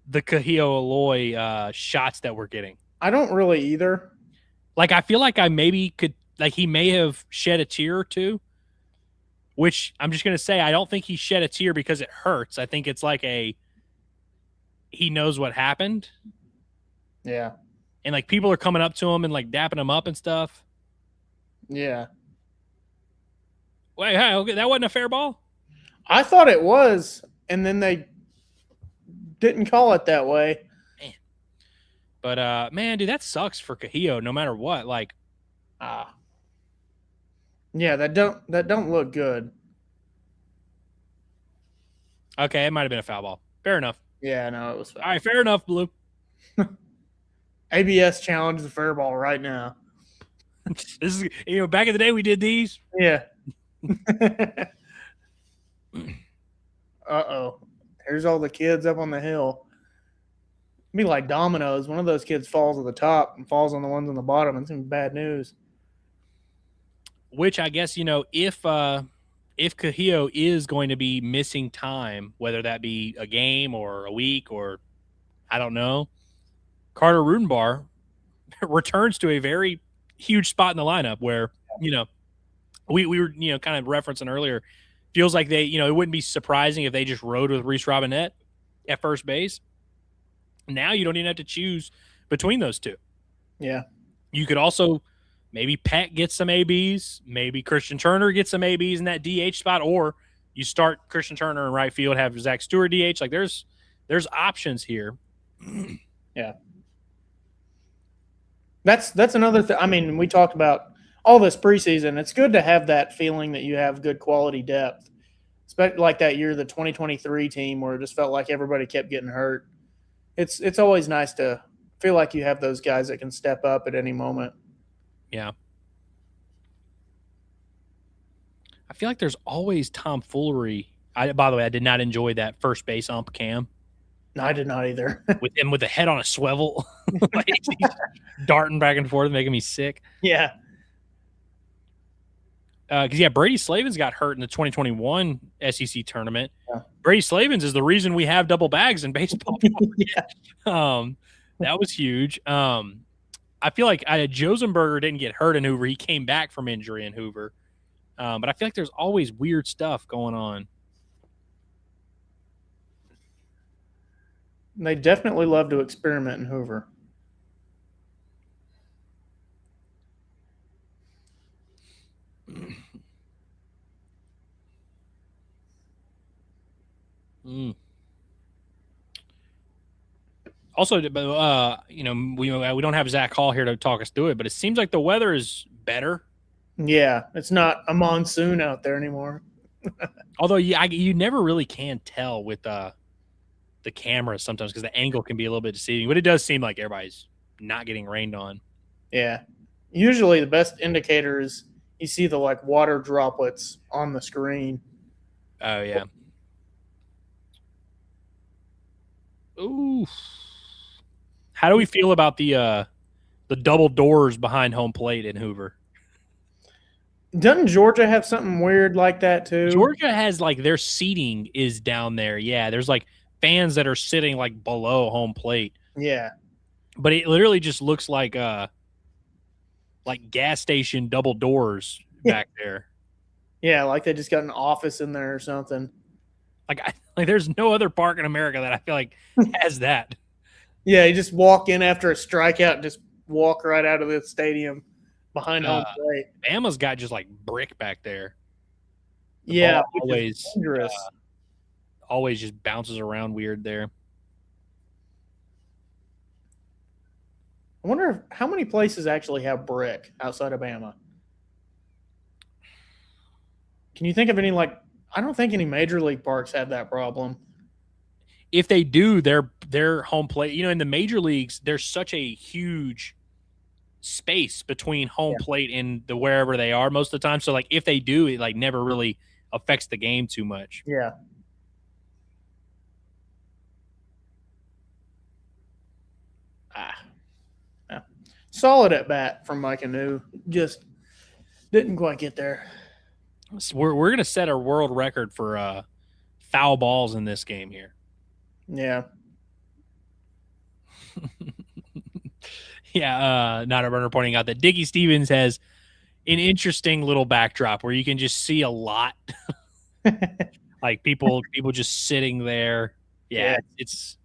the Cahillo Aloy shots that we're getting. I don't really either. Like, I feel like I maybe could, like, he may have shed a tear or two, which I'm just going to say, I don't think he shed a tear because it hurts. I think it's like he knows what happened. Yeah. And, like, people are coming up to him and, like, dapping him up and stuff. Yeah. Wait, hey, okay, that wasn't a fair ball? I thought it was, and then they didn't call it that way. Man. But, man, dude, that sucks for Cahillo no matter what. Like, yeah, that don't look good. okay, it might have been a foul ball. Fair enough. Yeah, no, it was foul. All right, fair enough, Blue. ABS challenge the fair ball right now. This is, back in the day we did these. Yeah. Uh-oh. Here's all the kids up on the hill. It'd be like dominoes. One of those kids falls at the top and falls on the ones on the bottom. It's some bad news. Which I guess, if Cahillo is going to be missing time, whether that be a game or a week or I don't know, Carter Rudenbar returns to a very huge spot in the lineup where, we were, kind of referencing earlier, feels like they, it wouldn't be surprising if they just rode with Reese Robinette at first base. Now you don't even have to choose between those two. Yeah. You could also maybe Peck gets some ABs, maybe Christian Turner gets some ABs in that DH spot, or you start Christian Turner in right field, have Zack Stewart DH. Like there's options here. Yeah. That's another thing. I mean, we talked about all this preseason. It's good to have that feeling that you have good quality depth. Especially like that year, the 2023 team, where it just felt like everybody kept getting hurt. It's always nice to feel like you have those guys that can step up at any moment. Yeah. I feel like there's always tomfoolery. By the way, I did not enjoy that first base ump cam. No, I did not either. With him with the head on a swivel, like he's darting back and forth, making me sick. Yeah. Because, Brady Slavens got hurt in the 2021 SEC tournament. Yeah. Brady Slavens is the reason we have double bags in baseball. Yeah. That was huge. I feel like Josenberger didn't get hurt in Hoover. He came back from injury in Hoover. But I feel like there's always weird stuff going on. They definitely love to experiment in Hoover. Also, we don't have Zach Hall here to talk us through it, but it seems like the weather is better. Yeah, it's not a monsoon out there anymore. Although, you never really can tell with the camera sometimes because the angle can be a little bit deceiving. But it does seem like everybody's not getting rained on. Yeah. Usually the best indicator is you see the water droplets on the screen. Oh, yeah. Ooh. How do we feel about the double doors behind home plate in Hoover? Doesn't Georgia have something weird like that too? Georgia has their seating is down there. Yeah, there's fans that are sitting below home plate. Yeah. But it literally just looks like gas station double doors back there. Yeah, like they just got an office in there or something. There's no other park in America that I feel like has that. Yeah, you just walk in after a strikeout and just walk right out of the stadium behind home plate. Bama's got just brick back there. Yeah, always dangerous. always just bounces around weird there. I wonder how many places actually have brick outside of Bama. Can you think of any, like, I don't think any major league parks have that problem. If they do, their home plate, in the major leagues, there's such a huge space between home plate and the wherever they are most of the time. So like if they do, it like never really affects the game too much. Yeah. Yeah. Solid at bat from Mike Anu. Just didn't quite get there. So we're gonna set a world record for foul balls in this game here. Yeah. Yeah, not a runner pointing out that Dickie Stevens has an interesting little backdrop where you can just see a lot, like people just sitting there. Yeah. It's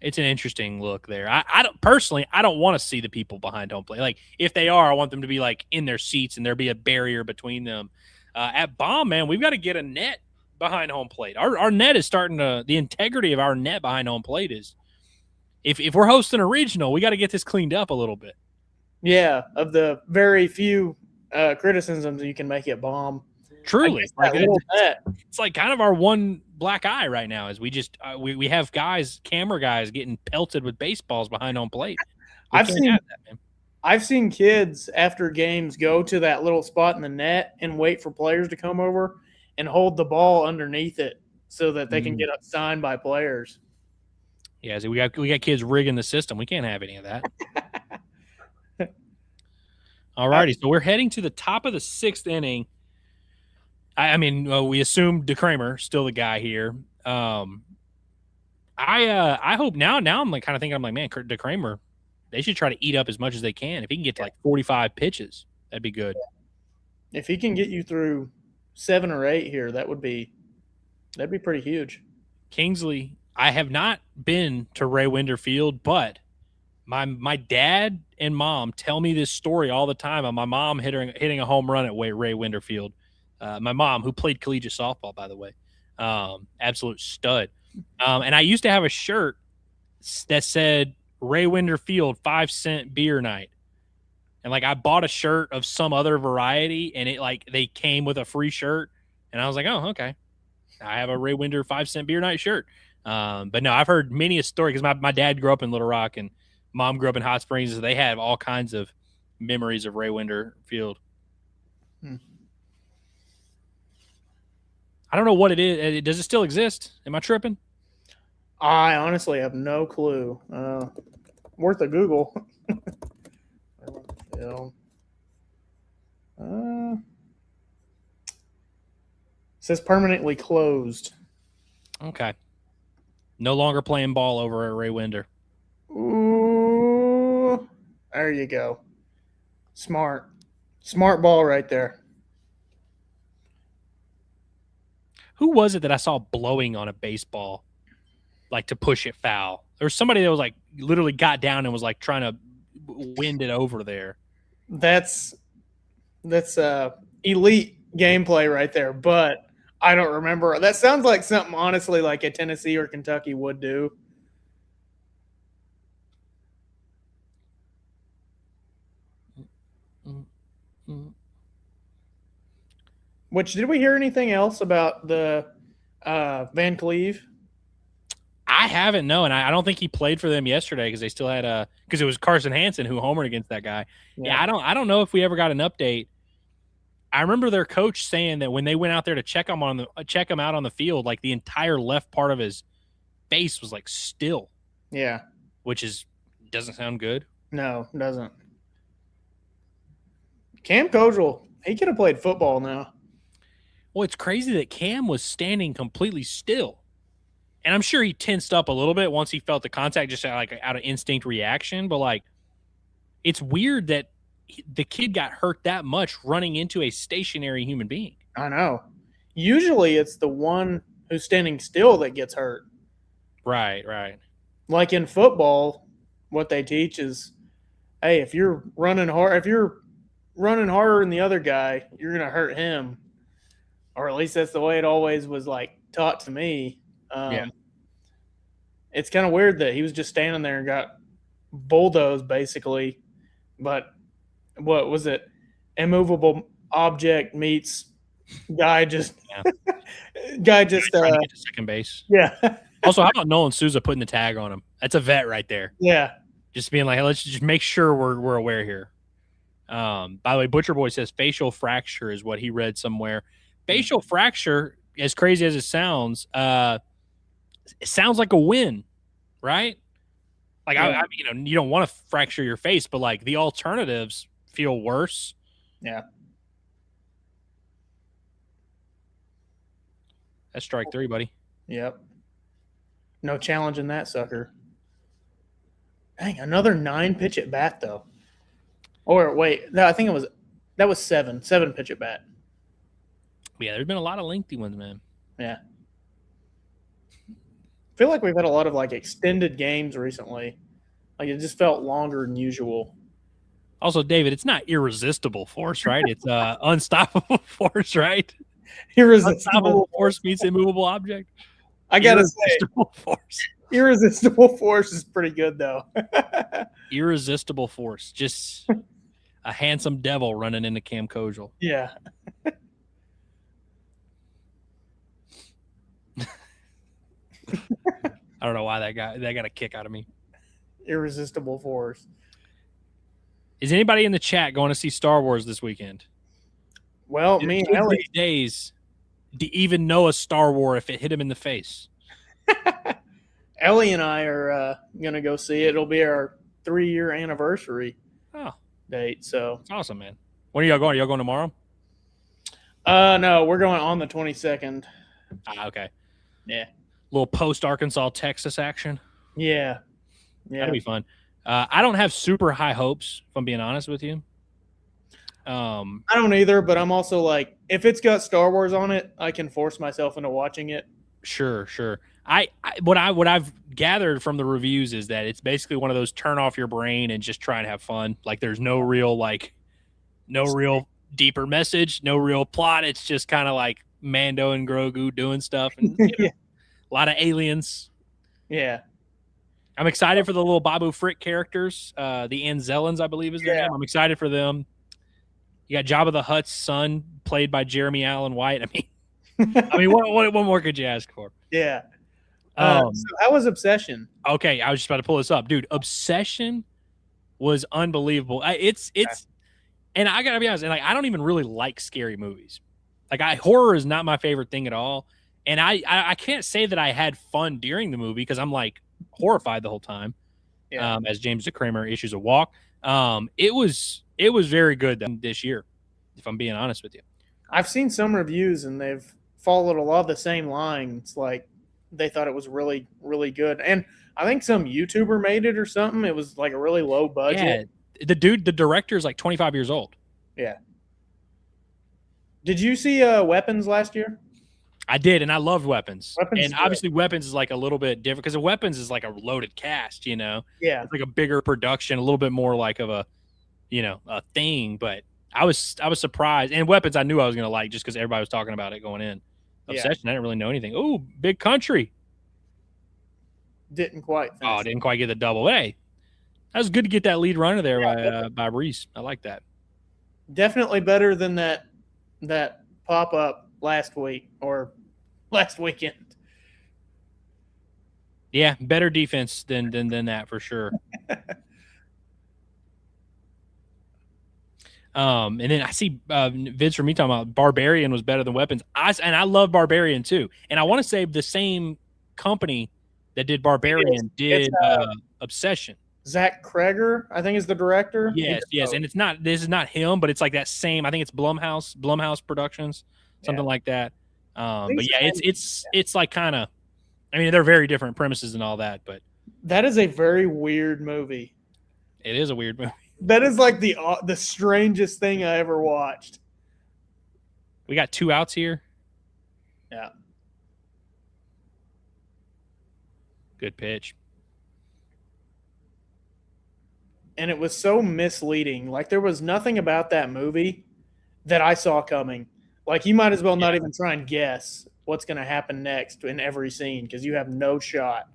an interesting look there. I don't personally, I don't want to see the people behind home plate. Like if they are, I want them to be like in their seats and there be a barrier between them. At Bomb, man, we've got to get a net behind home plate. Our net is starting to, the integrity of our net behind home plate is, if we're hosting a regional, we got to get this cleaned up a little bit. Yeah, of the very few criticisms you can make at Bomb. Truly, like it's like kind of our one black eye right now is we just we have camera guys getting pelted with baseballs behind home plate. I've seen kids after games go to that little spot in the net and wait for players to come over and hold the ball underneath it so that they can get signed by players. Yeah, so we got kids rigging the system. We can't have any of that. All righty, so we're heading to the top of the 6th inning. I mean, we assume DeCramer still the guy here. I hope now I'm like kind of thinking, I'm like, man, DeCramer, they should try to eat up as much as they can. If he can get to like 45 pitches, that'd be good. If he can get you through 7 or 8 here, that'd be pretty huge. Kingsley, I have not been to Ray Winder Field, but my dad and mom tell me this story all the time of my mom hitting a home run at Ray Winder Field. My mom, who played collegiate softball, by the way, absolute stud. And I used to have a shirt that said Ray Winder Field 5-cent beer night. And like I bought a shirt of some other variety and it like they came with a free shirt. And I was like, oh, okay. I have a Ray Winder 5-cent beer night shirt. But no, I've heard many a story because my dad grew up in Little Rock and mom grew up in Hot Springs. So they have all kinds of memories of Ray Winder Field. I don't know what it is. Does it still exist? Am I tripping? I honestly have no clue. Worth a Google. Says permanently closed. Okay. No longer playing ball over at Ray Winder. Ooh, there you go. Smart ball right there. Who was it that I saw blowing on a baseball, like to push it foul? There was somebody that was like literally got down and was like trying to wind it over there. That's elite gameplay right there, but I don't remember. That sounds like something honestly like a Tennessee or Kentucky would do. Which, did we hear anything else about the Van Cleve? I haven't, no, and I don't think he played for them yesterday because they still had because it was Carson Hansen who homered against that guy. Yeah, I don't know if we ever got an update. I remember their coach saying that when they went out there to check him out on the field, like the entire left part of his face was like still. Yeah, which doesn't sound good. No, doesn't. Cam Kojal, he could have played football now. Well, it's crazy that Cam was standing completely still. And I'm sure he tensed up a little bit once he felt the contact, just like out of instinct reaction. But like, it's weird that the kid got hurt that much running into a stationary human being. I know. Usually it's the one who's standing still that gets hurt. Right. Like in football, what they teach is, hey, if you're running harder than the other guy, you're going to hurt him. Or at least that's the way it always was like taught to me. Yeah. It's kind of weird that he was just standing there and got bulldozed basically. But what was it? Immovable object meets guy just Trying to get to second base. yeah. Also, how about Nolan Souza putting the tag on him? That's a vet right there. Yeah. Just being like, hey, let's just make sure we're aware here. By the way, Butcher Boy says facial fracture is what he read somewhere. Facial fracture, as crazy as it sounds like a win, right? Like, Yeah. you don't want to fracture your face, but like the alternatives feel worse. Yeah. That's strike 3, buddy. Yep. No challenging that sucker. Dang, another 9-pitch at bat though. Or wait, no, I think that was 7 pitch at bat. Yeah, there's been a lot of lengthy ones, man. Yeah. I feel like we've had a lot of like extended games recently. Like it just felt longer than usual. Also, David, it's not irresistible force, right? It's unstoppable force, right? Unstoppable force meets immovable object. I gotta say, Irresistible force. irresistible force is pretty good though. Irresistible force. Just a handsome devil running into Cam Kojal. Yeah. I don't know why that got a kick out of me. Irresistible force. Is anybody in the chat going to see Star Wars this weekend? Well, me and Kids Ellie, these days to even know a Star Wars if it hit him in the face. Ellie and I are gonna go see it. It'll be our 3-year anniversary date. So That's awesome, man. When are y'all going? Are y'all going tomorrow? no, we're going on the 22nd. Okay. Yeah. Little post Arkansas Texas action. Yeah. Yeah. That'll be fun. I don't have super high hopes, if I'm being honest with you. I don't either, but I'm also like, if it's got Star Wars on it, I can force myself into watching it. Sure. What I've gathered from the reviews is that it's basically one of those turn off your brain and just try and have fun. Like there's no real deeper message, no real plot. It's just kind of like Mando and Grogu doing stuff and Yeah. a lot of aliens. Yeah. I'm excited for the little Babu Frick characters. The Anzellans, I believe is their name. I'm excited for them. You got Jabba the Hutt's son, played by Jeremy Allen White. I mean, what more could you ask for? Yeah. So how was Obsession? Okay, I was just about to pull this up, dude. Obsession was unbelievable. And I gotta be honest, and like I don't even really like scary movies. Like horror is not my favorite thing at all. And I can't say that I had fun during the movie because I'm like horrified the whole time. Yeah. As James Kramer issues a walk. It was very good this year, if I'm being honest with you. I've seen some reviews and they've followed a lot of the same lines. Like they thought it was really, really good. And I think some YouTuber made it or something. It was like a really low budget. Yeah. The director is like 25 years old. Yeah. Did you see Weapons last year? I did, and I loved Weapons. Weapons is and obviously Weapons is like a little bit different because Weapons is like a loaded cast, you know? Yeah. It's like a bigger production, a little bit more like of a, a thing. But I was surprised. And Weapons I knew I was going to like just because everybody was talking about it going in. Obsession, I didn't really know anything. Oh, Big Country. Didn't quite. Didn't quite get the double. Hey, that was good to get that lead runner there by Reese. I like that. Definitely better than that pop-up last week or last weekend. Yeah, better defense than that for sure. And then I see Vince from me talking about Barbarian was better than Weapons. I love Barbarian too. And I want to say the same company that did Barbarian did Obsession. Zack Kreger, I think, is the director. Yes. And this is not him, but it's like that same. I think it's Blumhouse Productions, something like that. But yeah, it's like kind of. I mean, they're very different premises and all that, but that is a very weird movie. It is a weird movie. That is like the strangest thing I ever watched. We got 2 outs here. Yeah. Good pitch. And it was so misleading. Like there was nothing about that movie that I saw coming. Like you might as well not even try and guess what's going to happen next in every scene because you have no shot.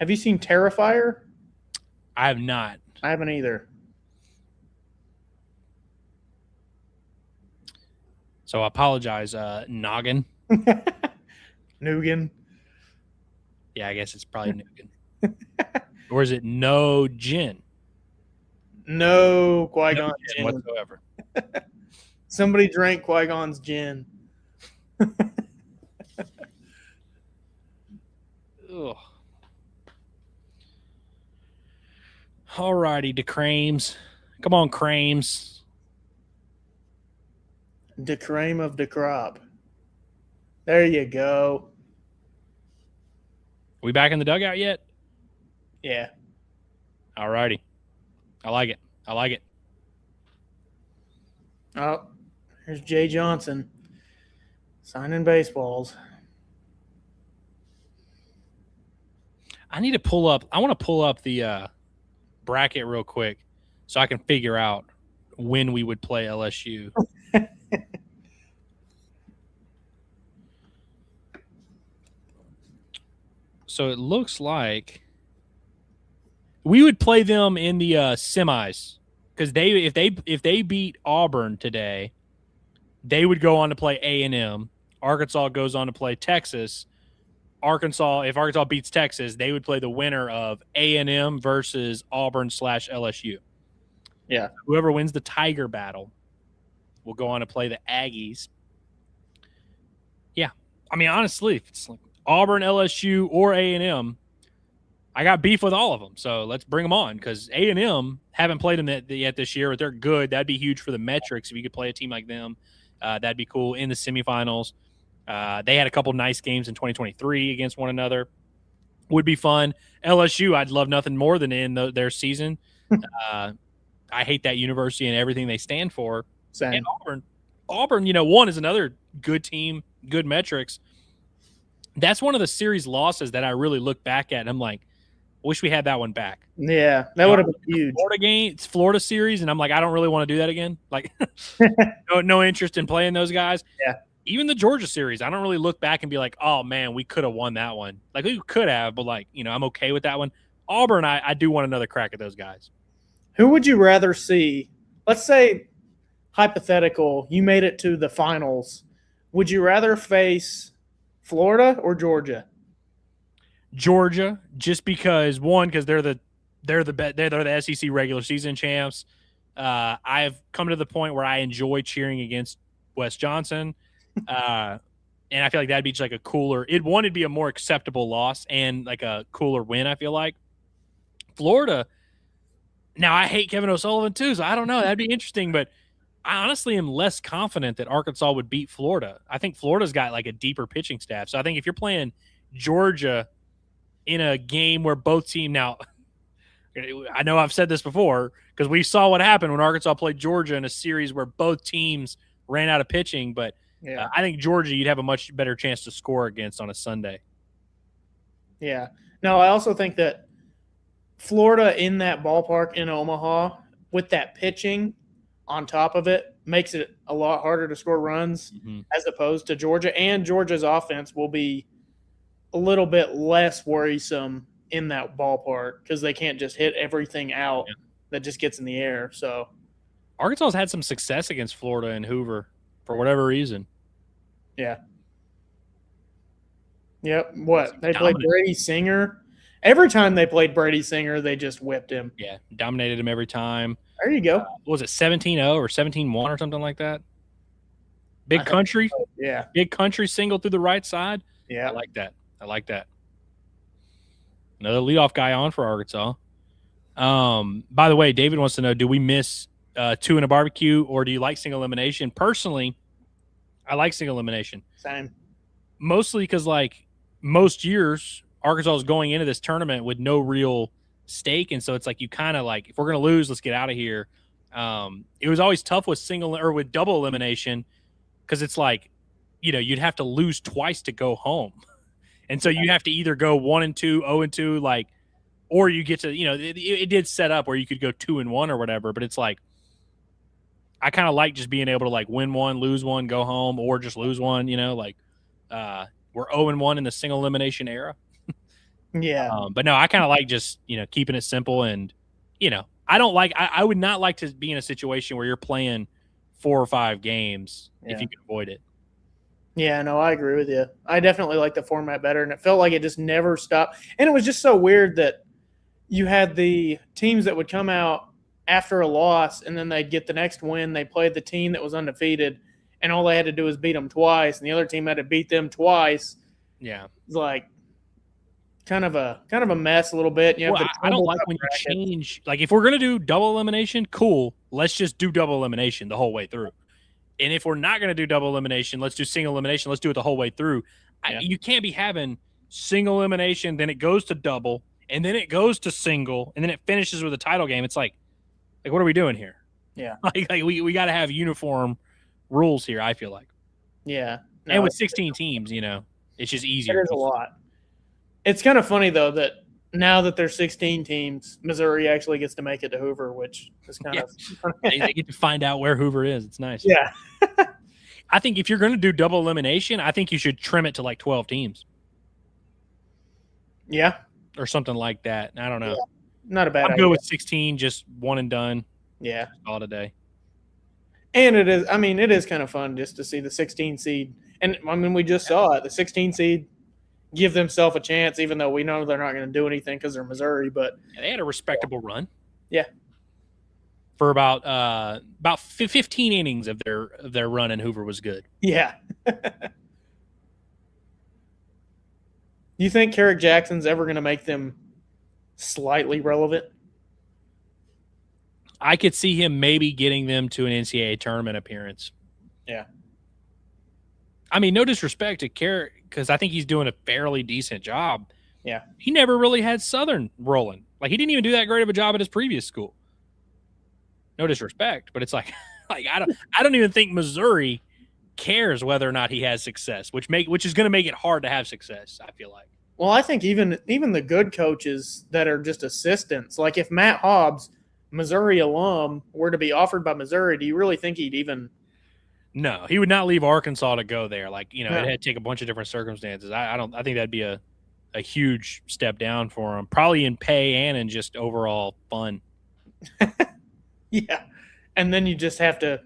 Have you seen Terrifier? I have not. I haven't either. So I apologize, Noggin. Nugan. Yeah, I guess it's probably Nugan. Or is it no gin? No Qui-Gon gin gin. whatsoever. Somebody drank Qui-Gon's gin. Ugh. All righty, DeCrames. Come on, Crames. De creme of the crop. There you go. We back in the dugout yet? Yeah. All righty. I like it. I like it. Oh, here's Jay Johnson signing baseballs. I need to pull up. I want to pull up the bracket real quick so I can figure out when we would play LSU. So it looks like we would play them in the semis because if they beat Auburn today, they would go on to play A&M. Arkansas goes on to play Texas. If Arkansas beats Texas, they would play the winner of A&M versus Auburn/LSU. Yeah. Whoever wins the Tiger battle will go on to play the Aggies. Yeah. I mean, honestly, if it's like Auburn, LSU, or A&M, I got beef with all of them. So let's bring them on because A&M haven't played them yet this year, but they're good. That'd be huge for the metrics if you could play a team like them. That'd be cool in the semifinals. They had a couple nice games in 2023 against one another. Would be fun. LSU, I'd love nothing more than in their season. I hate that university and everything they stand for. Same. And Auburn, one is another good team, good metrics. That's one of the series losses that I really look back at, and I'm like, wish we had that one back. Yeah, that would have been huge. It's Florida series, and I'm like, I don't really want to do that again. Like, no interest in playing those guys. Yeah. Even the Georgia series, I don't really look back and be like, oh, man, we could have won that one. Like, we could have, but, like, I'm okay with that one. Auburn, I do want another crack at those guys. Who would you rather see? Let's say, hypothetical, you made it to the finals. Would you rather face Florida or Georgia? Georgia, just because they're the SEC regular season champs. I've come to the point where I enjoy cheering against Wes Johnson, and I feel like that'd be just like a cooler. It'd be a more acceptable loss and like a cooler win. I feel like Florida. Now I hate Kevin O'Sullivan too, so I don't know. That'd be interesting, but I honestly am less confident that Arkansas would beat Florida. I think Florida's got like a deeper pitching staff. So I think if you're playing Georgia in a game where both teams now, I know I've said this before because we saw what happened when Arkansas played Georgia in a series where both teams ran out of pitching. But Yeah. I think Georgia, you'd have a much better chance to score against on a Sunday. Yeah. No, I also think that Florida in that ballpark in Omaha with that pitching on top of it makes it a lot harder to score runs as opposed to Georgia. And Georgia's offense will be a little bit less worrisome in that ballpark because they can't just hit everything out that just gets in the air. So Arkansas has had some success against Florida and Hoover for whatever reason. Yeah. Yep. What? They Dominant. played Brady Singer. Every time they played Brady Singer, they just whipped him. Yeah, dominated him every time. There you go. What was it 17-0 or 17-1 or something like that? Big country. Yeah. Big country single through the right side. Yeah. I like that. Another leadoff guy on for Arkansas. By the way, David wants to know, do we miss two in a barbecue or do you like single elimination? Personally, I like single elimination. Same. Mostly because, like, most years, Arkansas is going into this tournament with no real stake. And so it's like you kind of like, if we're going to lose, let's get out of here. It was always tough with with double elimination because it's like, you'd have to lose twice to go home. And so you have to either go 1-2, 0-2, like, or you get to, it did set up where you could go 2-1 or whatever, but it's like, I kind of like just being able to like win one, lose one, go home, or just lose one, we're 0-1 in the single elimination era. Yeah. But no, I kind of like just, keeping it simple and, I would not like to be in a situation where you're playing 4 or 5 games if you can avoid it. Yeah, no, I agree with you. I definitely like the format better, and it felt like it just never stopped. And it was just so weird that you had the teams that would come out after a loss, and then they'd get the next win. They played the team that was undefeated, and all they had to do was beat them twice, and the other team had to beat them twice. Yeah, it's like kind of a mess a little bit. I don't like when you change. Like, if we're gonna do double elimination, cool. Let's just do double elimination the whole way through. And if we're not gonna do double elimination, let's do single elimination. Let's do it the whole way through. You can't be having single elimination, then it goes to double, and then it goes to single, and then it finishes with a title game. It's like what are we doing here? Yeah, we got to have uniform rules here. I feel like. Yeah, and with 16 teams, it's just easier. There's a lot. It's kind of funny though that now that there's 16 teams, Missouri actually gets to make it to Hoover, which is kind of they get to find out where Hoover is. It's nice. Yeah. I think if you're going to do double elimination, I think you should trim it to like 12 teams. Yeah. Or something like that. I don't know. Yeah. Not a bad idea. I'll go with 16, just one and done. Yeah. All today. And it is kind of fun just to see the 16 seed. And we just saw it. The 16 seed give themselves a chance, even though we know they're not going to do anything because they're Missouri. But they had a respectable run. Yeah. For about 15 innings of their run in Hoover was good. Yeah. You think Carrick Jackson's ever going to make them slightly relevant? I could see him maybe getting them to an NCAA tournament appearance. Yeah. I mean, no disrespect to Carrick, because I think he's doing a fairly decent job. Yeah. He never really had Southern rolling. Like, he didn't even do that great of a job at his previous school. No disrespect, but it's like I don't even think Missouri cares whether or not he has success, which is going to make it hard to have success, I feel like. Well, I think even the good coaches that are just assistants, like if Matt Hobbs, Missouri alum, were to be offered by Missouri, do you really think he'd even? No, he would not leave Arkansas to go there. Like, it had to take a bunch of different circumstances. I think that'd be a huge step down for him, probably in pay and in just overall fun. Yeah. And then you just have to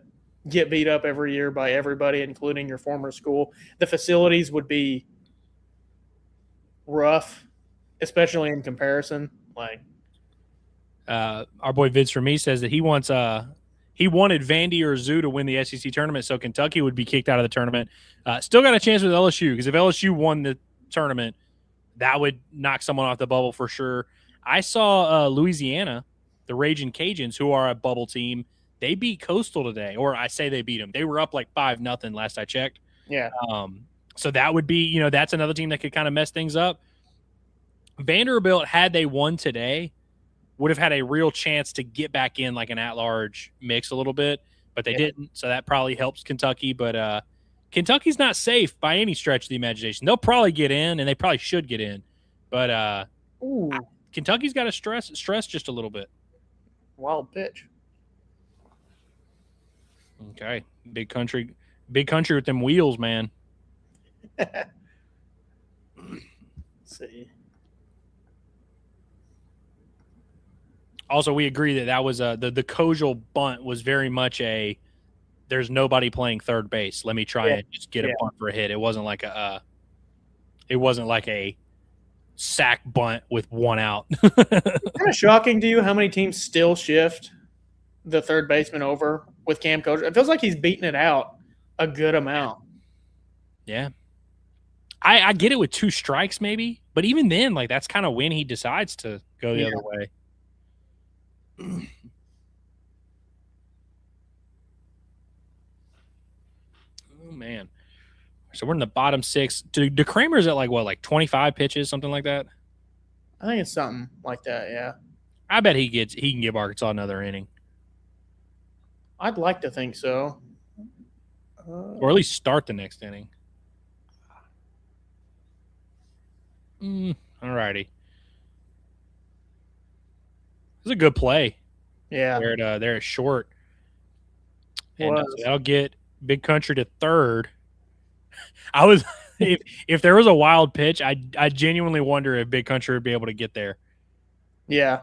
get beat up every year by everybody, including your former school. The facilities would be rough, especially in comparison. Like, our boy Vince from me says that he wanted Vandy or Zoo to win the SEC tournament, so Kentucky would be kicked out of the tournament. Still got a chance with LSU, because if LSU won the tournament, that would knock someone off the bubble for sure. I saw Louisiana, the Raging Cajuns, who are a bubble team. They beat Coastal today, or I say they beat them. They were up like 5-0 last I checked. Yeah. So that would be, that's another team that could kind of mess things up. Vanderbilt, had they won today, would have had a real chance to get back in like an at-large mix a little bit, but they didn't. So that probably helps Kentucky. But Kentucky's not safe by any stretch of the imagination. They'll probably get in, and they probably should get in. But Kentucky's got to stress just a little bit. Wild pitch. Okay, big country with them wheels, man. Let's see. Also, we agree that was the Kojal bunt was very much there's nobody playing third base. Let me try and just get a bunt for a hit. It wasn't like a sack bunt with one out. Kind of shocking to you how many teams still shift the third baseman over with Cam Kojal. It feels like he's beating it out a good amount. Yeah. I get it with 2 strikes maybe, but even then, like, that's kind of when he decides to go the other way. Oh, man. So we're in the bottom 6. Do Kramer's at like 25 pitches, something like that? I think it's something like that, yeah. I bet he can give Arkansas another inning. I'd like to think so. Or at least start the next inning. All righty. was a good play. Yeah. There at short. And Was. so that'll get Big Country to third. I was if there was a wild pitch, I genuinely wonder if Big Country would be able to get there. Yeah.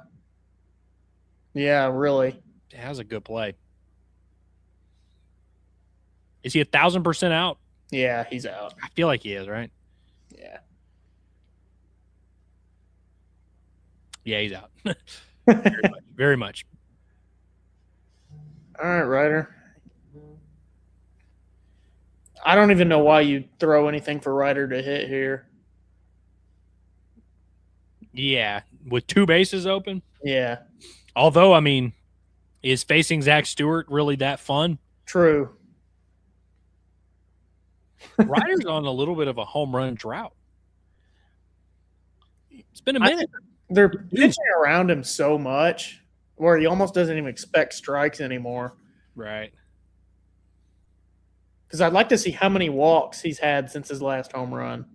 Yeah, really. That was a good play. Is he 1,000% out? Yeah, he's out. I feel like he is, right? Yeah. Yeah, he's out. Very much. Very much. All right, Ryder. I don't even know why you throw anything for Ryder to hit here. Yeah, with 2 bases open. Yeah. Although, I mean, is facing Zack Stewart really that fun? True. Ryder's on a little bit of a home run drought. It's been a minute. They're pitching around him so much where he almost doesn't even expect strikes anymore. Right. Because I'd like to see how many walks he's had since his last home run.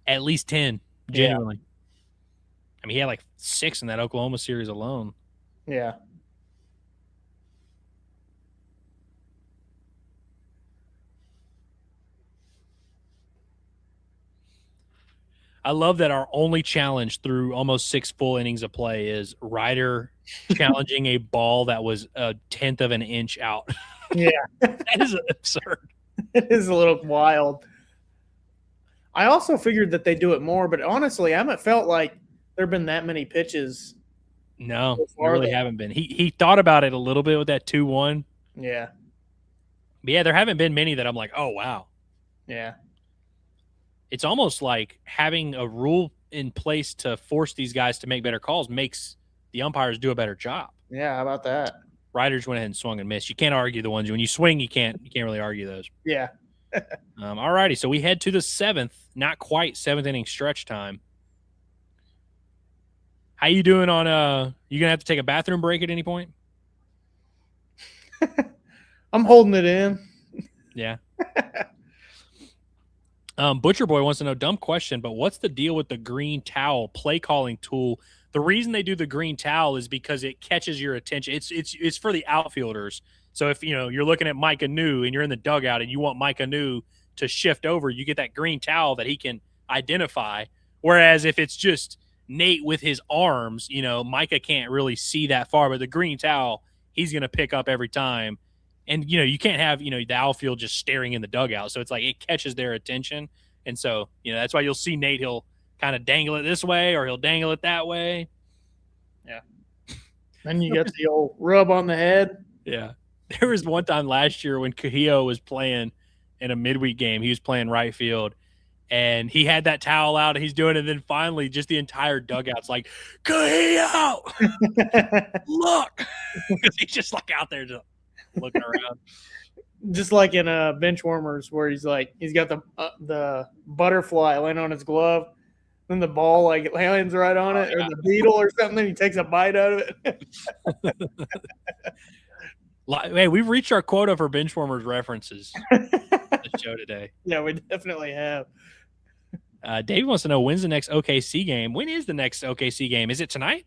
At least 10, genuinely. Yeah. I mean, he had like 6 in that Oklahoma series alone. Yeah. I love that our only challenge through almost 6 full innings of play is Ryder challenging a ball that was 1/10 of an inch out. Yeah. That is absurd. It is a little wild. I also figured that they do it more, but honestly, I haven't felt like there have been that many pitches. No, there really haven't been. He thought about it a little bit with that 2-1. Yeah. But yeah, there haven't been many that I'm like, oh, wow. Yeah. It's almost like having a rule in place to force these guys to make better calls makes the umpires do a better job. Yeah, how about that? Riders went ahead and swung and missed. You can't argue the ones when you swing. You can't really argue those. Yeah. All righty, so we head to the 7th, not quite 7th inning stretch time. How you doing on you gonna have to take a bathroom break at any point? I'm holding it in. Yeah. Butcher Boy wants to know, dumb question, but what's the deal with the green towel play calling tool? The reason they do the green towel is because it catches your attention. It's for the outfielders. So if you're looking at Mike Anu and you're in the dugout and you want Mike Anu to shift over, you get that green towel that he can identify. Whereas if it's just Nate with his arms, Micah can't really see that far, but the green towel, he's going to pick up every time. And, you can't have, the outfield just staring in the dugout. So it's like it catches their attention. And so, that's why you'll see Nate, he'll kind of dangle it this way or he'll dangle it that way. Yeah. Then you get the old rub on the head. Yeah. There was one time last year when Cahillo was playing in a midweek game. He was playing right field. And he had that towel out and he's doing it. And then finally, just the entire dugout's like, Cahillo, look. Because he's just like out there just looking around. Just like in bench warmers where he's got the butterfly laying on his glove. Then the ball lands right on it, or the beetle or something. Then he takes a bite out of it. Hey, we've reached our quota for bench warmers references on the show today. Yeah, we definitely have. Dave wants to know, when's the next OKC game? When is the next OKC game? Is it tonight?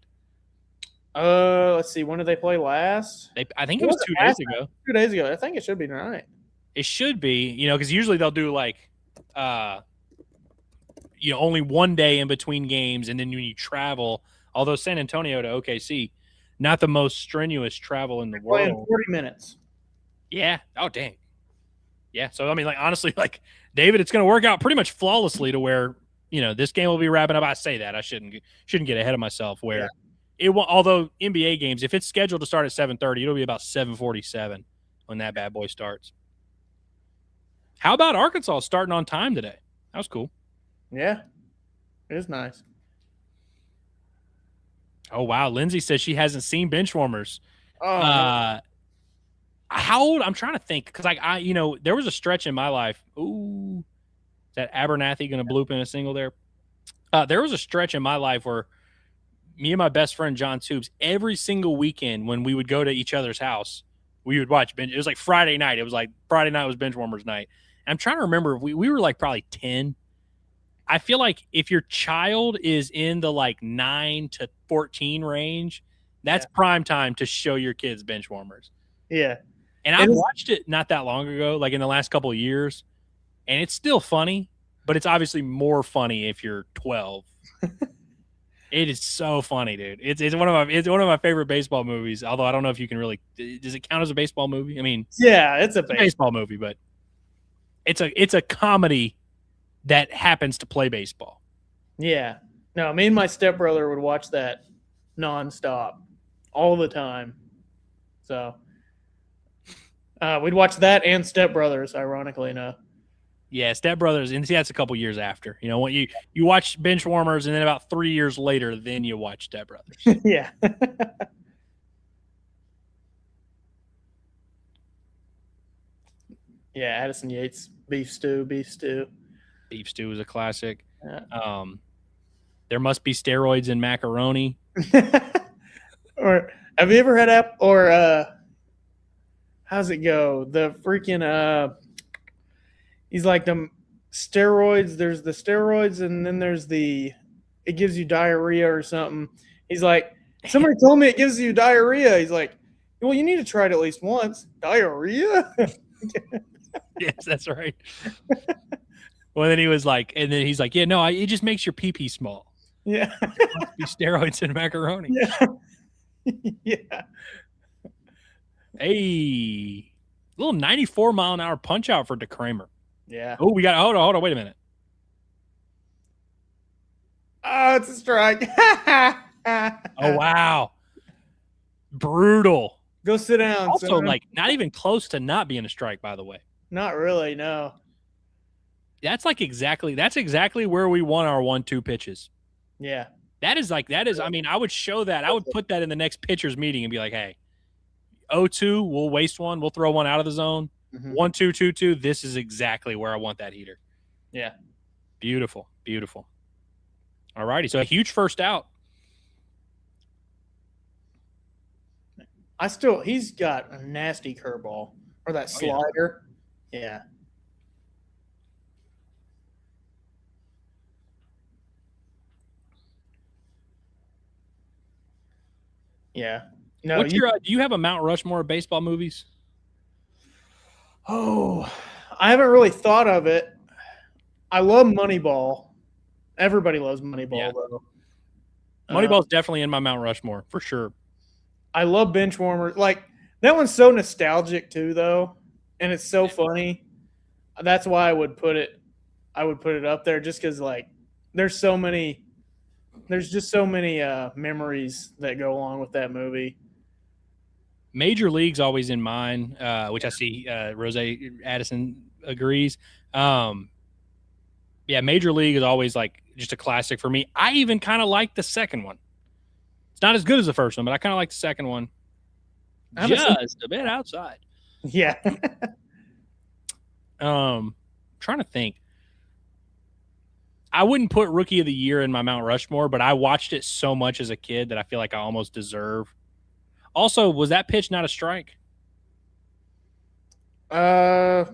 Let's see. When did they play last? I think it was 2 days ago. 2 days ago. I think it should be tonight. It should be, because usually they'll do only 1 day in between games, and then when you travel, although San Antonio to OKC, not the most strenuous travel in the world. 40 minutes. Yeah. Oh, dang. Yeah. So, I mean, honestly, David, it's going to work out pretty much flawlessly to where, this game will be wrapping up. I say that. I shouldn't get ahead of myself where it will, although NBA games, if it's scheduled to start at 7:30, it'll be about 7:47 when that bad boy starts. How about Arkansas starting on time today? That was cool. Yeah. It is nice. Oh, wow. Lindsay says she hasn't seen bench warmers. Oh, how old? I'm trying to think because there was a stretch in my life. Ooh, is that Abernathy going to bloop in a single there? There was a stretch in my life where me and my best friend John Tubes, every single weekend when we would go to each other's house, we would watch bench. It was like Friday night. It was like Friday night was bench warmers night. And I'm trying to remember if we were probably 10. I feel like if your child is in the 9 to 14 range, That's prime time to show your kids bench warmers. Yeah. And I've watched it not that long ago, like in the last couple of years, and it's still funny, but it's obviously more funny if you're 12. It is so funny, dude. It's one of my favorite baseball movies. Although I don't know if you can really, does it count as a baseball movie? I mean, yeah, it's a baseball movie, but it's a comedy that happens to play baseball. Yeah. No, me and my stepbrother would watch that nonstop all the time. So we'd watch that and Step Brothers, ironically enough. Yeah, Step Brothers, and see, that's a couple years after. You know, when you watch Bench Warmers, and then about 3 years later, then you watch Step Brothers. Yeah. Yeah, Addison Yates, beef stew. Beef stew is a classic. Yeah. There must be steroids in macaroni. Or have you ever had how's it go? The freaking he's like the steroids. There's the steroids, and then there's it gives you diarrhea or something. He's like, somebody told me it gives you diarrhea. He's like, well, you need to try it at least once. Diarrhea? Yes, that's right. Well, then he's like, yeah, no, it just makes your pee-pee small. Yeah. Must be steroids in macaroni. Yeah. Yeah. Hey, little 94-mile-an-hour punch out for DeCramer. Yeah. Oh, we got hold on, wait a minute. Oh, it's a strike. Oh, wow. Brutal. Go sit down. Also, son. like, not even close to not being a strike, by the way. Not really, no. That's exactly where we want our 1-2 pitches. Yeah. I mean, I would show that. I would put that in the next pitcher's meeting and be like, hey, 0-2, we'll waste one. We'll throw one out of the zone. 1-2, 2-2. This is exactly where I want that heater. Yeah. Beautiful. Beautiful. All righty. So a huge first out. He's got a nasty curveball or that slider. Yeah. Yeah. No. Do you have a Mount Rushmore of baseball movies? Oh, I haven't really thought of it. I love Moneyball. Everybody loves Moneyball, though. Moneyball's definitely in my Mount Rushmore for sure. I love Benchwarmers. Like, that one's so nostalgic too, though, and it's so funny. That's why I would put it up there, just because like there's just so many memories that go along with that movie. Major League's always in mine, which I see Rose Addison agrees. Yeah, Major League is always like just a classic for me. I even kind of like the second one. It's not as good as the first one, but I kind of like the second one. Just a bit outside. Yeah. Trying to think. I wouldn't put Rookie of the Year in my Mount Rushmore, but I watched it so much as a kid that I feel like I almost deserve. Also, was that pitch not a strike? And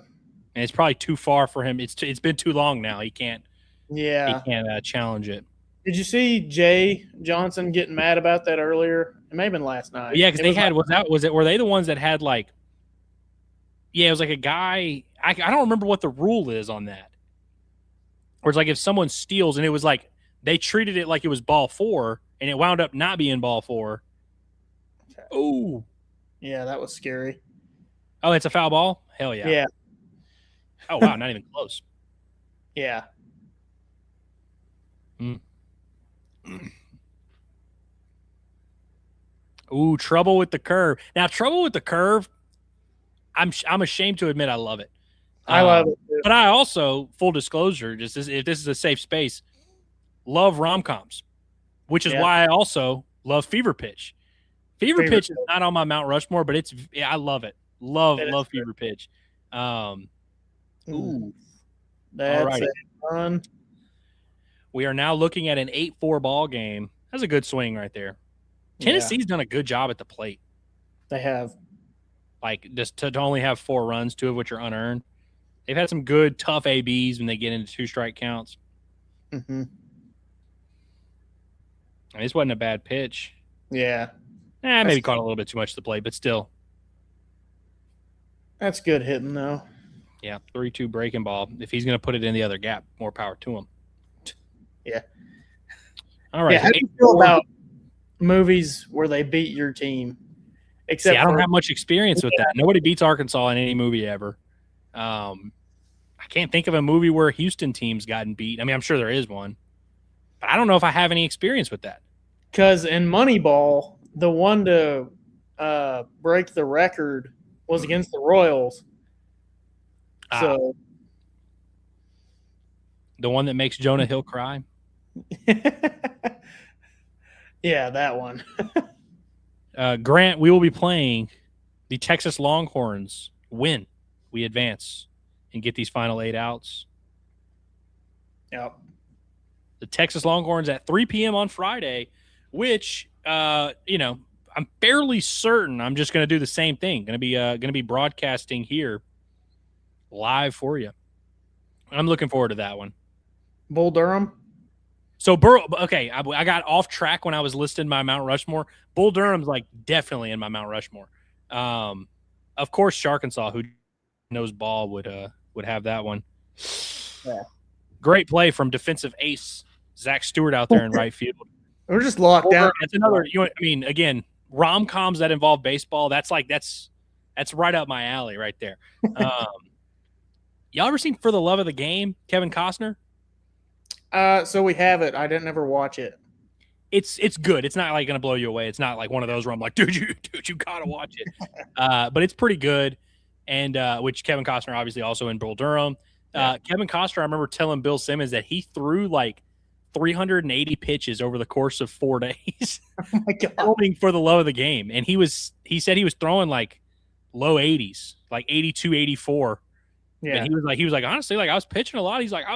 it's probably too far for him. It's been too long now. He can't. Yeah. He can't challenge it. Did you see Jay Johnson getting mad about that earlier? It may have been last night. Yeah, because were they the ones that had like? Yeah, it was like a guy. I don't remember what the rule is on that. Where it's like if someone steals and it was like they treated it like it was ball 4 and it wound up not being ball 4. Okay. Ooh. Yeah, that was scary. Oh, it's a foul ball? Hell yeah. Yeah. Oh, wow, not even close. Yeah. Ooh, trouble with the curve. Now, trouble with the curve, I'm ashamed to admit I love it. I love it too. But I also, full disclosure, if this is a safe space, love rom-coms, which is why I also love Fever Pitch. Fever Pitch is not on my Mount Rushmore, but I love it. Love Fever Pitch. Ooh. That's fun. We are now looking at an 8-4 ball game. That's a good swing right there. Tennessee's done a good job at the plate. They have. Like, just to only have 4 runs, 2 of which are unearned. They've had some good, tough ABs when they get into 2 strike counts. Mm-hmm. And this wasn't a bad pitch. Yeah. Maybe caught a little bit too much to play, but still. That's good hitting, though. Yeah, 3-2 breaking ball. If he's going to put it in the other gap, more power to him. Yeah. All right. Yeah, how do you feel about movies where they beat your team? I don't have much experience with that. Nobody beats Arkansas in any movie ever. I can't think of a movie where Houston team's gotten beat. I mean, I'm sure there is one, but I don't know if I have any experience with that. Because in Moneyball, the one to break the record was against the Royals. So the one that makes Jonah Hill cry? Yeah, that one. Grant, we will be playing the Texas Longhorns when we advance and get these final 8 outs. Yep. The Texas Longhorns at 3 p.m. on Friday, which, I'm fairly certain I'm just going to do the same thing. Going to be broadcasting here live for you. I'm looking forward to that one. Bull Durham. So I got off track when I was listing my Mount Rushmore. Bull Durham's definitely in my Mount Rushmore. Of course, Arkansas, who knows ball, would have that one. Yeah. Great play from defensive ace Zack Stewart out there in right field. We're just locked down. That's another. Again, rom-coms that involve baseball. That's right up my alley right there. Y'all ever seen For the Love of the Game? Kevin Costner. So we have it. I didn't ever watch it. It's good. It's not going to blow you away. It's not like one of those where I'm like, dude, you gotta watch it. But it's pretty good. And which Kevin Costner obviously also in Bull Durham. Kevin Costner, I remember telling Bill Simmons that he threw 380 pitches over the course of 4 days. Oh my God. Filming For the Love of the Game. And he said he was throwing low 80s, 82, 84. Yeah. And he was like, honestly, I was pitching a lot. He's like, I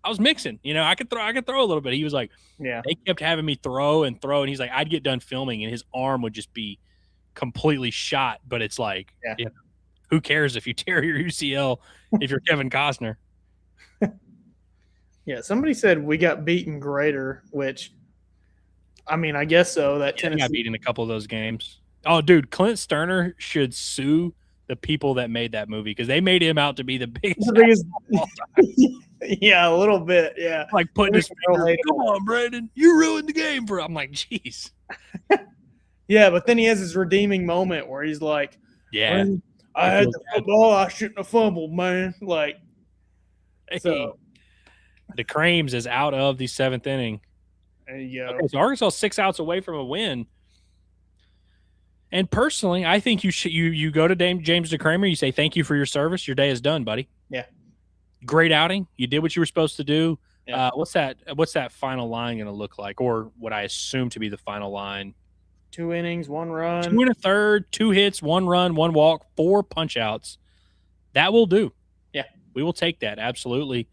was mixing, I could throw a little bit. He was like, yeah, they kept having me throw. And he's like, I'd get done filming and his arm would just be completely shot. But it's who cares if you tear your UCL if you're Kevin Costner? Yeah, somebody said we got beaten greater, which, I guess so. That Tennessee got beat in a couple of those games. Oh, dude, Clint Sterner should sue the people that made that movie because they made him out to be the biggest of all time. Yeah, a little bit, yeah. Putting his finger, come on, Brandon, you ruined the game for. I'm like, jeez. Yeah, but then he has his redeeming moment where he's like, yeah, I had the football, I shouldn't have fumbled, man. So. The Crames is out of the 7th inning. There you go. Okay, so Arkansas 6 outs away from a win. And personally, I think you go to James DeCramer, you say thank you for your service. Your day is done, buddy. Yeah. Great outing. You did what you were supposed to do. Yeah. What's that final line going to look like, or what I assume to be the final line? 2 innings, 1 run. 2 1/3, 2 hits, 1 run, 1 walk, 4 punch outs. That will do. Yeah. We will take that. Absolutely.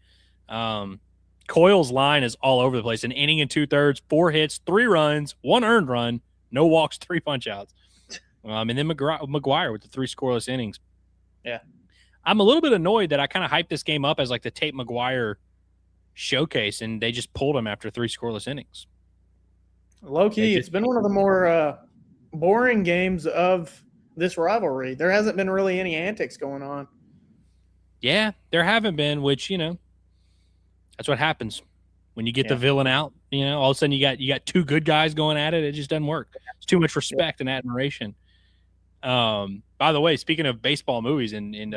Coyle's line is all over the place. An inning and 2/3, 4 hits, 3 runs, 1 earned run, no walks, 3 punch outs. And then McGuire with the 3 scoreless innings. Yeah. I'm a little bit annoyed that I kind of hyped this game up as the Tate McGuire showcase, and they just pulled him after 3 scoreless innings. Low key, it's been one of the more boring games of this rivalry. There hasn't been really any antics going on. Yeah, there haven't been, which, that's what happens when you get the villain out. All of a sudden you got 2 good guys going at it. It just doesn't work. It's too much respect and admiration. By the way, speaking of baseball movies, and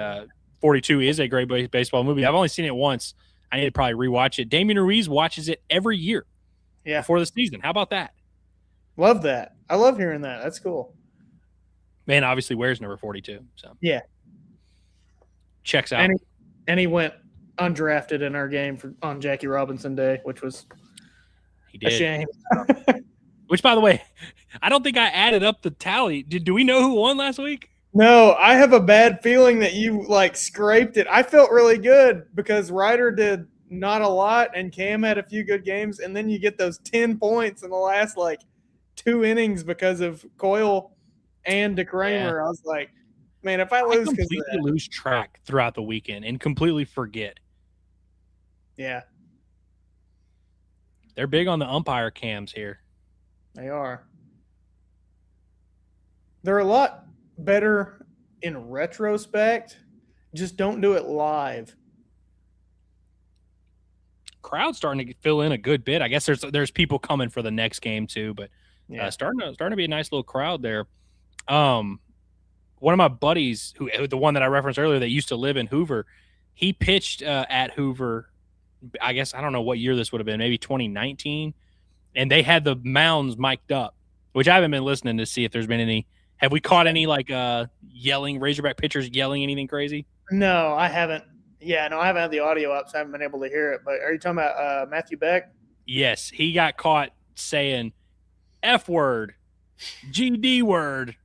42 is a great baseball movie. I've only seen it once. I need to probably rewatch it. Damian Ruiz watches it every year before the season. How about that? Love that. I love hearing that. That's cool. Man, obviously wears number 42. So yeah, checks out. And he went undrafted in our game on Jackie Robinson Day, which was a shame. Which, by the way, I don't think I added up the tally. Do we know who won last week? No, I have a bad feeling that you scraped it. I felt really good because Ryder did not a lot and Cam had a few good games, and then you get those 10 points in the last 2 innings because of Coyle and DeCramer. Yeah. I was like, man, if I lose, completely lose track throughout the weekend and completely forget. Yeah, they're big on the umpire cams here. They are. They're a lot better in retrospect. Just don't do it live. Crowd's starting to fill in a good bit. I guess there's people coming for the next game too, but starting to be a nice little crowd there. One of my buddies, the one that I referenced earlier, that used to live in Hoover, he pitched at Hoover. I guess I don't know what year this would have been, maybe 2019, and they had the mounds mic'd up, which I haven't been listening to see if there's been any. Have we caught any like yelling Razorback pitchers yelling anything crazy? No, I haven't. Yeah, no, I haven't had the audio up, so I haven't been able to hear it. But are you talking about Matthew Beck? Yes, he got caught saying F word, GD word,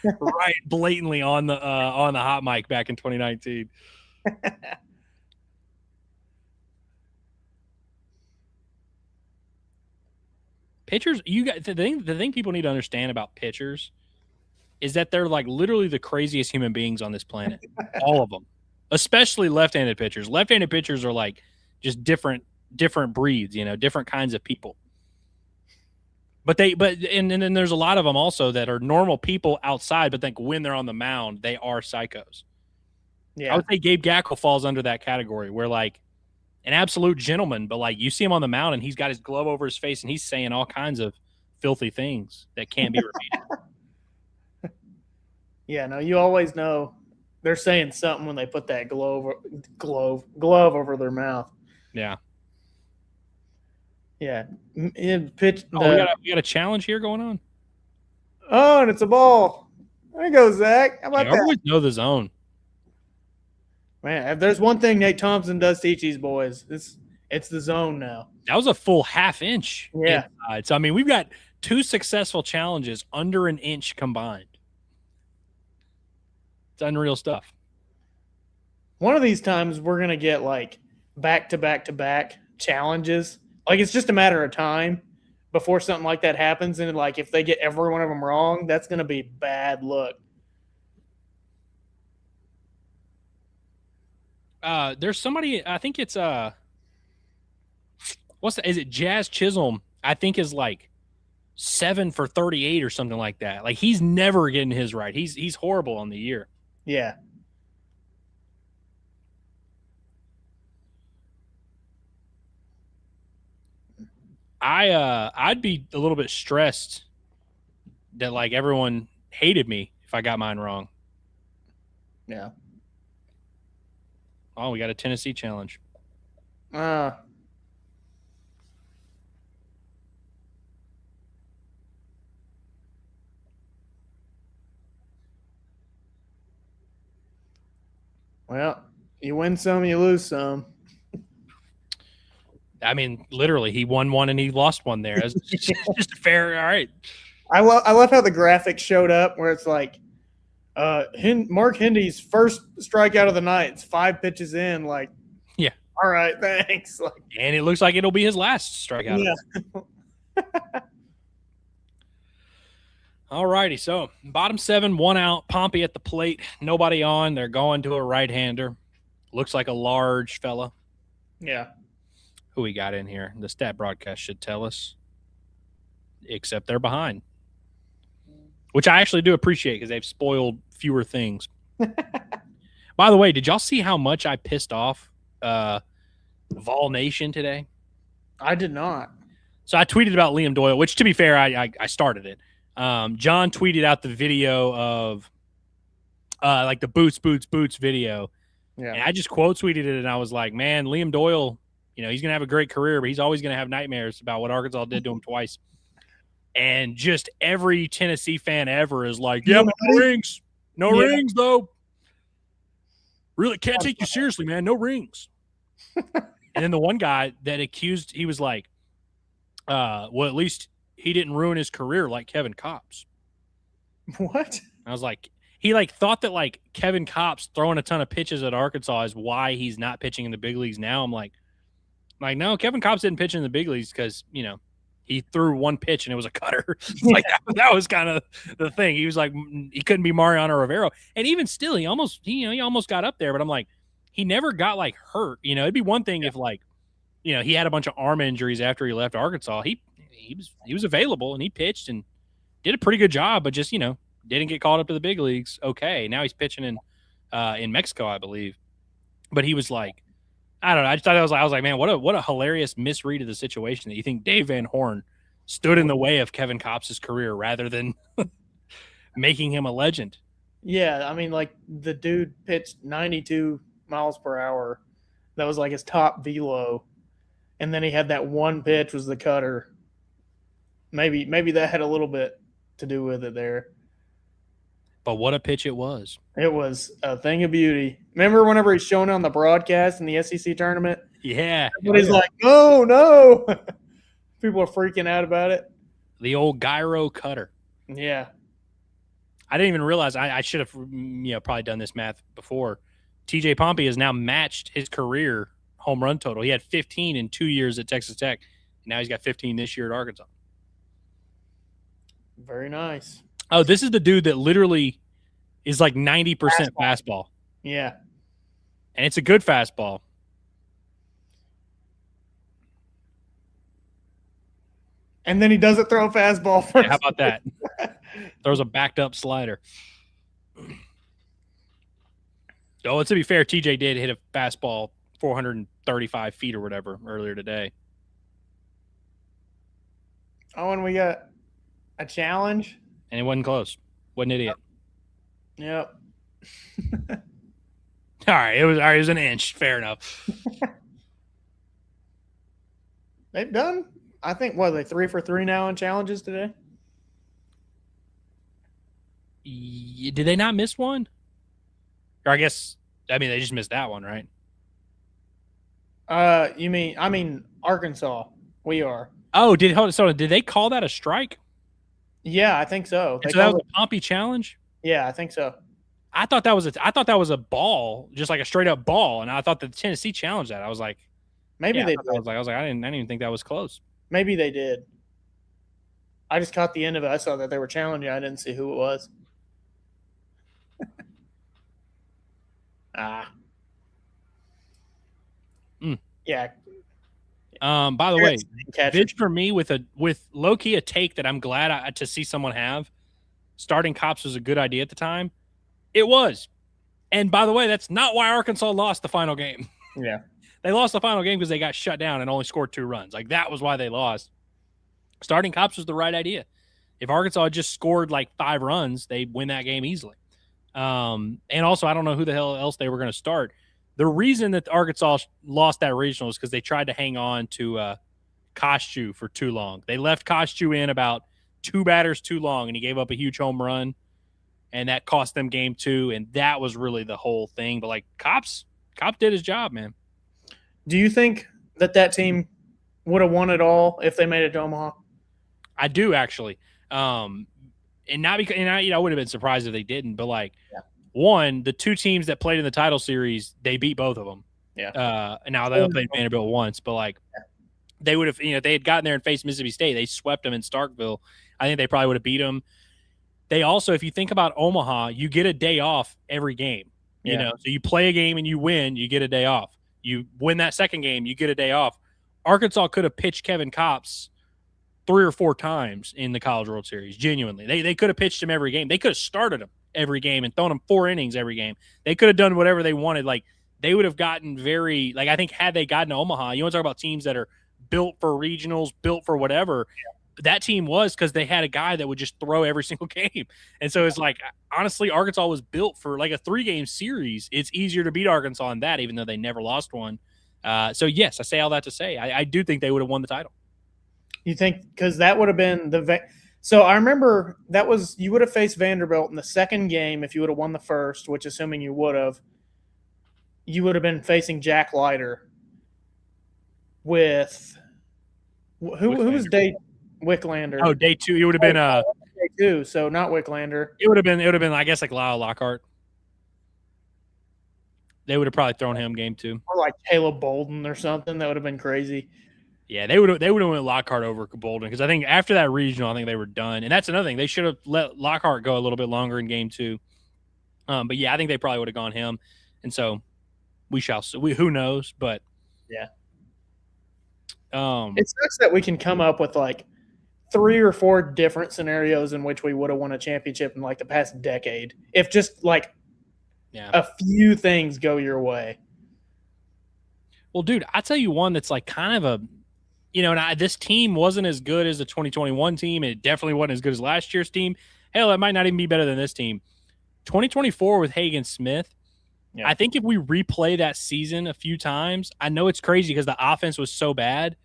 right, blatantly on the hot mic back in 2019. Pitchers, you got the thing people need to understand about pitchers is that they're like literally the craziest human beings on this planet. All of them. Especially left-handed pitchers. Left-handed pitchers are like just different breeds, different kinds of people. But then there's a lot of them also that are normal people outside, but think when they're on the mound, they are psychos. Yeah. I would say Gabe Gackle falls under that category where like an absolute gentleman, but like you see him on the mound and he's got his glove over his face and he's saying all kinds of filthy things that can't be repeated. Yeah, no, you always know they're saying something when they put that glove over their mouth. Yeah. Yeah. Pitch. We got a challenge here going on. Oh, and it's a ball. There you go, Zach. How about I that? always know the zone. Man, if there's one thing Nate Thompson does teach these boys, it's the zone now. That was a full half-inch. Yeah. Inside. So, I mean, we've got 2 successful challenges under an inch combined. It's unreal stuff. One of these times we're going to get, like, back-to-back-to-back challenges. Like, it's just a matter of time before something like that happens. And, like, if they get every one of them wrong, that's going to be bad luck. There's somebody, I think it's is it Jazz Chisholm? I think is like 7 for 38 or something like that. Like he's never getting his right. He's horrible on the year. Yeah. I'd be a little bit stressed that like everyone hated me if I got mine wrong. Yeah. Oh, we got a Tennessee challenge. Well, you win some, you lose some. I mean, literally, he won one and he lost one there. It's just a fair. All right. I love how the graphic showed up where it's like Mark Hindy's first strikeout of the night. It's 5 pitches in. Like, yeah. All right, thanks. Like, and it looks like it'll be his last strikeout. Yeah. All righty. So bottom 7, 1 out. Pompey at the plate. Nobody on. They're going to a right-hander. Looks like a large fella. Yeah. Who we got in here? The stat broadcast should tell us. Except they're behind. Which I actually do appreciate because they've spoiled fewer things. By the way, did y'all see how much I pissed off Vol Nation today? I did not. So I tweeted about Liam Doyle, which to be fair, I started it. John tweeted out the video of like the boots video. Yeah. And I just quote tweeted it and I was like, man, Liam Doyle, he's going to have a great career, but he's always going to have nightmares about what Arkansas did to him twice. And just every Tennessee fan ever is like, yeah, but no rings. No rings, though. Really can't take you seriously, man. No rings. And then the one guy that accused, he was like, well, at least he didn't ruin his career like Kevin Kopps. What? I was like, he like thought that like Kevin Kopps throwing a ton of pitches at Arkansas is why he's not pitching in the big leagues now. I'm like, no, Kevin Kopps didn't pitch in the big leagues because, he threw one pitch and it was a cutter. Like that was kind of the thing. He was like, he couldn't be Mariano Rivera. And even still, he almost got up there, but I'm like, he never got like hurt. It'd be one thing if like, he had a bunch of arm injuries after he left Arkansas. He was available and he pitched and did a pretty good job, but just, Didn't get called up to the big leagues. Okay, now he's pitching in Mexico, I believe. But he was like, I don't know. I just thought I was like, man, what a hilarious misread of the situation that you think Dave Van Horn stood in the way of Kevin Kopps's career rather than making him a legend. Yeah, I mean, like the dude pitched 92 miles per hour. That was like his top velo, and then he had that one pitch was the cutter. Maybe that had a little bit to do with it there. But what a pitch it was. It was a thing of beauty. Remember whenever he's showing on the broadcast in the SEC tournament? Yeah. But he's like, oh, no. People are freaking out about it. The old gyro cutter. Yeah. I didn't even realize I should have probably done this math before. TJ Pompey has now matched his career home run total. He had 15 in 2 years at Texas Tech. Now he's got 15 this year at Arkansas. Very nice. Oh, this is the dude that literally is like 90% fastball. Yeah. And it's a good fastball. And then he doesn't throw a fastball. Yeah, how about that? Throws a backed up slider. Oh, to be fair, TJ did hit a fastball 435 feet or whatever earlier today. Oh, and we got a challenge. And it wasn't close. Wasn't an idiot. Yep. All right, it was an inch. Fair enough. They've done, I think, what are they 3 for 3 now in challenges today? Did they not miss one? Or I mean, they just missed that one, right? I mean Arkansas. We are. Oh, did they call that a strike? Yeah, I think so. So that was a Pompey challenge? Yeah, I think so. I thought that was a ball, just like a straight up ball, and I thought the Tennessee challenged that. I was like, maybe they did. I was like, I didn't even think that was close. Maybe they did. I just caught the end of it. I saw that they wwere challenging. I didn't see who it was. Yeah. By the way, Vince for me with low key a take that I'm glad to see someone have. Starting Kopps was a good idea at the time. It was. And by the way, that's not why Arkansas lost the final game. Yeah. They lost the final game because they got shut down and only scored 2 runs. Like, that was why they lost. Starting Kopps was the right idea. If Arkansas had just scored like 5 runs, they'd win that game easily. And also, I don't know who the hell else they were going to start. The reason that Arkansas lost that regional is because they tried to hang on to Kostiu for too long. They left Kostiu in about 2 batters too long, and he gave up a huge home run, and that cost them game 2, and that was really the whole thing. But, like, Kopps did his job, man. Do you think that team would have won it all if they made it to Omaha? I do, actually. And not because I would have been surprised if they didn't, but, like, one, the 2 teams that played in the title series, they beat both of them. Yeah. Now they played Vanderbilt once, but like they would have, if they had gotten there and faced Mississippi State, they swept them in Starkville. I think they probably would have beat them. They also, if you think about Omaha, you get a day off every game. So you play a game and you win, you get a day off. You win that second game, you get a day off. Arkansas could have pitched Kevin Kopps 3 or 4 times in the College World Series. Genuinely, they could have pitched him every game. They could have started him every game and thrown him 4 innings every game. They could have done whatever they wanted. Like, they would have gotten very, like, I think had they gotten to Omaha, you want to talk about teams that are built for regionals, built for whatever. That team was, because they had a guy that would just throw every single game. And so it's like, honestly, Arkansas was built for like a 3-game series. It's easier to beat Arkansas in that, even though they never lost one. So yes, I say all that to say, I do think they would have won the title. You think, because that would have been so I remember you would have faced Vanderbilt in the second game if you would have won the first, which assuming you would have been facing Jack Leiter with who was Dave Wicklander? Oh, day 2. It would have been day 2, so not Wicklander. It would have been I guess like Lyle Lockhart. They would have probably thrown him game 2. Or like Caleb Bolden or something. That would have been crazy. Yeah, they would have went Lockhart over Bolden, because I think after that regional, I think they were done. And that's another thing. They should have let Lockhart go a little bit longer in game 2. But yeah, I think they probably would have gone him. And so we shall see. Who knows? But yeah. It sucks that we can come up with like 3 or 4 different scenarios in which we would have won a championship in like the past decade. If just like a few things go your way. Well, dude, I tell you one that's like kind of a, and this team wasn't as good as the 2021 team. And it definitely wasn't as good as last year's team. Hell, it might not even be better than this team. 2024 with Hagen Smith. Yeah. I think if we replay that season a few times, I know it's crazy because the offense was so bad.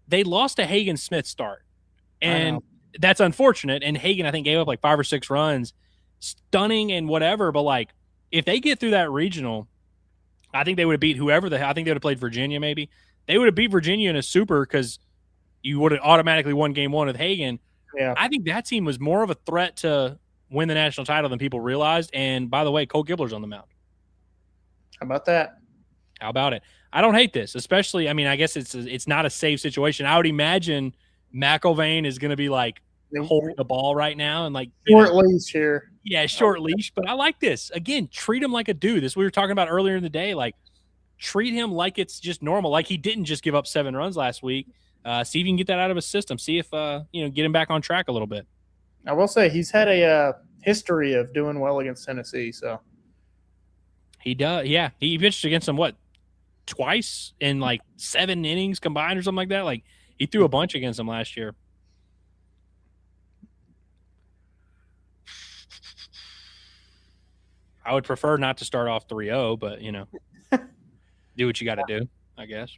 They lost a Hagen Smith start. And that's unfortunate. And Hagen, I think, gave up like 5 or 6 runs. Stunning and whatever. But like, if they get through that regional, I think they would have beat whoever. I think they would have played Virginia maybe. They would have beat Virginia in a super because you would have automatically won game 1 with Hagen. Yeah. I think that team was more of a threat to win the national title than people realized. And by the way, Cole Gibler's on the mound. How about that? How about it? I don't hate this, especially, I mean, I guess it's not a safe situation. I would imagine McIlvain is going to be like holding the ball right now and like short leash here. Yeah, short leash. But I like this. Again, treat him like a dude. This we were talking about earlier in the day. Like, treat him like it's just normal. Like he didn't just give up 7 runs last week. See if you can get that out of his system. See if get him back on track a little bit. I will say he's had a history of doing well against Tennessee. So he does. Yeah, he pitched against them twice in like 7 innings combined or something like that. Like he threw a bunch against them last year. I would prefer not to start off 3-0, but do what you got to do, I guess.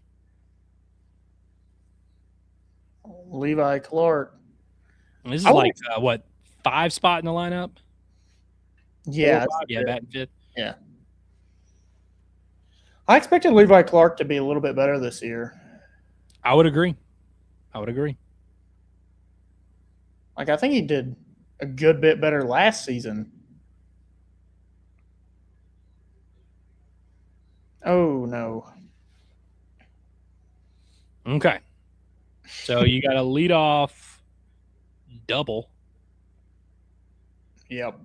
Levi Clark. And this is 5 spot in the lineup? Yeah. Batting 5th. Yeah. I expected Levi Clark to be a little bit better this year. I would agree. Like, I think he did a good bit better last season. Oh, no. Okay. So you got a leadoff double. Yep.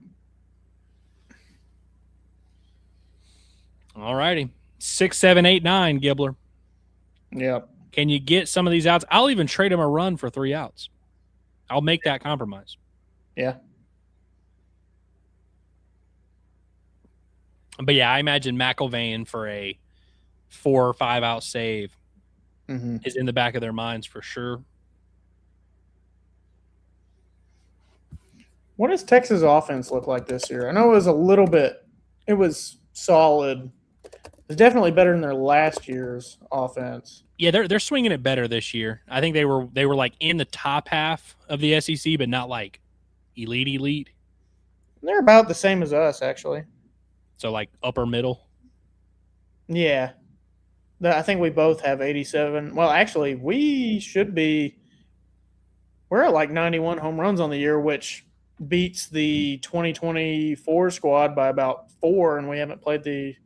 All righty. 6, 7, 8, 9, Gibler. Yep. Can you get some of these outs? I'll even trade him a run for 3 outs. I'll make that compromise. Yeah. But yeah, I imagine McIlvain for a 4 or 5 out save is in the back of their minds for sure. What does Texas offense look like this year? I know it was solid. It's definitely better than their last year's offense. Yeah, they're swinging it better this year. I think they were like in the top half of the SEC, but not like elite. They're about the same as us, actually. So like upper middle. Yeah. I think we both have 87. Well, actually, we should be – we're at like 91 home runs on the year, which beats the 2024 squad by about 4, and we haven't played the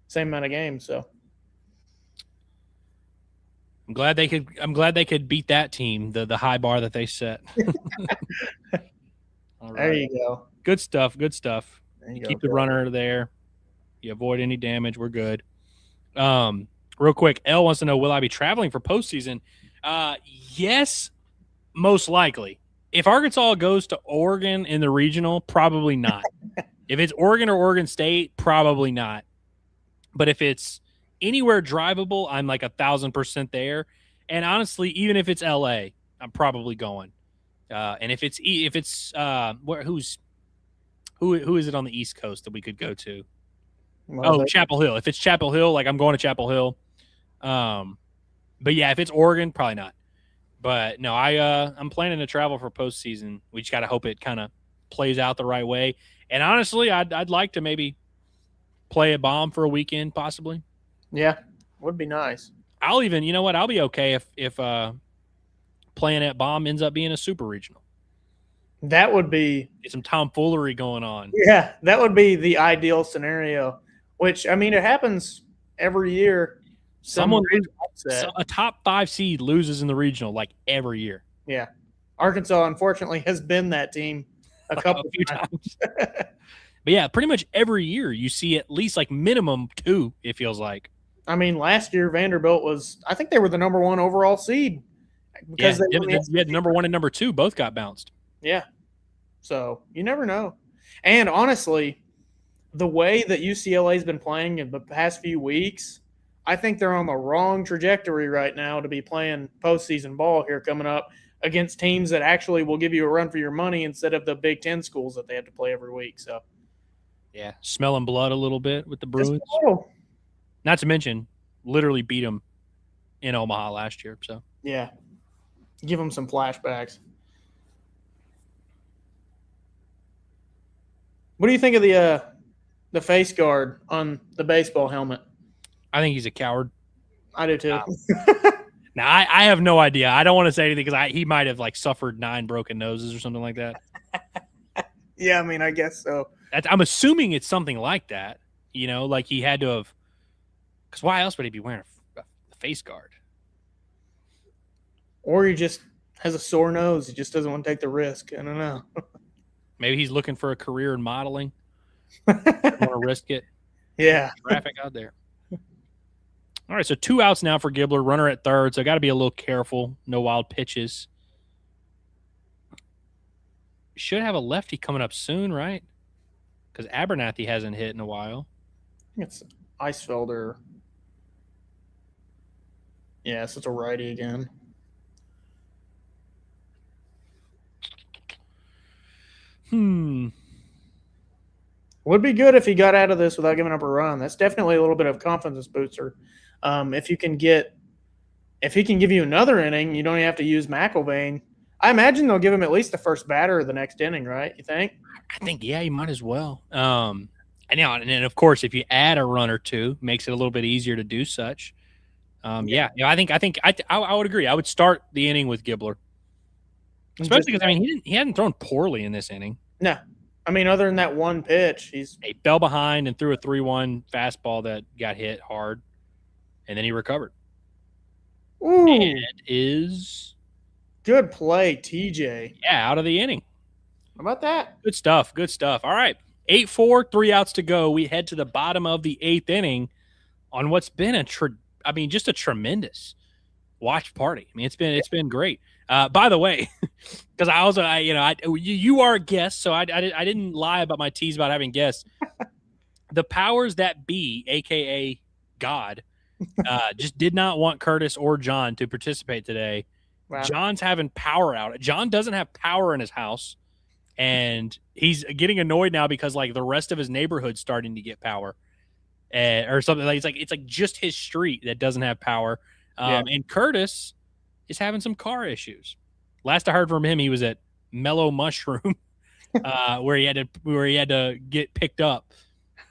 same amount of games. So I'm glad they could beat that team, the high bar that they set. All right. There you go. Good stuff. You Keep the runner there. You avoid any damage. We're good. Real quick, L wants to know, will I be traveling for postseason? Yes, most likely. If Arkansas goes to Oregon in the regional, probably not. If it's Oregon or Oregon State, probably not. But if it's anywhere drivable, I'm like 1,000% there. And honestly, even if it's LA, I'm probably going. And if it's who is it on the East Coast that we could go to? Chapel Hill. If it's Chapel Hill, like I'm going to Chapel Hill. But yeah, if it's Oregon, probably not. But no, I'm planning to travel for postseason. We just got to hope it kind of plays out the right way. And honestly, I'd like to maybe play a bomb for a weekend, possibly. Yeah, would be nice. I'll even, you know what? I'll be okay if playing at bomb ends up being a super regional. That would be get some tomfoolery going on. Yeah, that would be the ideal scenario. Which, I mean, it happens every year. A top 5 seed loses in the regional like every year. Yeah. Arkansas, unfortunately, has been that team a few times. But yeah, pretty much every year you see at least like minimum 2, it feels like. I mean, last year Vanderbilt I think they were the number 1 overall seed because you had number 1 and number 2 both got bounced. Yeah. So you never know. And honestly, the way that UCLA's been playing in the past few weeks, I think they're on the wrong trajectory right now to be playing postseason ball here coming up against teams that actually will give you a run for your money instead of the Big Ten schools that they have to play every week. So, yeah, smelling blood a little bit with the Bruins. Not to mention, literally beat them in Omaha last year. So, yeah, give them some flashbacks. What do you think of the face guard on the baseball helmet? I think he's a coward. I do too. Now, I have no idea. I don't want to say anything because he might have like suffered 9 broken noses or something like that. Yeah, I mean, I guess so. I'm assuming it's something like that. You know, like he had to have. Because why else would he be wearing a face guard? Or he just has a sore nose. He just doesn't want to take the risk. I don't know. Maybe he's looking for a career in modeling. Want to risk it? Yeah. Traffic out there. All right, so 2 outs now for Gibbler, runner at third, so got to be a little careful. No wild pitches. Should have a lefty coming up soon, right? Because Abernathy hasn't hit in a while. I think it's Eisfelder. Yes, it's a righty again. Would be good if he got out of this without giving up a run. That's definitely a little bit of confidence booster. If he can give you another inning, you don't even have to use McIlvain. I imagine they'll give him at least the first batter of the next inning, right? You think? I think, yeah, you might as well. And then of course, if you add a run or two, makes it a little bit easier to do such. I think I would agree. I would start the inning with Gibbler, especially because he hadn't thrown poorly in this inning. No, I mean other than that one pitch, he fell behind and threw a 3-1 fastball that got hit hard. And then he recovered. Ooh. And is good play, TJ. Yeah, out of the inning. How about that? Good stuff. Good stuff. All right. 8-4, 3 outs to go. We head to the bottom of the 8th inning on what's been just a tremendous watch party. I mean, it's been great. By the way, because you are a guest, so I didn't lie about my tease about having guests. The powers that be, aka God, just did not want Curtis or John to participate today. Wow. John's having power out. John doesn't have power in his house, and he's getting annoyed now because like the rest of his neighborhood's starting to get power, or something. Like it's like just his street that doesn't have power. And Curtis is having some car issues. Last I heard from him, he was at Mellow Mushroom, where he had to get picked up.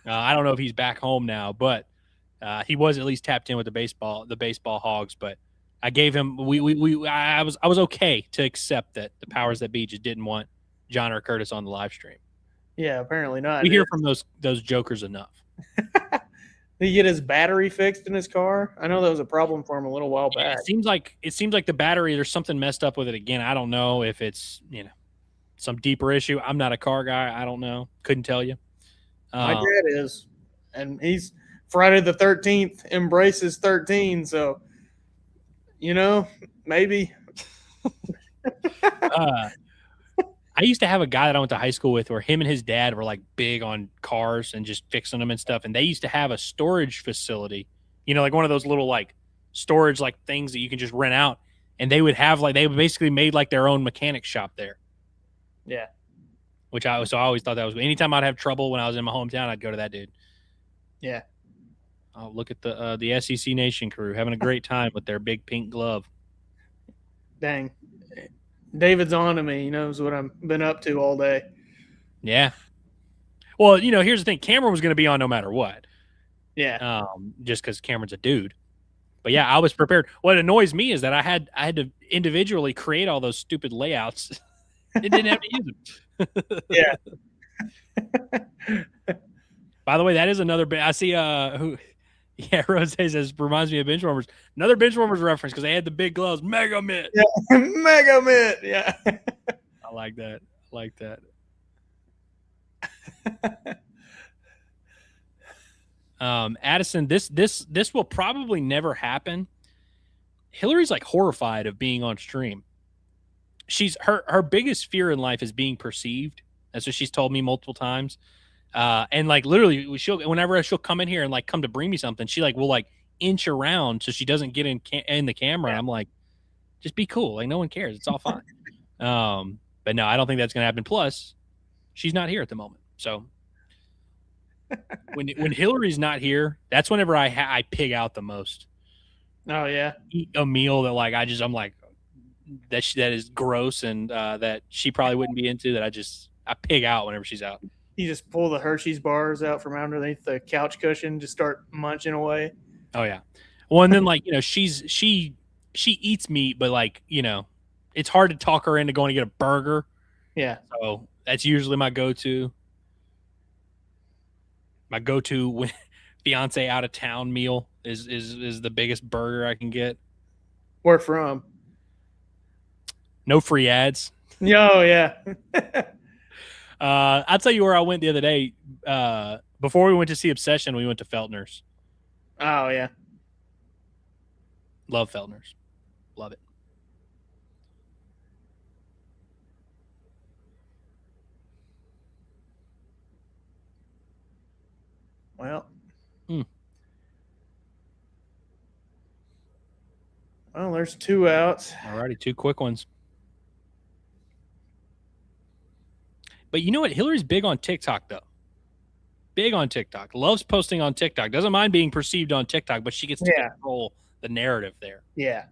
I don't know if he's back home now, but he was at least tapped in with the baseball hogs. But I gave him I was okay to accept that the powers that be just didn't want John or Curtis on the live stream. Yeah, apparently not. We hear from those jokers enough. Did he get his battery fixed in his car? I know that was a problem for him a little while back. It seems like the battery, there's something messed up with it again. I don't know if it's some deeper issue. I'm not a car guy. I don't know. Couldn't tell you. My dad is, and he's Friday the 13th embraces 13. So, maybe. I used to have a guy that I went to high school with where him and his dad were like big on cars and just fixing them and stuff. And they used to have a storage facility, like one of those little like storage like things that you can just rent out. And they would have they basically made like their own mechanic shop there. Yeah. Which I always thought that was, anytime I'd have trouble when I was in my hometown, I'd go to that dude. Yeah. I'll look at the SEC Nation crew having a great time with their big pink glove. Dang. David's on to me. He knows what I've been up to all day. Yeah. Well, here's the thing. Cameron was going to be on no matter what. Yeah. Just because Cameron's a dude. But yeah, I was prepared. What annoys me is that I had to individually create all those stupid layouts. It didn't have to use them. Yeah. By the way, that is another bit. I see Rose says reminds me of Benchwarmers. Another Benchwarmers reference because they had the big gloves. Mega Mitt. Yeah. Mega Mitt. Yeah. I like that. Addison, this will probably never happen. Hillary's like horrified of being on stream. She's her biggest fear in life is being perceived. That's what she's told me multiple times. And like literally, whenever she'll come in here and like come to bring me something, she like will like inch around so she doesn't get in the camera. Yeah. I'm like, just be cool. Like no one cares. It's all fine. But no, I don't think that's gonna happen. Plus, she's not here at the moment. So when Hillary's not here, that's whenever I pig out the most. Oh yeah. Eat a meal that like I'm like that is gross and that she probably wouldn't be into. That I pig out whenever she's out. You just pull the Hershey's bars out from underneath the couch cushion, just start munching away. Oh yeah. Well, and then like she eats meat, but like it's hard to talk her into going to get a burger. Yeah. So that's usually my go-to. My go-to when fiance out of town meal is the biggest burger I can get. Where from? No free ads. Oh yeah. I'll tell you where I went the other day. Before we went to see Obsession, we went to Feltner's. Oh yeah. Love Feltner's. Love it. Well. Well, there's 2 outs. Alrighty, 2 quick ones. But you know what? Hillary's big on TikTok, though. Big on TikTok. Loves posting on TikTok. Doesn't mind being perceived on TikTok, but she gets to control the narrative there. Yeah.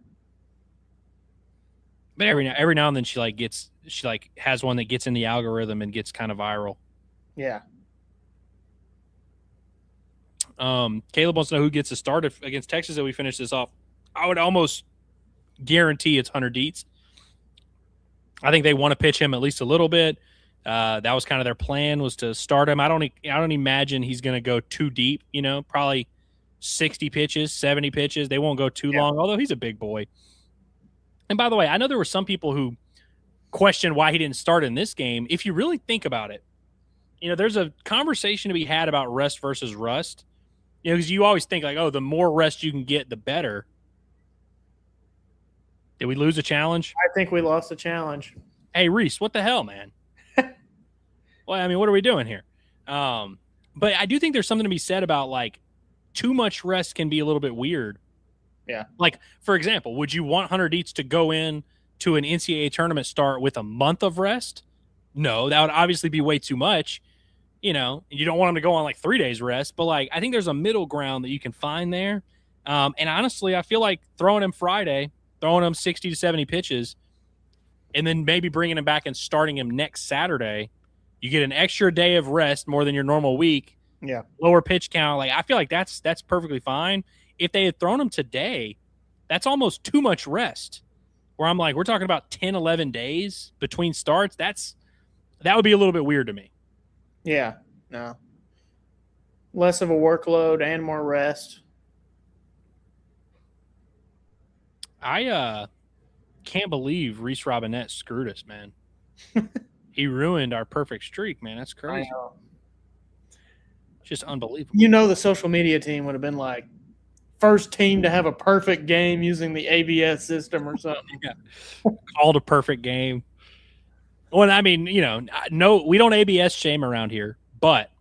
But every now and then she has one that gets in the algorithm and gets kind of viral. Yeah. Caleb wants to know who gets to start against Texas that we finish this off. I would almost guarantee it's Hunter Dietz. I think they want to pitch him at least a little bit. That was kind of their plan, was to start him. I don't imagine he's going to go too deep, probably 60 pitches, 70 pitches. They won't go too long, although he's a big boy. And by the way, I know there were some people who questioned why he didn't start in this game. If you really think about it, there's a conversation to be had about rest versus rust. Because you always think like, oh, the more rest you can get, the better. Did we lose a challenge? I think we lost a challenge. Hey, Reese, what the hell, man? Well, I mean, what are we doing here? But I do think there's something to be said about like too much rest can be a little bit weird. Yeah. Like, for example, would you want Hunter Dietz to go in to an NCAA tournament start with a month of rest? No, that would obviously be way too much. You don't want him to go on like 3 days rest, but like I think there's a middle ground that you can find there. And honestly, I feel like throwing him Friday, throwing him 60 to 70 pitches, and then maybe bringing him back and starting him next Saturday, you get an extra day of rest more than your normal week. Yeah. Lower pitch count. Like I feel like that's perfectly fine. If they had thrown him today, that's almost too much rest. Where I'm like, we're talking about 10, 11 days between starts. That would be a little bit weird to me. Yeah. No. Less of a workload and more rest. I can't believe Reese Robinette screwed us, man. He ruined our perfect streak, man. That's crazy. I know. Just unbelievable. The social media team would have been like, first team to have a perfect game using the ABS system or something. Yeah. Called a perfect game. Well, I mean, no, we don't ABS shame around here, but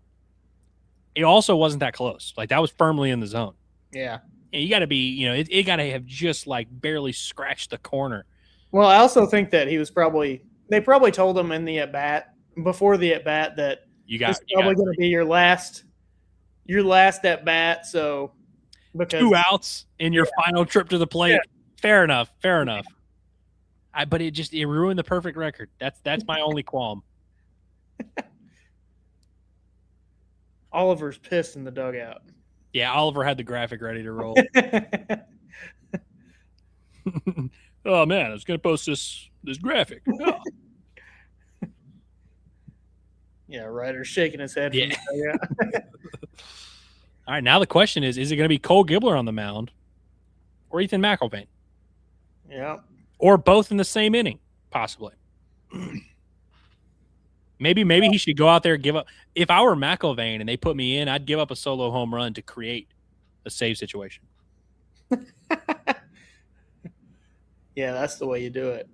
it also wasn't that close. Like that was firmly in the zone. Yeah. And you got to be, it got to have just like barely scratched the corner. Well, I also think that they probably told him in the before the at bat that it's probably going to be your last at bat. So because 2 outs in your final trip to the plate. Yeah. Fair enough. But it ruined the perfect record. That's my only qualm. Oliver's pissed in the dugout. Yeah, Oliver had the graphic ready to roll. Oh man, I was gonna post this graphic. Oh. Yeah, Ryder's shaking his head. Yeah. All right, now the question is it going to be Cole Gibbler on the mound or Ethan McElvain? Yeah. Or both in the same inning, possibly. Maybe he should go out there and give up. If I were McElvain and they put me in, I'd give up a solo home run to create a save situation. Yeah, that's the way you do it.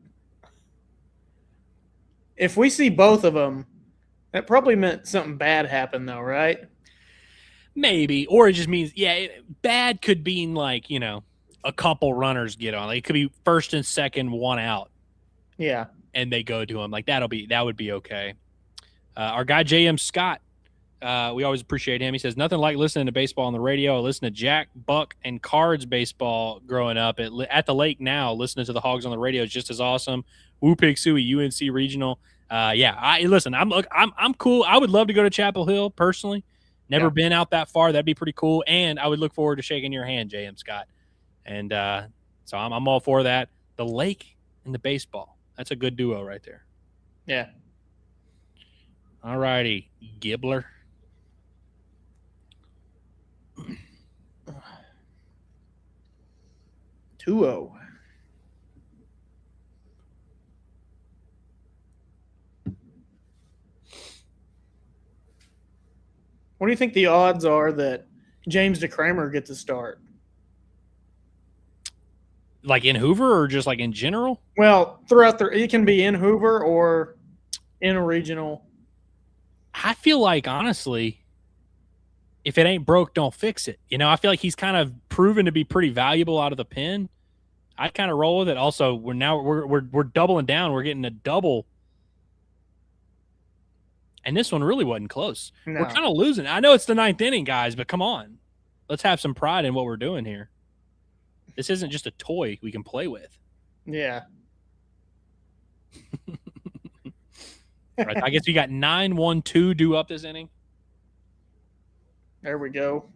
If we see both of them, that probably meant something bad happened, though, right? Maybe, or it just means bad could mean like a couple runners get on. Like, it could be first and second, one out. Yeah, and they go to him. Like that would be okay. Our guy J.M. Scott, we always appreciate him. He says nothing like listening to baseball on the radio. I listen to Jack, Buck, and Cards baseball growing up at the lake. Now listening to the Hogs on the radio is just as awesome. Woo Pig Suey, UNC Regional. Listen. I'm cool. I would love to go to Chapel Hill personally. Never been out that far. That'd be pretty cool. And I would look forward to shaking your hand, J.M. Scott. And so I'm all for that. The lake and the baseball. That's a good duo right there. Yeah. All righty, Gibbler. Duo. What do you think the odds are that James DeCramer gets a start? Like in Hoover or just like in general? Well, throughout it can be in Hoover or in a regional. I feel like, honestly, if it ain't broke, don't fix it. I feel like he's kind of proven to be pretty valuable out of the pen. I'd kind of roll with it. Also, we're doubling down. We're getting a double. And this one really wasn't close. No. We're kind of losing. I know it's the ninth inning, guys, but come on. Let's have some pride in what we're doing here. This isn't just a toy we can play with. Yeah. Right, I guess we got 9-1-2 due up this inning. There we go.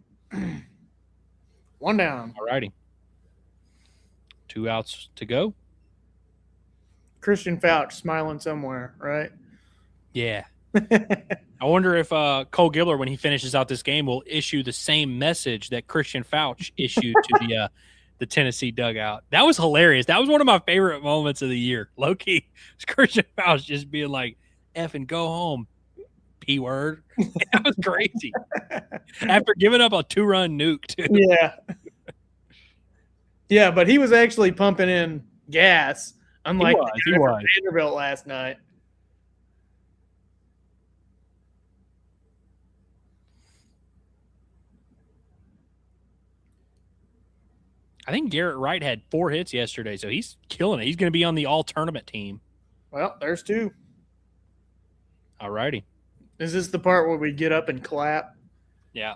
One down. All righty. 2 outs to go. Christian Fouch smiling somewhere, right? Yeah. I wonder if Cole Gibbler, when he finishes out this game, will issue the same message that Christian Fouch issued to the Tennessee dugout. That was hilarious. That was one of my favorite moments of the year. Low key, Christian Fouch just being like, "F and go home, P word." That was crazy. After giving up a 2-run nuke, too. Yeah. Yeah, but he was actually pumping in gas, unlike he was. Vanderbilt last night. I think Garrett Wright had 4 hits yesterday, so he's killing it. He's going to be on the all-tournament team. Well, there's 2. All righty. Is this the part where we get up and clap? Yeah.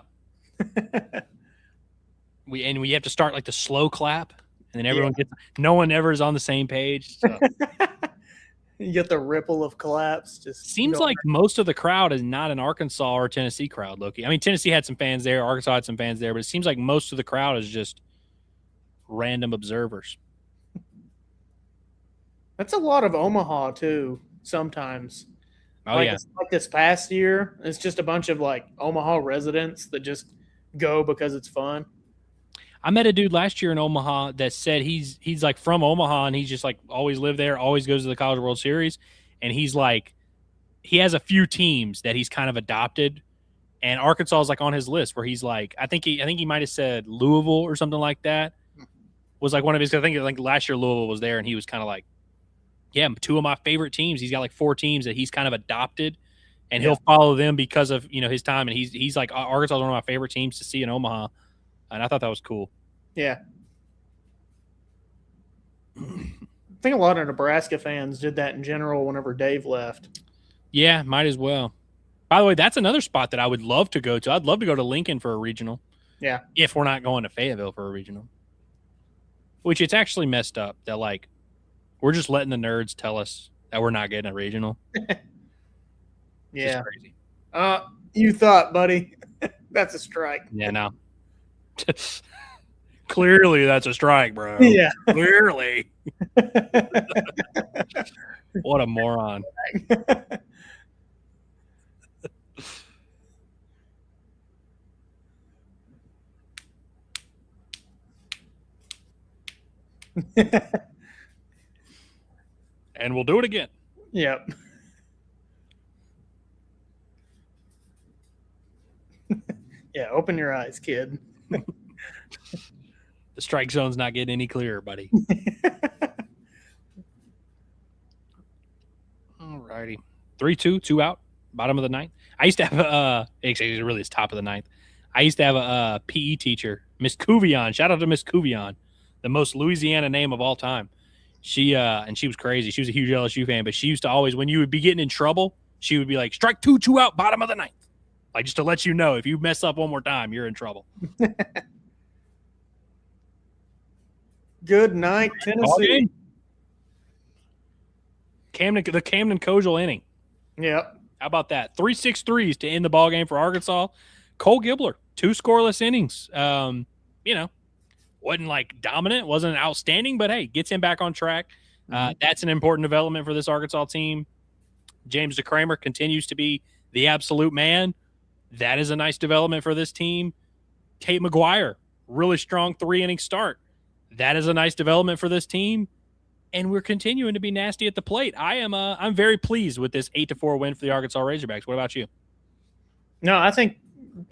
We have to start like the slow clap, and then everyone gets – no one ever is on the same page. So. You get the ripple of claps. Just seems like most of the crowd is not an Arkansas or Tennessee crowd, Loki. I mean, Tennessee had some fans there. Arkansas had some fans there, but it seems like most of the crowd is just random observers. That's a lot of Omaha, too, sometimes. Oh, like, yeah. Like this past year, it's just a bunch of, like, Omaha residents that just go because it's fun. I met a dude last year in Omaha that said he's like from Omaha, and he's just like always lived there, always goes to the College World Series, and he's like he has a few teams that he's kind of adopted, and Arkansas is like on his list where he's like I think he might have said Louisville or something like that was like one of his. I think like last year Louisville was there, and he was kind of like, yeah, 2 of my favorite teams. He's got like 4 teams that he's kind of adopted, and he'll follow them because of his time, and he's like Arkansas is one of my favorite teams to see in Omaha. And I thought that was cool. Yeah. I think a lot of Nebraska fans did that in general whenever Dave left. Yeah, might as well. By the way, that's another spot that I would love to go to. I'd love to go to Lincoln for a regional. Yeah. If we're not going to Fayetteville for a regional. Which it's actually messed up that, like, we're just letting the nerds tell us that we're not getting a regional. Yeah. Crazy. You thought, buddy. That's a strike. Yeah, no. Clearly that's a strike, bro. Yeah. Clearly. What a moron. And we'll do it again. Yep. Yeah, open your eyes, kid. The strike zone's not getting any clearer, buddy. righty. 3-2, 2 out, bottom of the ninth. I used to have actually really it's top of the ninth. I used to have a PE teacher, Miss Cuvion. Shout out to Miss Cuvion, the most Louisiana name of all time. She and she was crazy. She was a huge LSU fan, but she used to always, when you would be getting in trouble, she would be like, strike 2, 2 out, bottom of the ninth. Like, just to let you know, if you mess up one more time, you're in trouble. Good night, Tennessee. The Camden Kojal inning. Yep. How about that? 3 6-3s to end the ball game for Arkansas. Cole Gibbler, 2 scoreless innings. Wasn't like dominant, wasn't outstanding, but hey, gets him back on track. That's an important development for this Arkansas team. James DeCramer continues to be the absolute man. That is a nice development for this team. Tate McGuire, really strong 3-inning start. That is a nice development for this team. And we're continuing to be nasty at the plate. I'm very pleased with this 8-4 win for the Arkansas Razorbacks. What about you? No, I think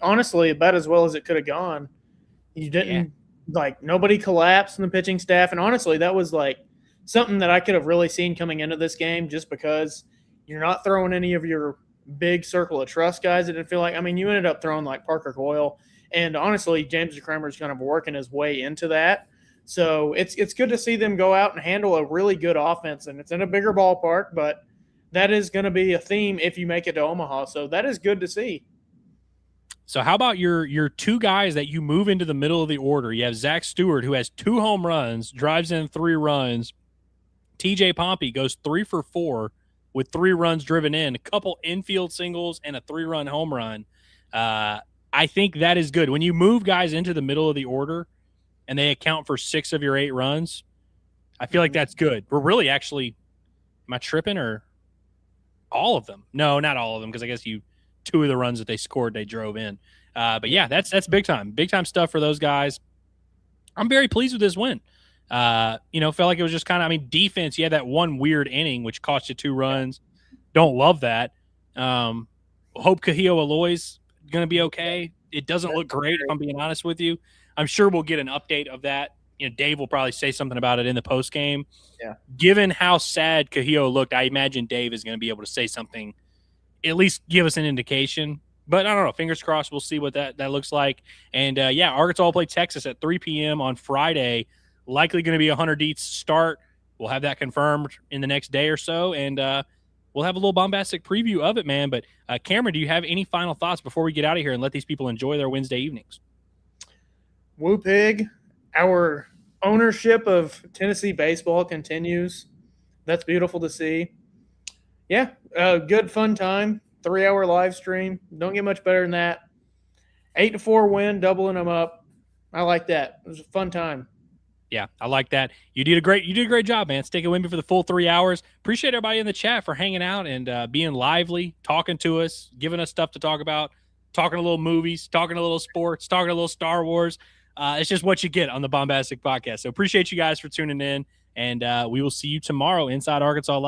honestly about as well as it could have gone. You didn't nobody collapsed in the pitching staff, and honestly, that was like something that I could have really seen coming into this game, just because you're not throwing any of your big circle of trust guys. It didn't feel like. I mean, you ended up throwing like Parker Coyle, and honestly, James DeCramer is kind of working his way into that. So it's good to see them go out and handle a really good offense, and it's in a bigger ballpark, but that is going to be a theme if you make it to Omaha. So that is good to see. So how about your 2 guys that you move into the middle of the order? You have Zack Stewart, who has 2 home runs, drives in 3 runs. TJ Pompey goes 3 for 4 with 3 runs driven in, a couple infield singles, and a 3-run home run. I think that is good. When you move guys into the middle of the order and they account for 6 of your 8 runs, I feel like that's good. We're really actually – am I tripping or all of them? No, not all of them, because I guess 2 of the runs that they scored, they drove in. But, yeah, that's big time. Big-time stuff for those guys. I'm very pleased with this win. Felt like it was just kind of – I mean, defense, you had that one weird inning, which cost you 2 runs. Don't love that. Hope Kahio Aloy's going to be okay. It doesn't look great, if I'm being honest with you. I'm sure we'll get an update of that. Dave will probably say something about it in the post game. Yeah. Given how sad Kahio looked, I imagine Dave is going to be able to say something, at least give us an indication. But I don't know. Fingers crossed. We'll see what that looks like. And, Arkansas will play Texas at 3 p.m. on Friday. Likely going to be a 100 Deets start. We'll have that confirmed in the next day or so. And we'll have a little bombastic preview of it, man. But, Cameron, do you have any final thoughts before we get out of here and let these people enjoy their Wednesday evenings? Woo Pig, our ownership of Tennessee baseball continues. That's beautiful to see. Yeah, good fun time. 3-hour live stream. Don't get much better than that. 8-4 win, doubling them up. I like that. It was a fun time. Yeah, I like that. You did a great job, man. Sticking with me for the full 3 hours. Appreciate everybody in the chat for hanging out and being lively, talking to us, giving us stuff to talk about, talking a little movies, talking a little sports, talking a little Star Wars. It's just what you get on the Bombastic Podcast. So appreciate you guys for tuning in, and we will see you tomorrow inside Arkansas Live.